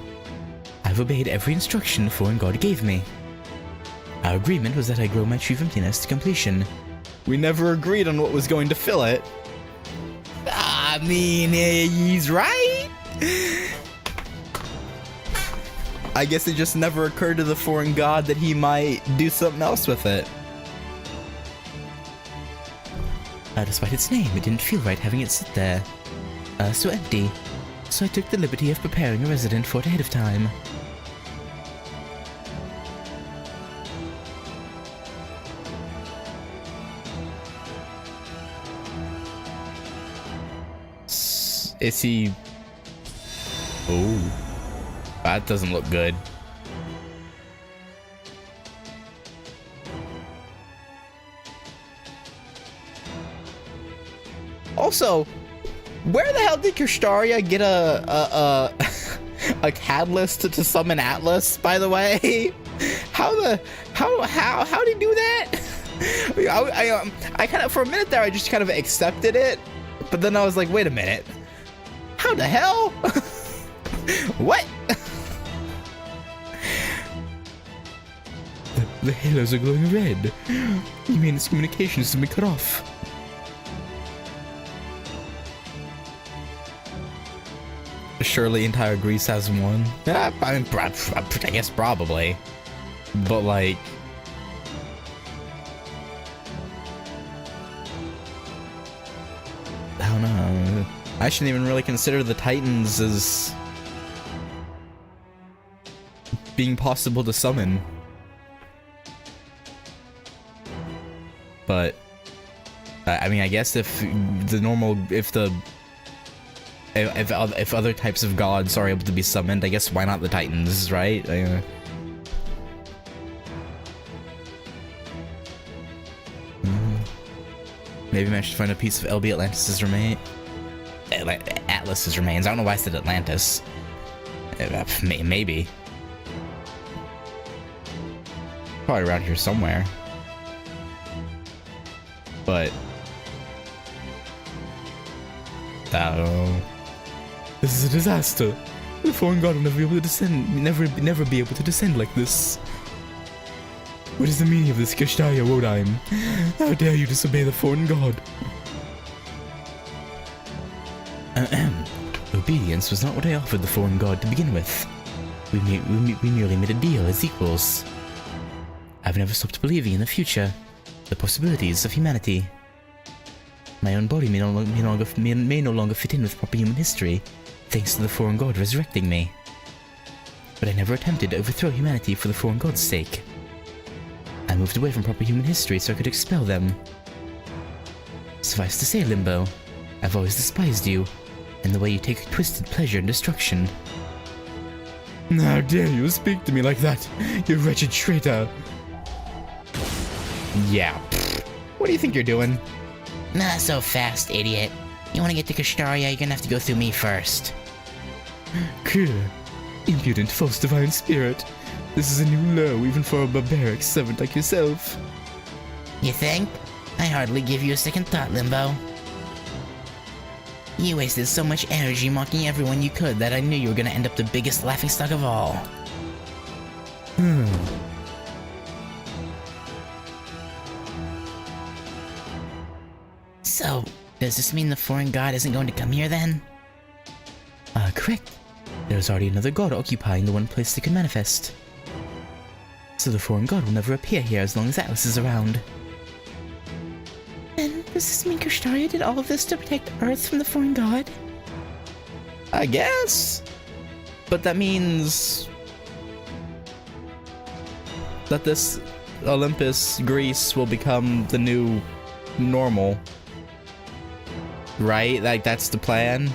I've obeyed every instruction the foreign god gave me. Our agreement was that I grow my tree of emptiness to completion. We never agreed on what was going to fill it. I mean, he's right. I guess it just never occurred to the foreign god that he might do something else with it. Despite its name, it didn't feel right having it sit there. So empty. So I took the liberty of preparing a resident for it ahead of time. Is he... Oh. That doesn't look good. Also, where the hell did Kirschtaria get a catalyst to summon Atlas, by the way? How did he do that? I kind of, for a minute there, I just kind of accepted it, but then I was like, wait a minute. How the hell? What? The halos are glowing red. You mean its communications have been cut off? Surely entire Greece has one. Yeah, I mean, I guess probably. But like... I don't know. I shouldn't even really consider the Titans as... being possible to summon. But I mean, I guess if other types of gods are able to be summoned, I guess why not the Titans, right? Maybe manage to find a piece of LB Atlantis' Atlas's remains. I don't know why I said Atlantis. Maybe. Probably around here somewhere. But I don't know. This is a disaster. The foreign god will never be able to descend. Never be able to descend like this. What is the meaning of this, Kirschtaria Wodheim? How dare you disobey the foreign god? Obedience was not what I offered the foreign god to begin with. We merely made a deal as equals. I've never stopped believing in the future, the possibilities of humanity. My own body may no longer fit in with proper human history, thanks to the foreign god resurrecting me. But I never attempted to overthrow humanity for the foreign god's sake. I moved away from proper human history so I could expel them. Suffice to say, Limbo, I've always despised you, and the way you take twisted pleasure in destruction. How dare you speak to me like that, you wretched traitor! Yeah, what do you think you're doing? Not so fast, idiot. You wanna get to Kirschtaria, you're gonna have to go through me first. Clear. Impudent false divine spirit. This is a new low even for a barbaric servant like yourself. You think? I hardly give you a second thought, Limbo. You wasted so much energy mocking everyone you could that I knew you were gonna end up the biggest laughingstock of all. So, does this mean the foreign god isn't going to come here then? Correct. There's already another god occupying the one place they can manifest. So the foreign god will never appear here as long as Atlas is around. Then, does this mean Kirschtaria did all of this to protect Earth from the foreign god? I guess. But that means that this Olympus, Greece, will become the new normal. Right? Like, that's the plan?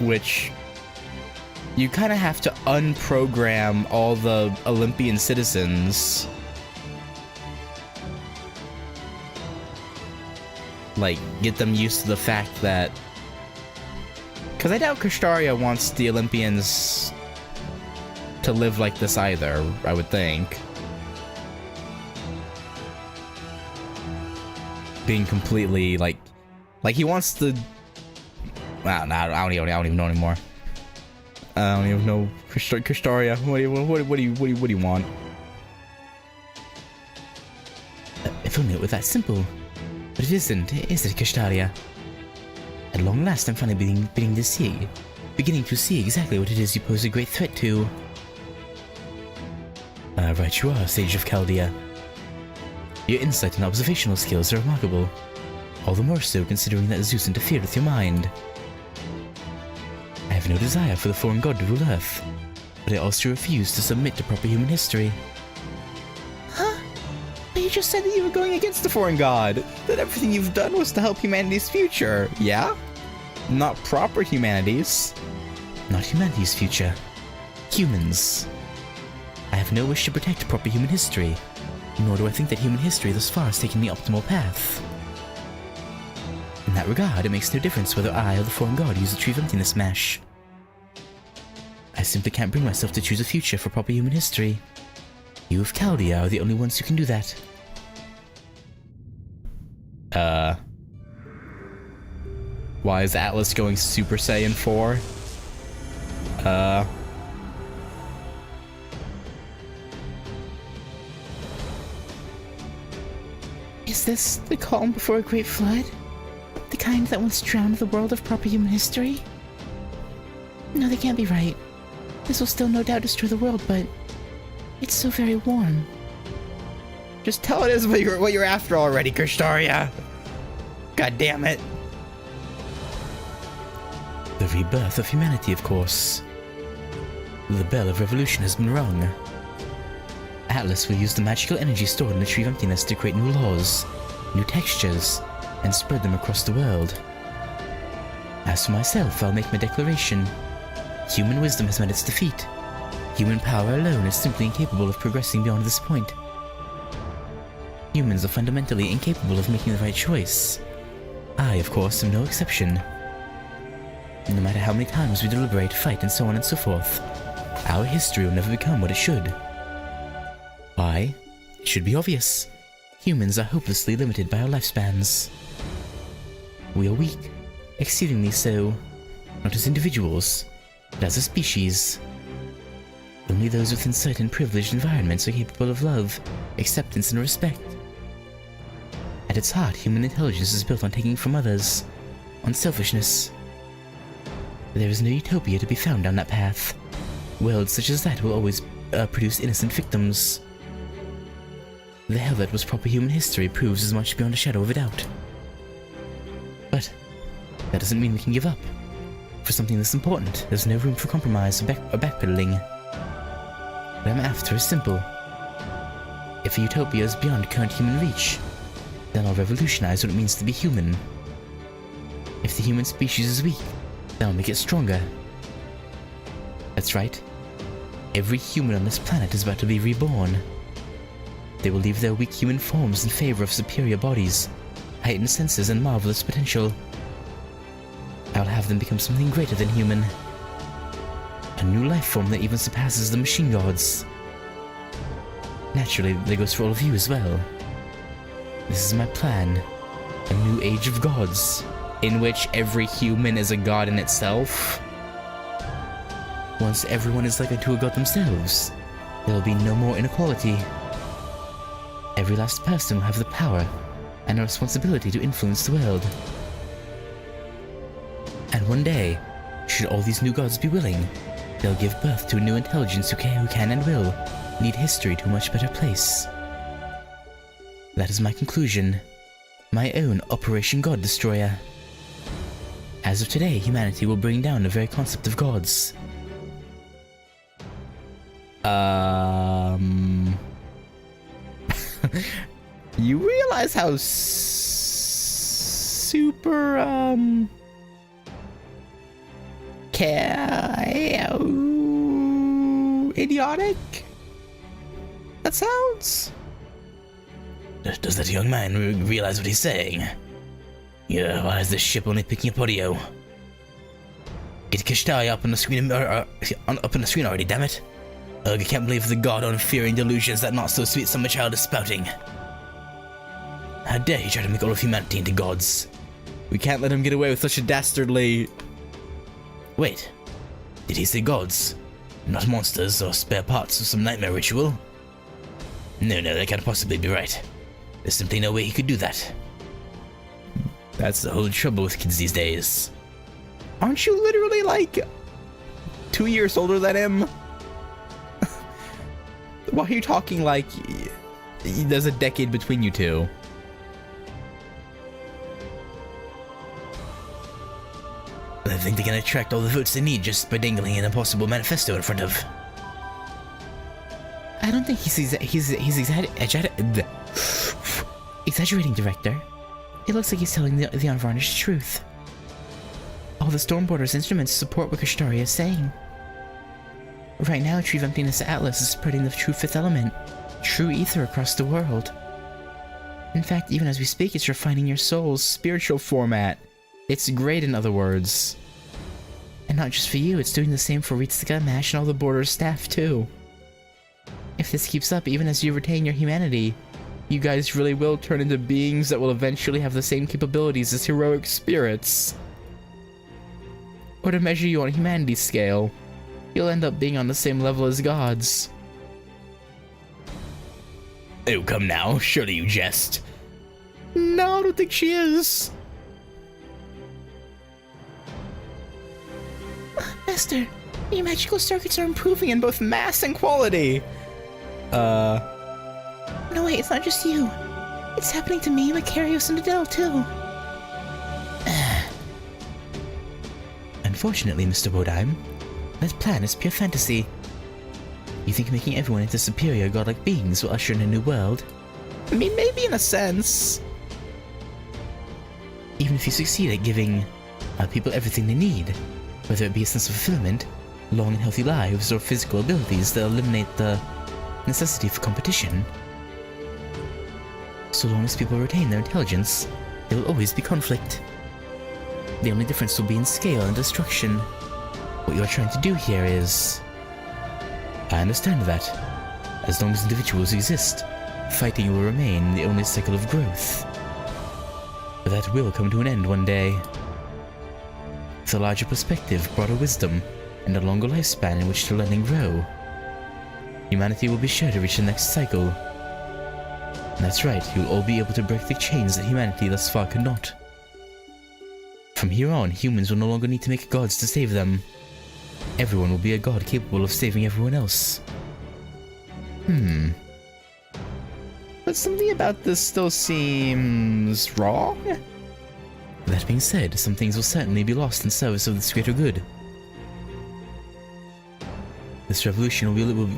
Which you kind of have to unprogram all the Olympian citizens. Like, get them used to the fact that... Because I doubt Kirschtaria wants the Olympians to live like this either, I would think. Being completely, like he wants to... Wow, nah, I don't even know anymore. I don't even know. Kirschtaria, what do you want? If only it were that simple. But it isn't, is it, Kirschtaria? At long last, I'm finally beginning to see exactly what it is you pose a great threat to. Right you are, Sage of Chaldea. Your insight and observational skills are remarkable. All the more so considering that Zeus interfered with your mind. I have no desire for the foreign god to rule Earth, but I also refuse to submit to proper human history. Huh? But you just said that you were going against the foreign god, that everything you've done was to help humanity's future, yeah? Not proper humanity's. Not humanity's future. Humans. I have no wish to protect proper human history, nor do I think that human history thus far has taken the optimal path. In that regard, it makes no difference whether I or the foreign god use the Tree of Emptiness Mash. I simply can't bring myself to choose a future for proper human history. You of Chaldea are the only ones who can do that. Why is Atlas going Super Saiyan 4? Is this the calm before a great flood? The kind that once drowned the world of proper human history? No, they can't be right. This will still no doubt destroy the world, but it's so very warm. Just tell it is what you're after already, Kirschtaria. God damn it. The rebirth of humanity, of course. The bell of revolution has been rung. Atlas will use the magical energy stored in the Tree of Emptiness to create new laws, new textures, and spread them across the world. As for myself, I'll make my declaration. Human wisdom has met its defeat. Human power alone is simply incapable of progressing beyond this point. Humans are fundamentally incapable of making the right choice. I, of course, am no exception. No matter how many times we deliberate, fight, and so on and so forth, our history will never become what it should. Why? It should be obvious. Humans are hopelessly limited by our lifespans. We are weak, exceedingly so, not as individuals, but as a species. Only those within certain privileged environments are capable of love, acceptance, and respect. At its heart, human intelligence is built on taking from others, on selfishness. There is no utopia to be found down that path. Worlds such as that will always produce innocent victims. The hell that was proper human history proves as much beyond a shadow of a doubt. But that doesn't mean we can give up. For something this important, there's no room for compromise or backpedaling. What I'm after is simple. If a utopia is beyond current human reach, then I'll revolutionize what it means to be human. If the human species is weak, then I'll make it stronger. That's right. Every human on this planet is about to be reborn. They will leave their weak human forms in favor of superior bodies, heightened senses, and marvelous potential. I'll have them become something greater than human. A new life form that even surpasses the machine gods. Naturally, that goes for all of you as well. This is my plan. A new age of gods, in which every human is a god in itself. Once everyone is like unto a god themselves, there will be no more inequality. Every last person will have the power and a responsibility to influence the world. And one day, should all these new gods be willing, they'll give birth to a new intelligence who can and will lead history to a much better place. That is my conclusion. My own Operation God Destroyer. As of today, humanity will bring down the very concept of gods. You realize how super, idiotic that sounds? Does that young man realize what he's saying? Yeah, why is this ship only picking up audio? Get Kirschtaria up on the screen, up on the screen already, damn it! Ugh, I can't believe the god-unfearing delusions that not-so-sweet summer child is spouting. How dare he try to make all of humanity into gods? We can't let him get away with such a dastardly... Wait, did he say gods? Not monsters or spare parts of some nightmare ritual? No, that can't possibly be right. There's simply no way he could do that. That's the whole trouble with kids these days. Aren't you literally like 2 years older than him? Why are you talking like there's a decade between you two? I think they can attract all the votes they need just by dangling an impossible manifesto in front of. I don't think he's exaggerating, Director. It looks like he's telling the unvarnished truth. All the Stormborder's instruments support what Kirschtaria is saying. Right now, Tree of Emptiness Atlas is spreading the true fifth element, true ether, across the world. In fact, even as we speak, it's refining your soul's spiritual format. It's great, in other words. And not just for you, it's doing the same for Ritsuka, Mash, and all the Border's staff, too. If this keeps up, even as you retain your humanity, you guys really will turn into beings that will eventually have the same capabilities as heroic spirits. Or to measure you on humanity's scale, you'll end up being on the same level as gods. Oh, come now, surely you jest. No, I don't think she is. Master, your magical circuits are improving in both mass and quality. No, wait, it's not just you. It's happening to me, Macarius, and Adele, too. Unfortunately, Mr. Bodheim, that plan is pure fantasy. You think making everyone into superior godlike beings will usher in a new world? I mean, maybe in a sense. Even if you succeed at giving people everything they need, whether it be a sense of fulfillment, long and healthy lives, or physical abilities that eliminate the necessity for competition, so long as people retain their intelligence, there will always be conflict. The only difference will be in scale and destruction. What you are trying to do here is... I understand that. As long as individuals exist, fighting will remain the only cycle of growth. But that will come to an end one day. With a larger perspective, broader wisdom, and a longer lifespan in which to learn and grow, humanity will be sure to reach the next cycle. And that's right, you'll all be able to break the chains that humanity thus far could not. From here on, humans will no longer need to make gods to save them. Everyone will be a god capable of saving everyone else. But something about this still seems wrong? That being said, some things will certainly be lost in service of this greater good. This revolution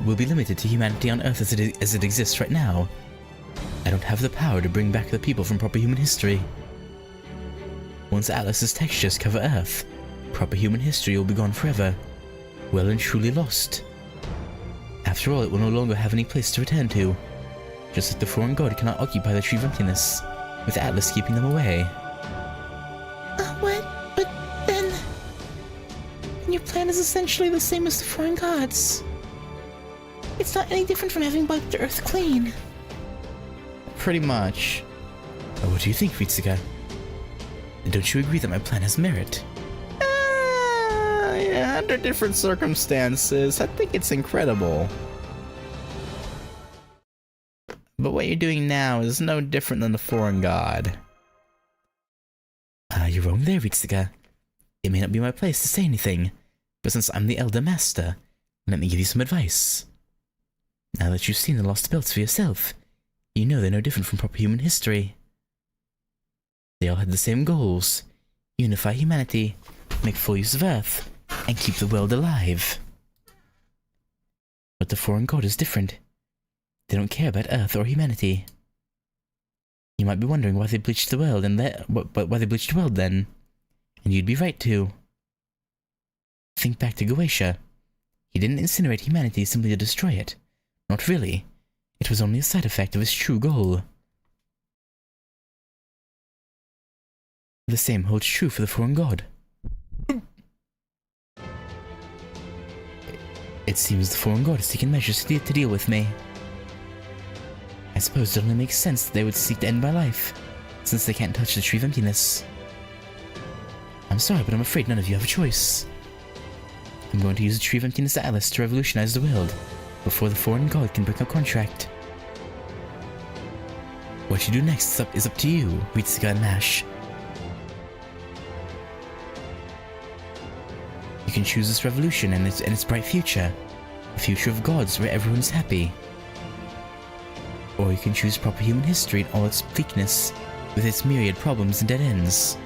will be limited to humanity on Earth as it exists right now. I don't have the power to bring back the people from proper human history. Once Atlas's textures cover Earth, proper human history will be gone forever, well and truly lost. After all, it will no longer have any place to return to, just like the foreign god cannot occupy the Tree of Emptiness, with Atlas keeping them away. What? But then... your plan is essentially the same as the foreign gods. It's not any different from having wiped the Earth clean. Pretty much. What do you think, Ritsuka? Don't you agree that my plan has merit? Yeah, under different circumstances, I think it's incredible. But what you're doing now is no different than the foreign god. You're wrong there, Ritsuka. It may not be my place to say anything, but since I'm the Elder Master, let me give you some advice. Now that you've seen the lost belts for yourself, you know they're no different from proper human history. They all had the same goals: unify humanity, make full use of Earth, and keep the world alive. But the foreign god is different. They don't care about Earth or humanity. You might be wondering why they bleached the world why they bleached the world then, and you'd be right to. Think back to GACHA. He didn't incinerate humanity simply to destroy it. Not really. It was only a side effect of his true goal. The same holds true for the foreign god. It seems the foreign god has taken measures to deal with me. I suppose it only makes sense that they would seek to end my life, since they can't touch the Tree of Emptiness. I'm sorry, but I'm afraid none of you have a choice. I'm going to use the Tree of Emptiness Atlas to revolutionize the world, before the foreign god can break our contract. What you do next is up to you, Ritsuka and Mash. You can choose this revolution and its bright future, a future of gods where everyone's happy. Or you can choose proper human history in all its bleakness, with its myriad problems and dead ends.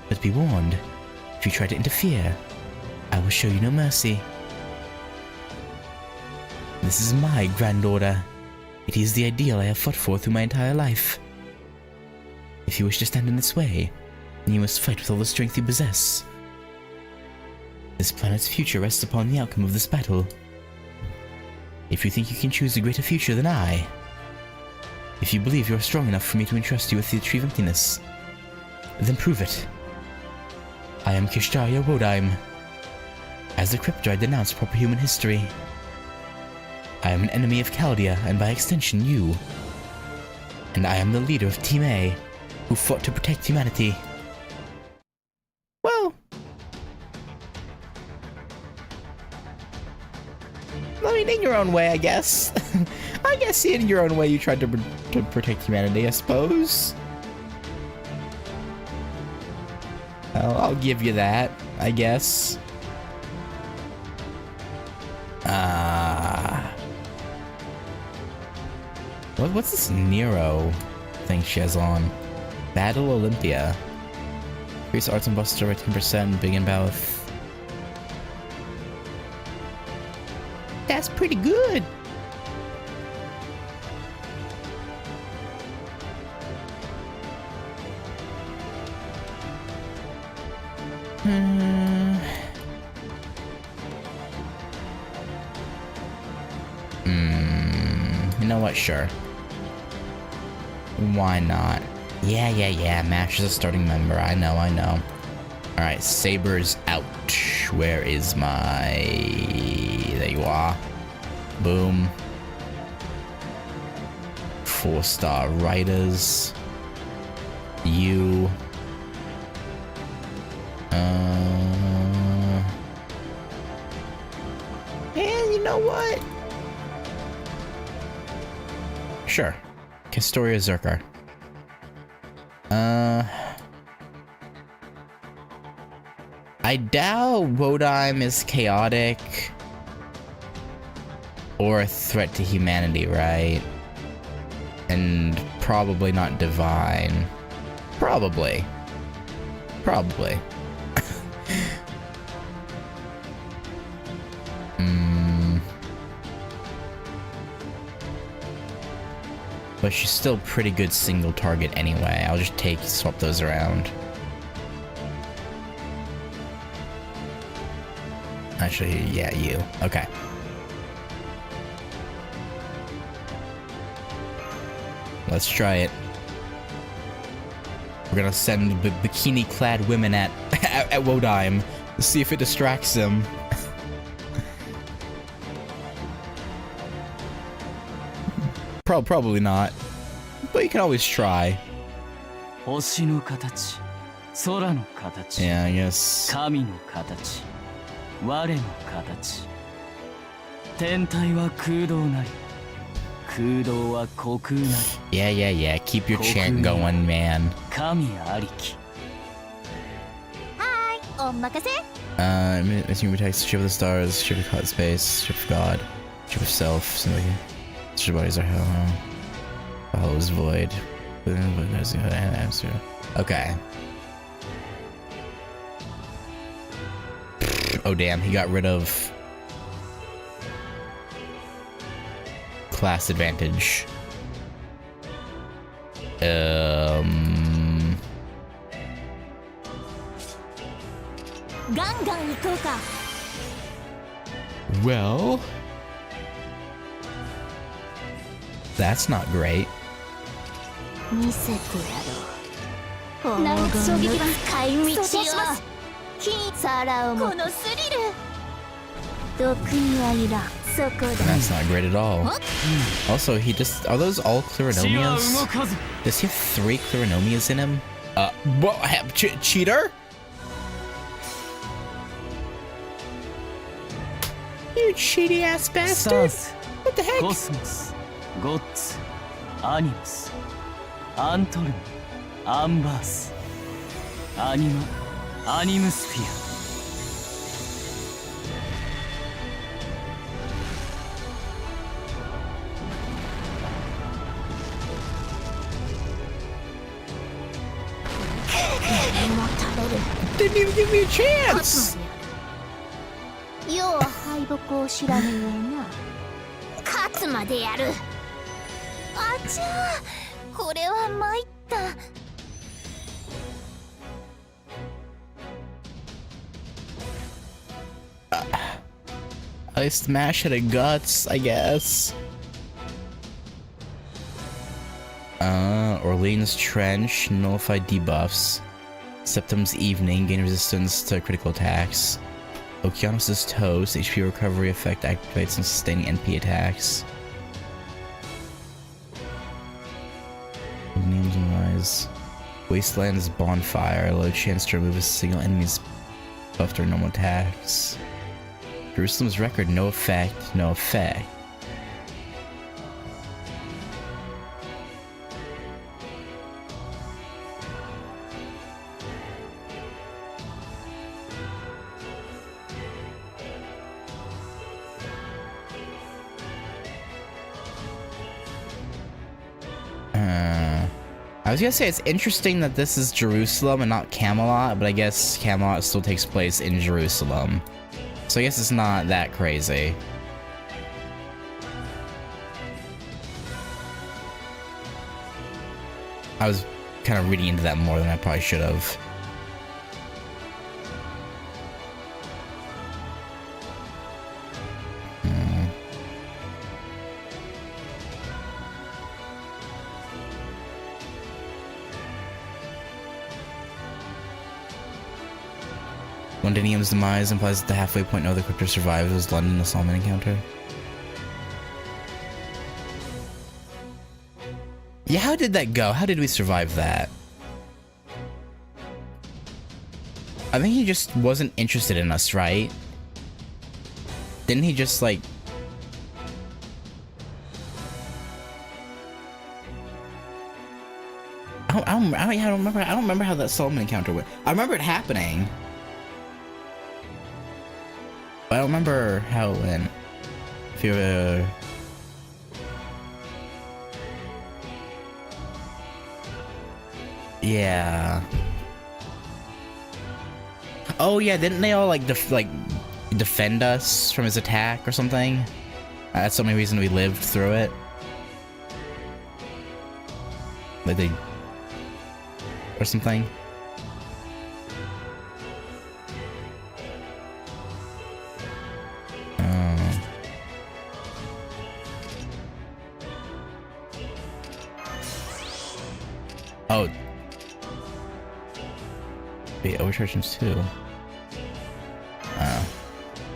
But be warned, if you try to interfere, I will show you no mercy. This is my grand order. It is the ideal I have fought for through my entire life. If you wish to stand in its way, then you must fight with all the strength you possess. This planet's future rests upon the outcome of this battle. If you think you can choose a greater future than I, if you believe you are strong enough for me to entrust you with the Tree of Emptiness, then prove it. I am Kirschtaria Wodaim. As the Cryptor, I denounce proper human history. I am an enemy of Chaldea, and by extension you. And I am the leader of Team A, who fought to protect humanity. Well, I mean, in your own way, I guess. I guess in your own way you tried to protect humanity, I suppose. I'll give you that, I guess. What's this Nero thing she has on? Battle Olympia. Increase arts and buster by 10%, big and mouth. That's pretty good. You know what? Sure. Why not? Yeah. Mash is a starting member. I know. Alright, Saber's out. Where is my... There you are. Boom. 4-star Riders. You. And you know what? Sure. Castoria Zerker. I doubt Wodime is chaotic or a threat to humanity, right? And probably not divine. Probably. But she's still pretty good single target anyway. I'll just swap those around. Actually, yeah, you. Okay. Let's try it. We're gonna send bikini-clad women at Wodime to see if it distracts him. Probably not, but you can always try. Yeah, I guess. Yeah. Keep your chant going, man. Missing protects Ship of the Stars, Ship of Cloud Space, Ship of God, Ship of Self, something like that. Your bodies are hell. The hell is void. Okay. Oh damn, he got rid of class advantage. Well, that's not great. That's not great at all. Also, he just... Are those all Clarinomias? Does he have 3 Clarinomias in him? What? Cheater? You cheaty ass bastard! What the heck? Cosmos, Gods, Animus, Antolum, Ambers, Anima, Animusphere. Didn't even give me a chance! 要は敗北を知らぬような。勝つまでやる。あちゃー、これは参った。I smash at a guts, I guess. Orleans Trench, nullify debuffs. Septum's Evening, gain resistance to critical attacks. Okeanos' Toast, HP recovery effect activates and sustaining NP attacks. Names and Rise. Wasteland's Bonfire, low chance to remove a single enemy's buff during normal attacks. Jerusalem's Record, no effect, no effect. I was gonna say it's interesting that this is Jerusalem and not Camelot, but I guess Camelot still takes place in Jerusalem. So I guess it's not that crazy. I was kind of reading into that more than I probably should have. Londinium's demise implies that the halfway point no other crypto survives as London assaultment encounter. Yeah, how did that go? How did we survive that? I think he just wasn't interested in us, right? Didn't he just like... I don't remember how that Solomon encounter went. I remember it happening. But I don't remember how it went. If you were... Yeah. Oh yeah, didn't they all like defend us from his attack or something? That's the only reason we lived through it. Like they... or something. Oh. Wait, overcharges too. I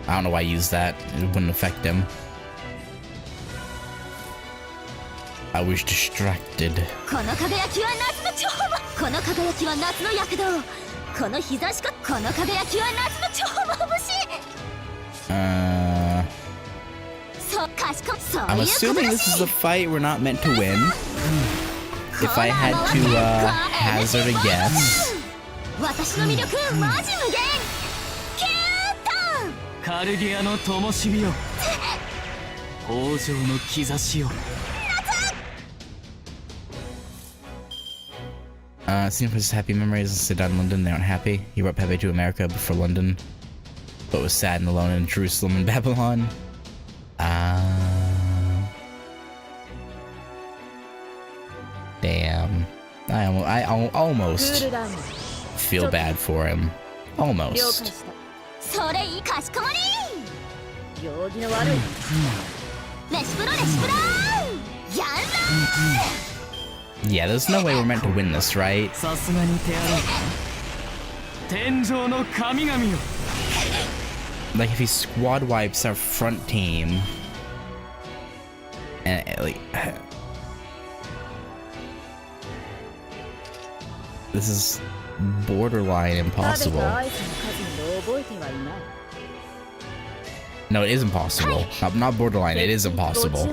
don't know why I used that. It wouldn't affect him. I was distracted. I'm assuming this is a fight we're not meant to win. If I had to hazard a guess. Seeing for his happy memories and sit down in London, they aren't happy. He brought Pepe to America before London, but was sad and alone in Jerusalem and Babylon. Damn. I almost feel bad for him. Almost. Yeah, there's no way we're meant to win this, right? Like, if he squad wipes our front team, and like, this is borderline impossible. No, it is impossible. Not borderline, it is impossible. Like, I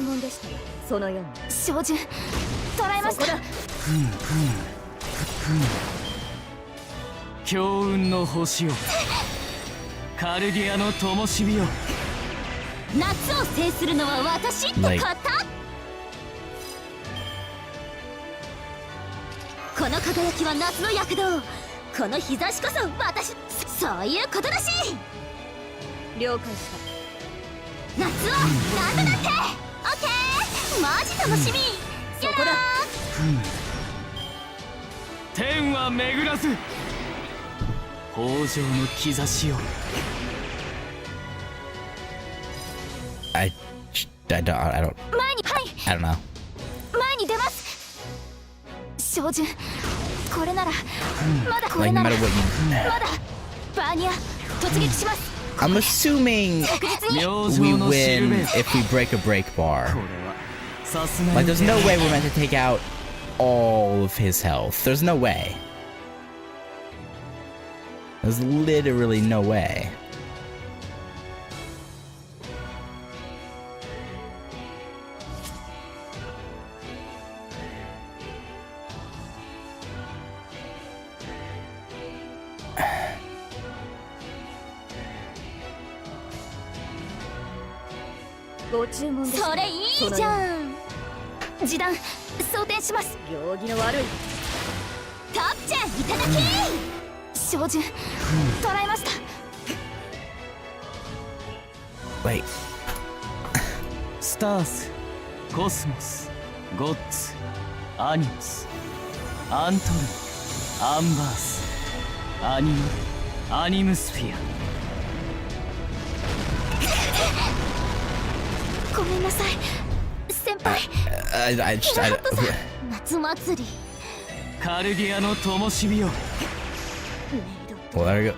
don't know. Like, no matter what you... I'm assuming we win if we break a break bar. Like, there's no way we're meant to take out all of his health. There's no way. There's literally no way. Wait. Stars, cosmos, gods, animus. アントル、アンバース、アニム、アニムスフィア。ごめんなさい先輩。 I just, 夏祭り。カルゲアの灯火よ。 well, there we go.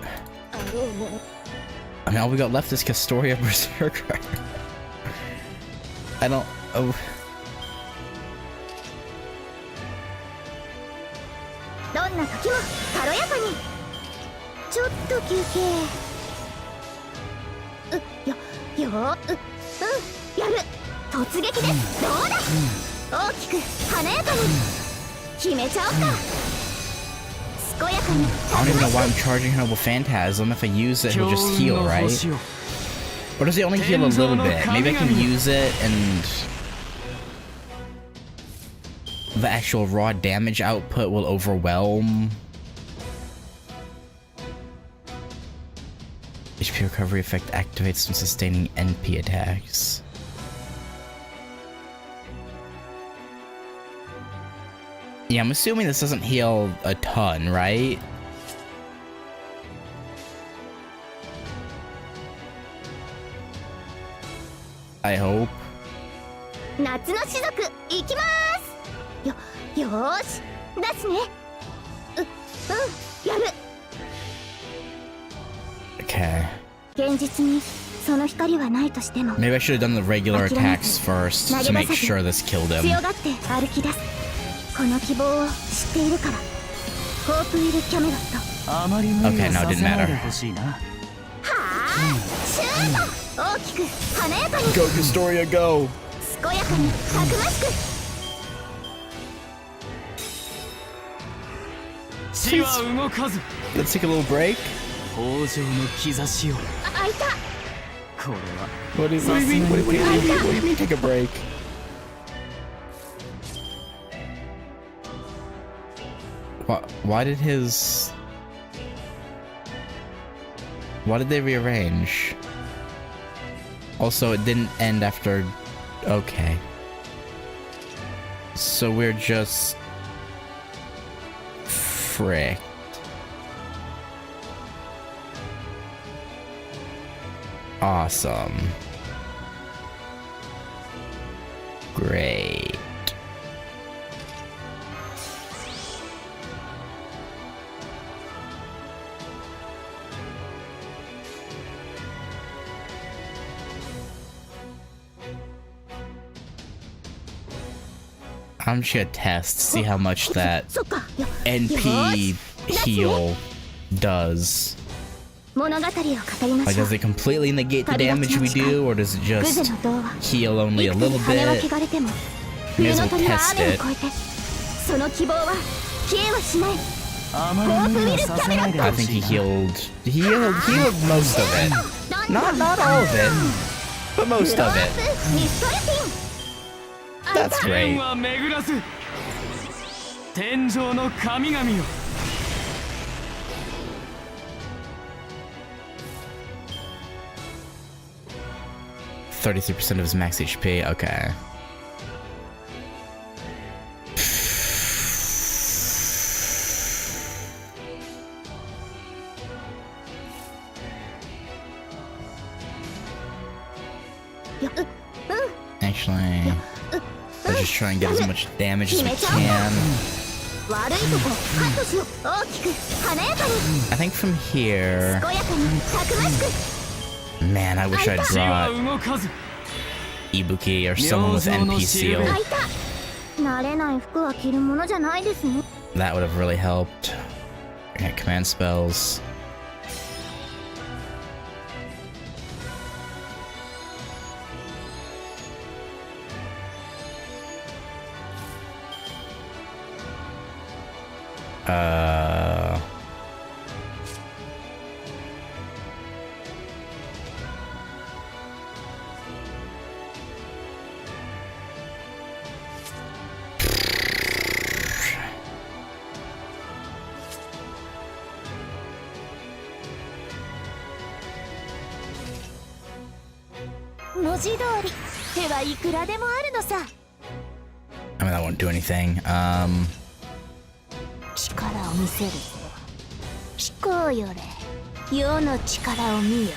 I mean, all we got left is Castoria Berserker. I don't. Oh. どんな時も軽やかに。ちょっと休憩。やる。突撃です。どうだ。大きく華やかに決めちゃおうか。健やかに。 I don't even know why I'm charging her with Phantasm. If I use it, he'll just heal, right? Or does he only heal a little bit? Maybe I can use it and the actual raw damage output will overwhelm. HP recovery effect activates when sustaining NP attacks. Yeah, I'm assuming this doesn't heal a ton, right? I hope. 夏の種族行きます。よーし出すね。やる。 Okay. 現実にその光はないとしても。 Maybe I should have done the regular attacks first to make sure this killed him. 強がって歩き出す。この希望を知っているから。ホープウィル・キャメロット。あまり無理をさせないでほしいな。はあ、シュート。大きく華やかに。 Go Castoria, go! 健やかにたくましく。血は動かず。 Let's take a little break. 豊穣の兆しを。開いた。これは。 What do you mean? What do you mean take a break? Why did his... Why did they rearrange? Also, it didn't end after... Okay. So we're just... Fricked. Awesome. Great. I'm just gonna test, see how much that NP heal does. Like, does it completely negate the damage we do, or does it just heal only a little bit? May as well test it. I think he healed most of it. Not all of it, but most of it. That's great. 33% of his max HP, okay. Actually, let's just try and get as much damage as we can. I think from here... Man, I wish I'd brought Ibuki or someone with NP seal. That would have really helped. Yeah, command spells. I mean, that won't do anything. 力を見せるぞ。飛行よれ、世の力を見よ。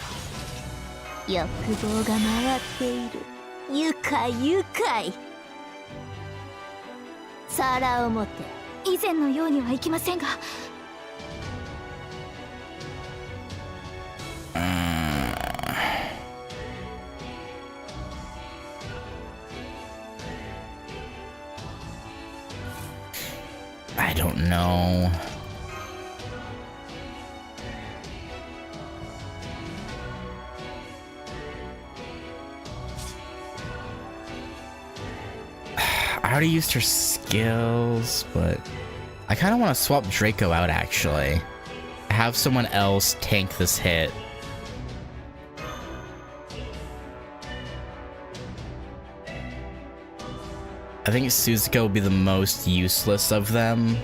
欲望が回っている。愉快愉快。皿を持て。以前のようにはいきませんが。I don't know. I already used her skills, but I kind of want to swap Draco out actually. Have someone else tank this hit. I think Suzuka will be the most useless of them.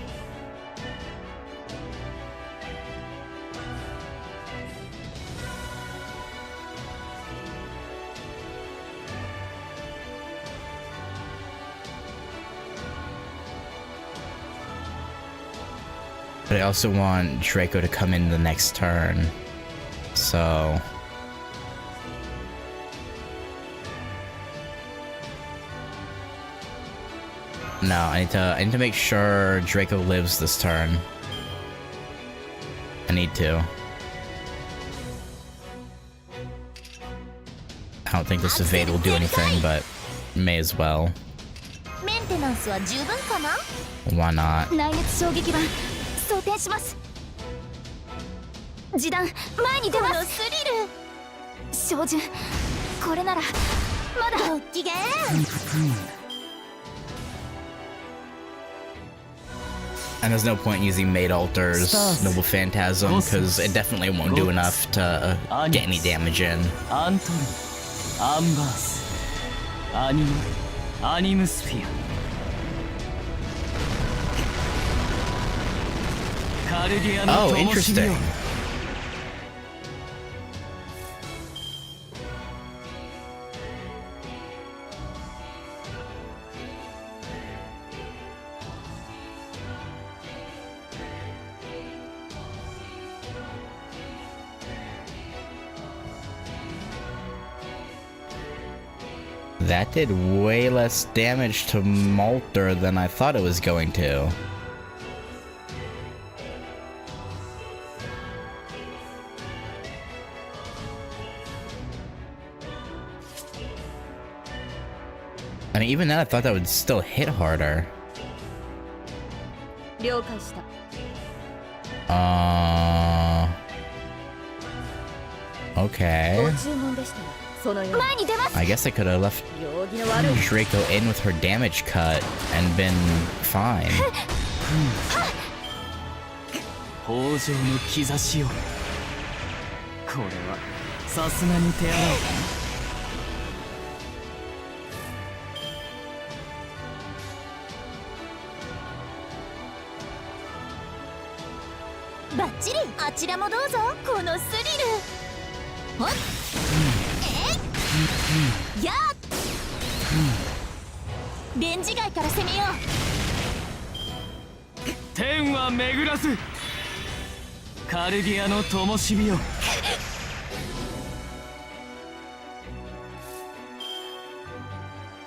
But I also want Draco to come in the next turn. So... no, I need to make sure Draco lives this turn. I need to. I don't think this evade will do anything, but may as well. Why not? 内熱衝撃板装填します。示弾前に出ます。スリル。照準これならまだ。ご機嫌。And there's no point using Maid Altar's Noble Phantasm, because it definitely won't do enough to get any damage in. Oh, interesting. That did way less damage to Malter than I thought it was going to. I mean, even then I thought that would still hit harder. Okay. I guess I could have left Draco in with her damage cut and been fine.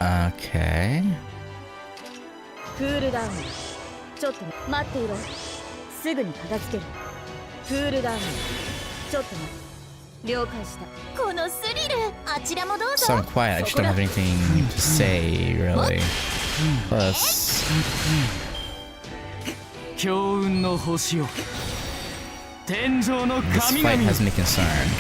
Okay. So I'm quiet, I just don't have anything to say, really. Plus... this fight has me concerned.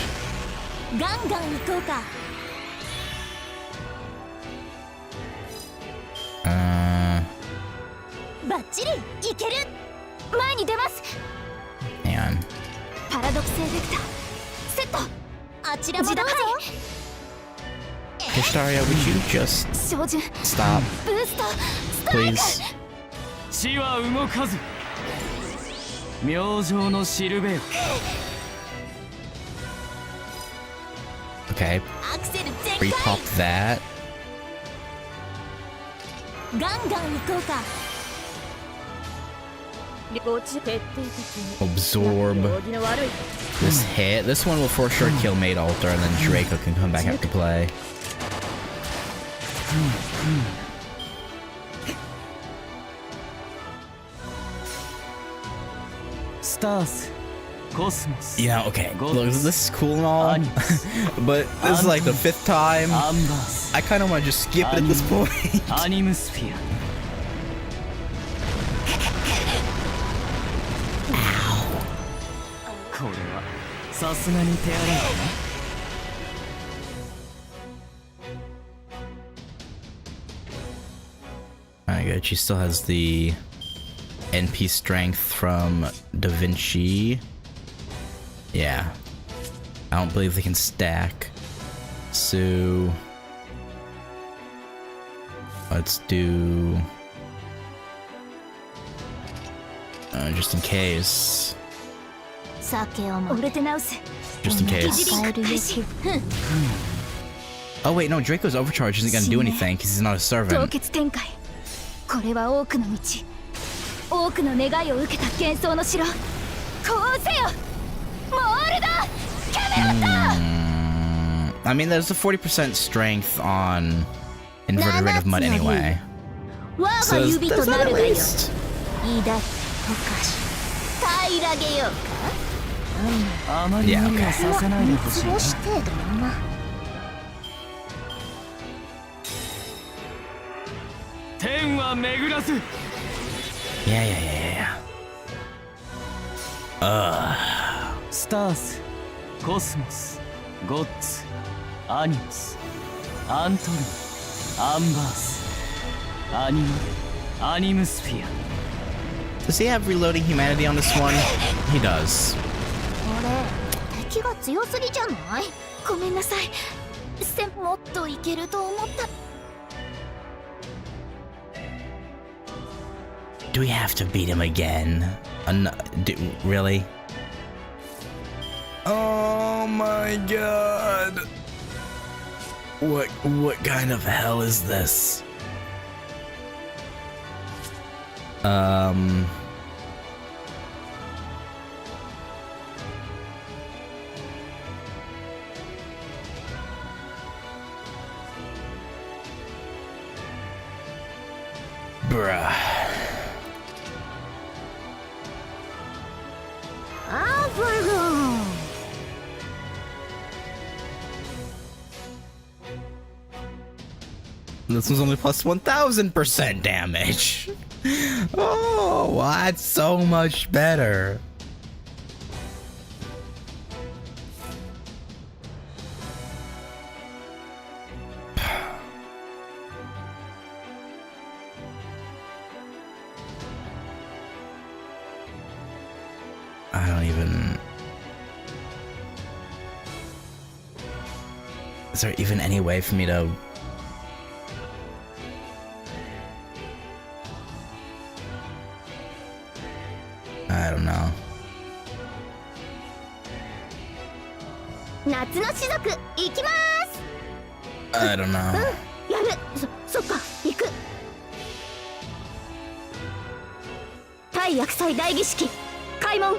Hang on. Kirschtaria, would you just stop? Please? Okay. Repop that. Absorb this hit. This one will for sure kill Mate Alter, and then Draco can come back up to play. Stars, Cosmos. Yeah, okay. Look, this is cool and all, but this is like the 5th time. I kind of want to just skip it at this point. Animsphere. Alright, good. She still has the NP strength from Da Vinci. Yeah. I don't believe they can stack. So let's do just in case. Just in case. Oh wait, no, Draco's overcharge isn't gonna do anything because he's not a servant. これは多くの道、多くの願いを受けた幻想の城。こうせよ、モールだ、キャメロット。I mean, there's a 40% strength on Inverted Ring of Mud anyway. So there's that at least. Yeah, okay. Yeah. Stars, Cosmos, Gods, Animus, Antorum, Ambers, Animsphere. Does he have reloading humanity on this one? He does. 敵が強すぎじゃない？ごめんなさい。もっといけると思った。 Do we have to beat him again? Really? Oh my god! What kind of hell is this? Bruh. This one's only plus 1000% damage. Oh, that's so much better. I don't even... Is there even any way for me to... I don't know. 夏の種族行きます。 I don't know. やる。そっか、行く。対厄祭大儀式開門。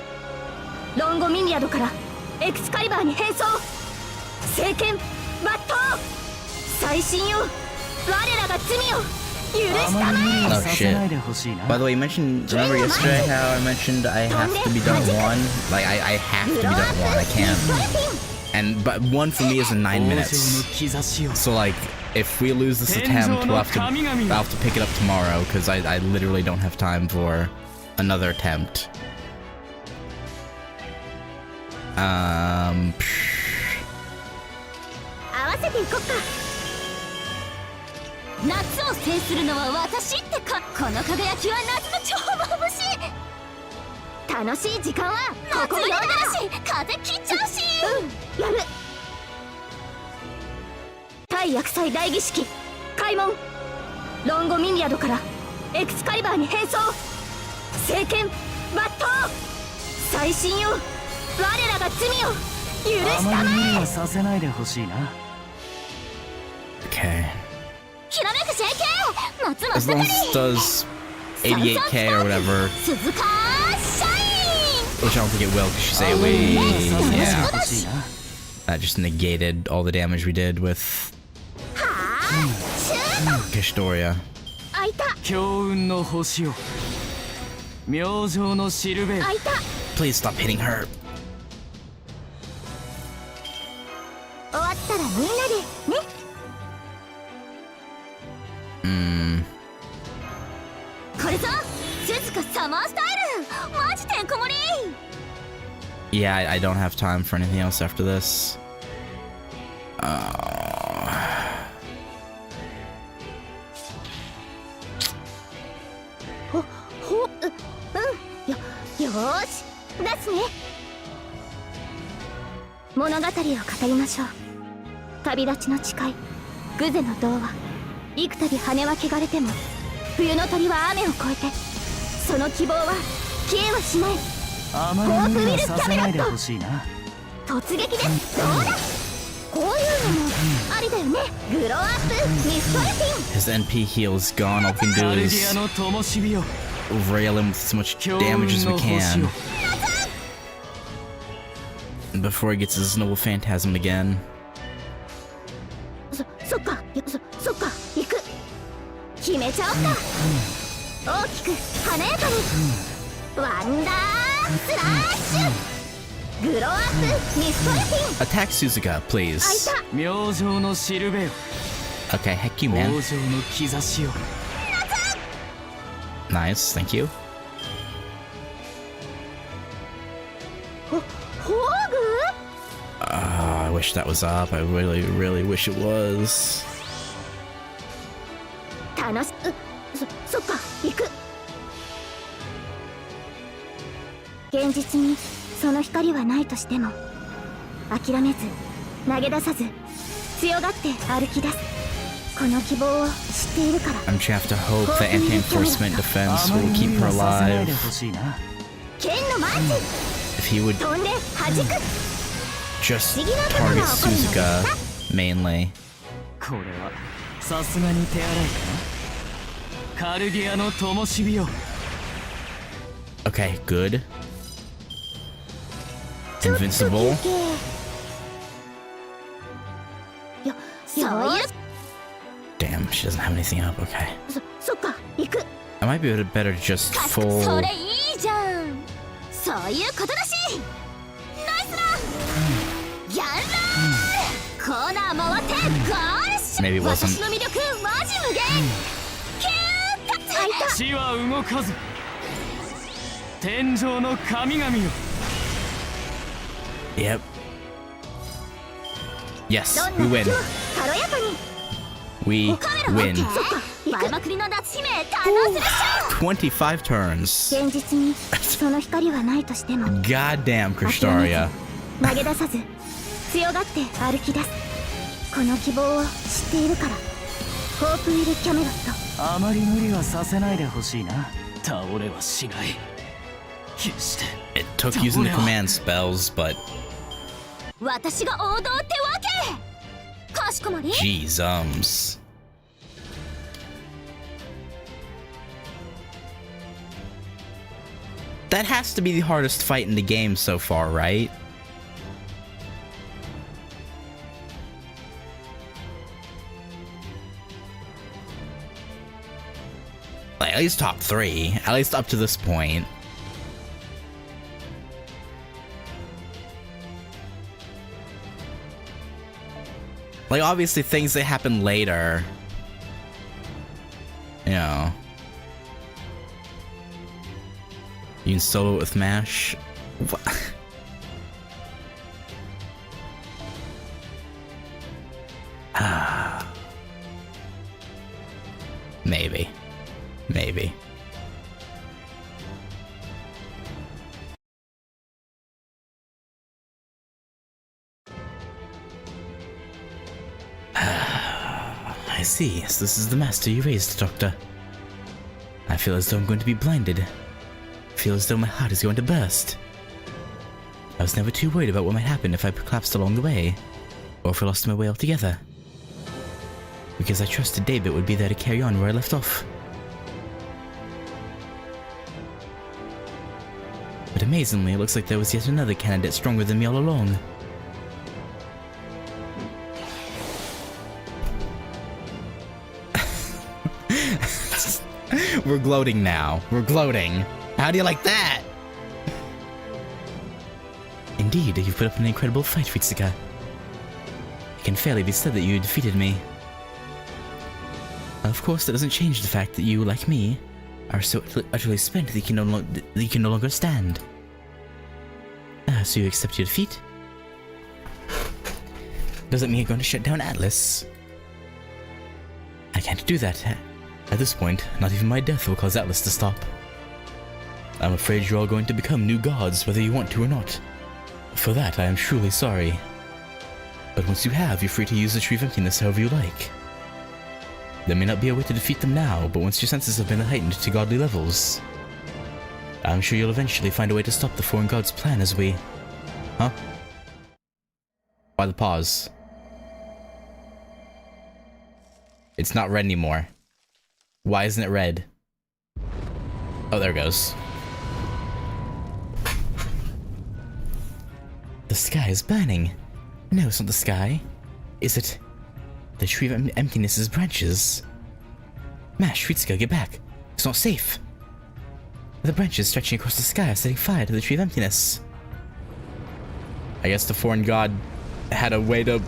ロンゴミニアドからエクスカリバーに変装。聖剣抜刀。最新よ。我らが罪を許したまえ。 Oh shit. By the way, you mentioned, remember yesterday how I mentioned I have to be done at 1? Like, I have to be done at 1, I can't. But 1 for me is in 9 minutes. So like, if we lose this attempt, I'll have to pick it up tomorrow, because I literally don't have time for another attempt. 合わせていこっか。夏を制するのは私ってか。この輝きは夏の超眩しい。楽しい時間はここまでだし、風切っちゃうし。やる。対厄祭大儀式開門。ロンゴミニアドからエクスカリバーに変装。聖剣抜刀。最新よ。我らが罪を許したまえ。させないでほしいな。 Okay. ひらめく JK 夏真っ As 盛 long り。 as it does 88k or whatever. 鈴鹿シャイ Which I don't think it will because she's AoE. さ Yeah. 欲しいな That just negated all the damage we did with ンはーシュート Kirschtaria. 開いた強運の星を明星のしるべよ開いた Please stop hitting her. 終わったらみんなでね これぞ鈴鹿サマースタイルマジてんこ盛り Yeah, I don't have time for anything else after this. よーし出すね物語を語りましょう旅立ちの誓いグゼの童話幾度羽は汚れても冬の鳥は雨を越えてその希望は消えはしないあまり無理はさせないでほしいな突撃ですどうだこういうのもありだよねグローアップミストルティン His NP heal is gone. All we can カ do ルディ is アの灯火よ rail him with as much 強 damage 運 as の we 星 can よ before he gets his noble phantasm again. そっかそっか行く決めちゃおうか大きく華やかにワンダースラッシュグローアップミストルティン Attack Suzuka, 開い please. た明星のしるべよ Okay, heck you, 王 man. 城の兆しよ Nice, thank you. ホーグ I wish that was up. I really, really wish it was. 楽しそっか行く現実にその光はないとしても諦めず投げ出さず強がって歩き出すこの希望を知っているから I'm just gonna have to hope that anti-enforcement defense あま will り keep 無理 her はさせないで alive. ほしいな剣のマーチ If he would 飛んで弾く just target Suzuka mainly. これはさすがに手洗いかなカルディアの灯火よ Okay, good. ちょっと Invincible. 休憩そういう Damn, she doesn't have anything up. Okay. そっか行く I might be better just そ full. れいいじゃんそういうことだしナイスランやんらーコーナー回ってゴールッシュ Maybe it wasn't. 私の魅力マジ無限キューッと開いた地は動かず天上の神々よ Yep. Yes, ど we んな win. 時も軽やかに We カメラ win. そっか前まくりの夏姫楽するっしょ25 turns. 現実にその光はないとしても Goddamn, Kirschtaria. 投げ出さず強がって歩き出すこの希望を知っているからホープウィル・キャメロットあまり無理はさせないでほしいな倒れはしない決して It took using the command spells, but 私が王道ってわけかしこまり geez, That has to be the hardest fight in the game so far, right? Like, at least top 3. At least up to this point. Like, obviously things that happen later, you know, you can solo it with MASH. What? Maybe. Maybe. I see. So this is the master you raised, Doctor. I feel as though I'm going to be blinded. I feel as though my heart is going to burst. I was never too worried about what might happen if I collapsed along the way, or if I lost my way altogether. Because I trusted David would be there to carry on where I left off. But amazingly, it looks like there was yet another candidate stronger than me all along. We're gloating now. We're gloating. How do you like that? Indeed, you've put up an incredible fight, Ritsuka. It can fairly be said that you defeated me. Of course, that doesn't change the fact that you, like me, are so utterly spent that you can no longer stand. So you accept your defeat? Doesn't mean you're going to shut down Atlas. I can't do that. At this point, not even my death will cause Atlas to stop. I'm afraid you're all going to become new gods, whether you want to or not. For that, I am truly sorry. But once you have, you're free to use the Tree of Emptiness however you like. There may not be a way to defeat them now, but once your senses have been heightened to godly levels, I'm sure you'll eventually find a way to stop the foreign god's plan as we... Huh? Why the pause? It's not red anymore. Why isn't it red? Oh, there it goes. The sky is burning. No, it's not the sky. Is it... the Tree of Emptiness's branches? Mash, Ritsuka, get back. It's not safe. The branches stretching across the sky are setting fire to the Tree of Emptiness. I guess the foreign god had a way to...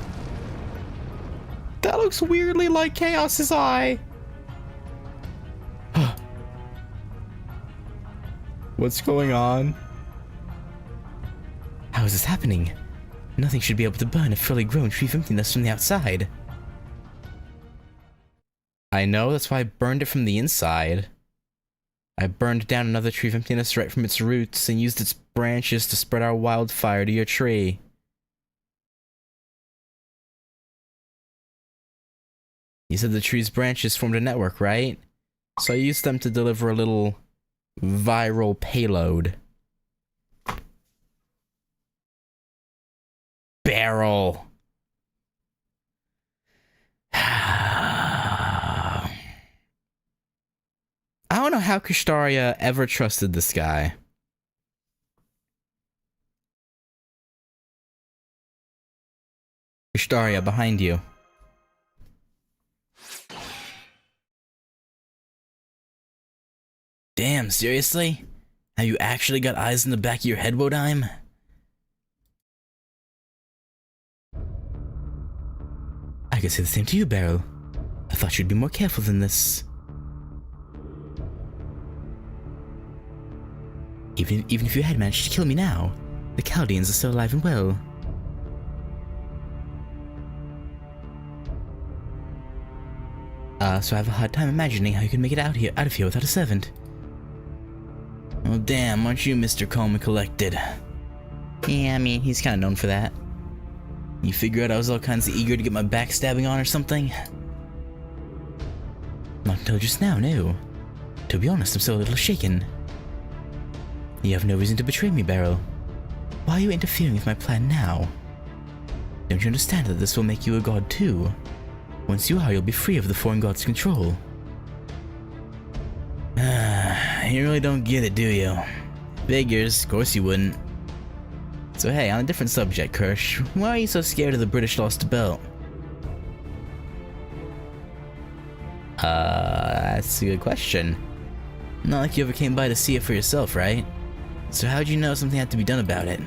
That looks weirdly like Chaos's eye. What's going on? How is this happening? Nothing should be able to burn a fully grown Tree of Emptiness from the outside. I know, that's why I burned it from the inside. I burned down another Tree of Emptiness right from its roots and used its branches to spread our wildfire to your tree. You said the tree's branches formed a network, right? So I used them to deliver a little viral payload. Barrel. I don't know how Kirschtaria ever trusted this guy. Kirschtaria, behind you. Damn, seriously? Have you actually got eyes in the back of your head, Wodime? I could say the same to you, Beryl. I thought you'd be more careful than this. Even if you had managed to kill me now, the Chaldeans are still alive and well. So I have a hard time imagining how you can make it out of here without a servant. Oh damn, aren't you Mr. Calm and Collected? Yeah, I mean, he's kinda known for that. You figure out I was all kinds of eager to get my backstabbing on or something? Not until just now, no. To be honest, I'm still a little shaken. You have no reason to betray me, Beryl. Why are you interfering with my plan now? Don't you understand that this will make you a god too? Once you are, you'll be free of the foreign god's control. You really don't get it, do you? Figures, of course you wouldn't. So hey, on a different subject, Kirsch, why are you so scared of the British lost belt? That's a good question. Not like you ever came by to see it for yourself, right? So how'd you know something had to be done about it?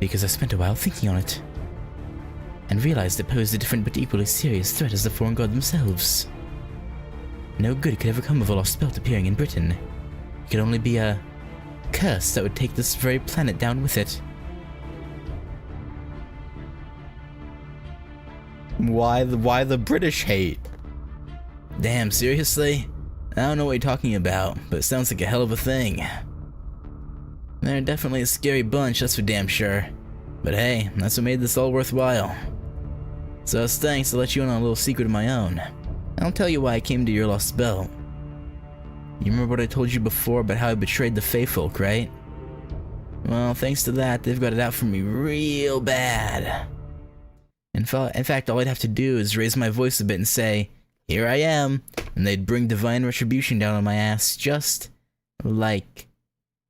Because I spent a while thinking on it, and realized it posed a different but equally serious threat as the foreign god themselves. No good could ever come of a lost belt appearing in Britain. It could only be a curse that would take this very planet down with it. Why the British hate? Damn, seriously? I don't know what you're talking about, but it sounds like a hell of a thing. They're definitely a scary bunch, that's for damn sure. But hey, that's what made this all worthwhile. So thanks to let you in on a little secret of my own. I'll tell you why I came to your lost belt. You remember what I told you before about how I betrayed the Fey folk, right? Well, thanks to that, they've got it out for me real bad. In fact, all I'd have to do is raise my voice a bit and say, "Here I am," and they'd bring divine retribution down on my ass just like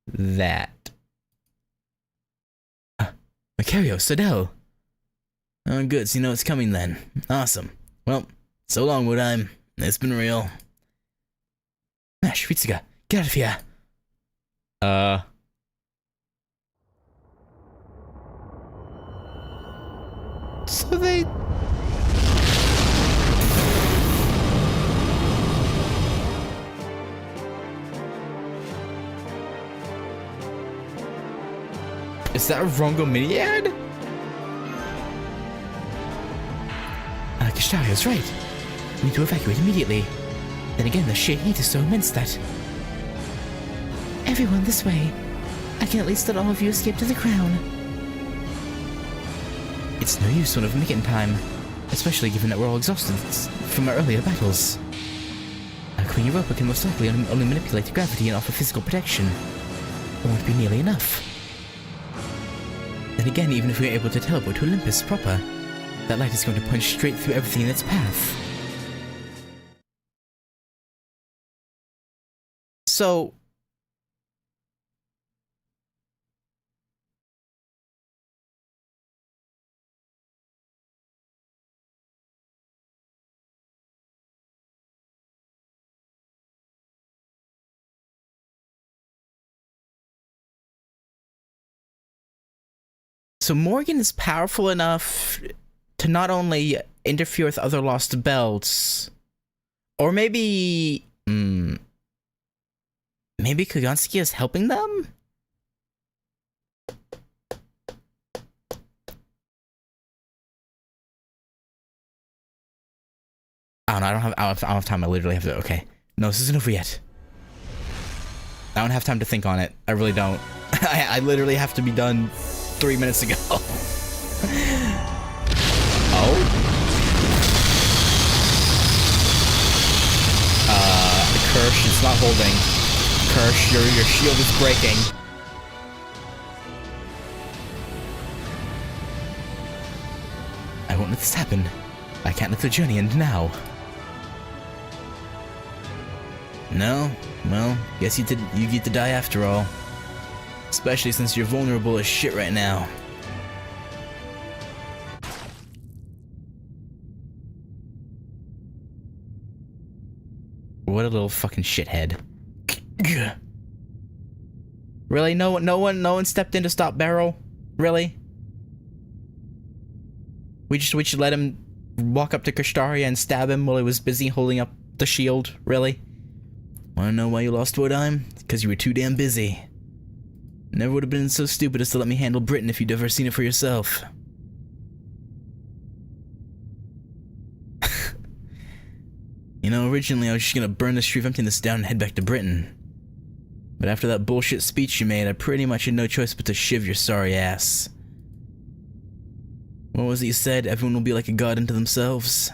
that. Macario, Sadell. Oh, good, so you know it's coming then. Awesome. Well, so long, Woodheim. It's been real. Ritsuga, get out of here. So they... Is that a Rongo Miniad? Kirschtaria's right. We need to evacuate immediately. Then again, the sheer heat is so immense that... Everyone this way. I can at least let all of you escape to the crown. It's no use sort of making time, especially given that we're all exhausted from our earlier battles. Queen Europa can most likely only manipulate gravity and offer physical protection. It won't be nearly enough. Then again, even if we are able to teleport to Olympus proper, that light is going to punch straight through everything in its path. So... So Morgan is powerful enough to not only interfere with other lost belts, or maybe... maybe Kagansuki is helping them? I don't know, I don't have time, I literally have to... Okay. No, this isn't over yet. I don't have time to think on it. I really don't. I literally have to be done 3 minutes ago. Oh? Kirsch, it's not holding. Kirsch, your shield is breaking. I won't let this happen. I can't let the journey end now. No? Well, guess you get to die after all. Especially since you're vulnerable as shit right now. What a little fucking shithead. Really? No one stepped in to stop Barrel? Really? We should let him walk up to Kirschtaria and stab him while he was busy holding up the shield? Really? Wanna know why you lost Woodheim? Because you were too damn busy. Never would have been so stupid as to let me handle Britain if you'd ever seen it for yourself. You know, originally I was just gonna burn the Street of Emptiness down and head back to Britain. But after that bullshit speech you made, I pretty much had no choice but to shiv your sorry ass. What was it you said? Everyone will be like a god unto themselves?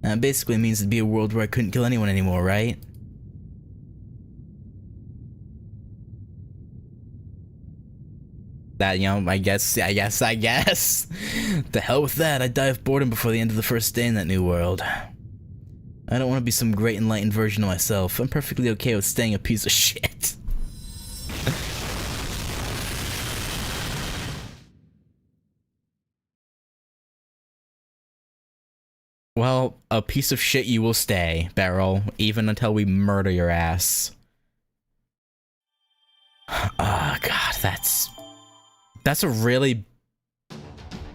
That basically means it'd be a world where I couldn't kill anyone anymore, right? That, you know, I guess. The hell with that, I'd die of boredom before the end of the first day in that new world. I don't want to be some great enlightened version of myself. I'm perfectly okay with staying a piece of shit. Well, a piece of shit you will stay, Barrel, even until we murder your ass. Oh god, that's a really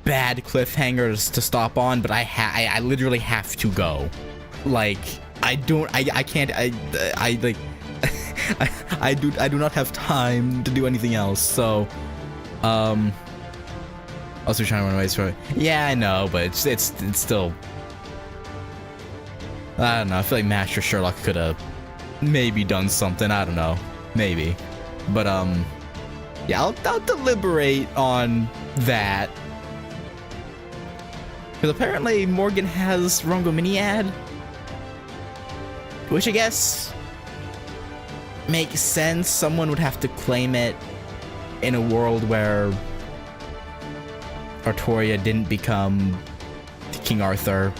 bad cliffhanger to stop on, but I literally have to go. Like, I do not have time to do anything else, so, also trying to run away from it. Yeah, I know, but it's still, I don't know, I feel like Master Sherlock could have maybe done something, I don't know, maybe, but, yeah, I'll deliberate on that. Because apparently Morgan has Rongo Miniad, which I guess makes sense. Someone would have to claim it in a world where Artoria didn't become King Arthur.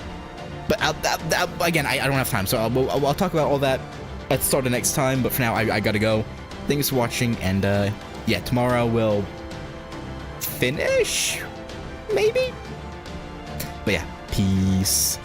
But again, I don't have time, so I'll talk about all that at the start of next time. But for now, I gotta go. Thank thanks for watching, and yeah, tomorrow we'll finish, maybe. But yeah, peace.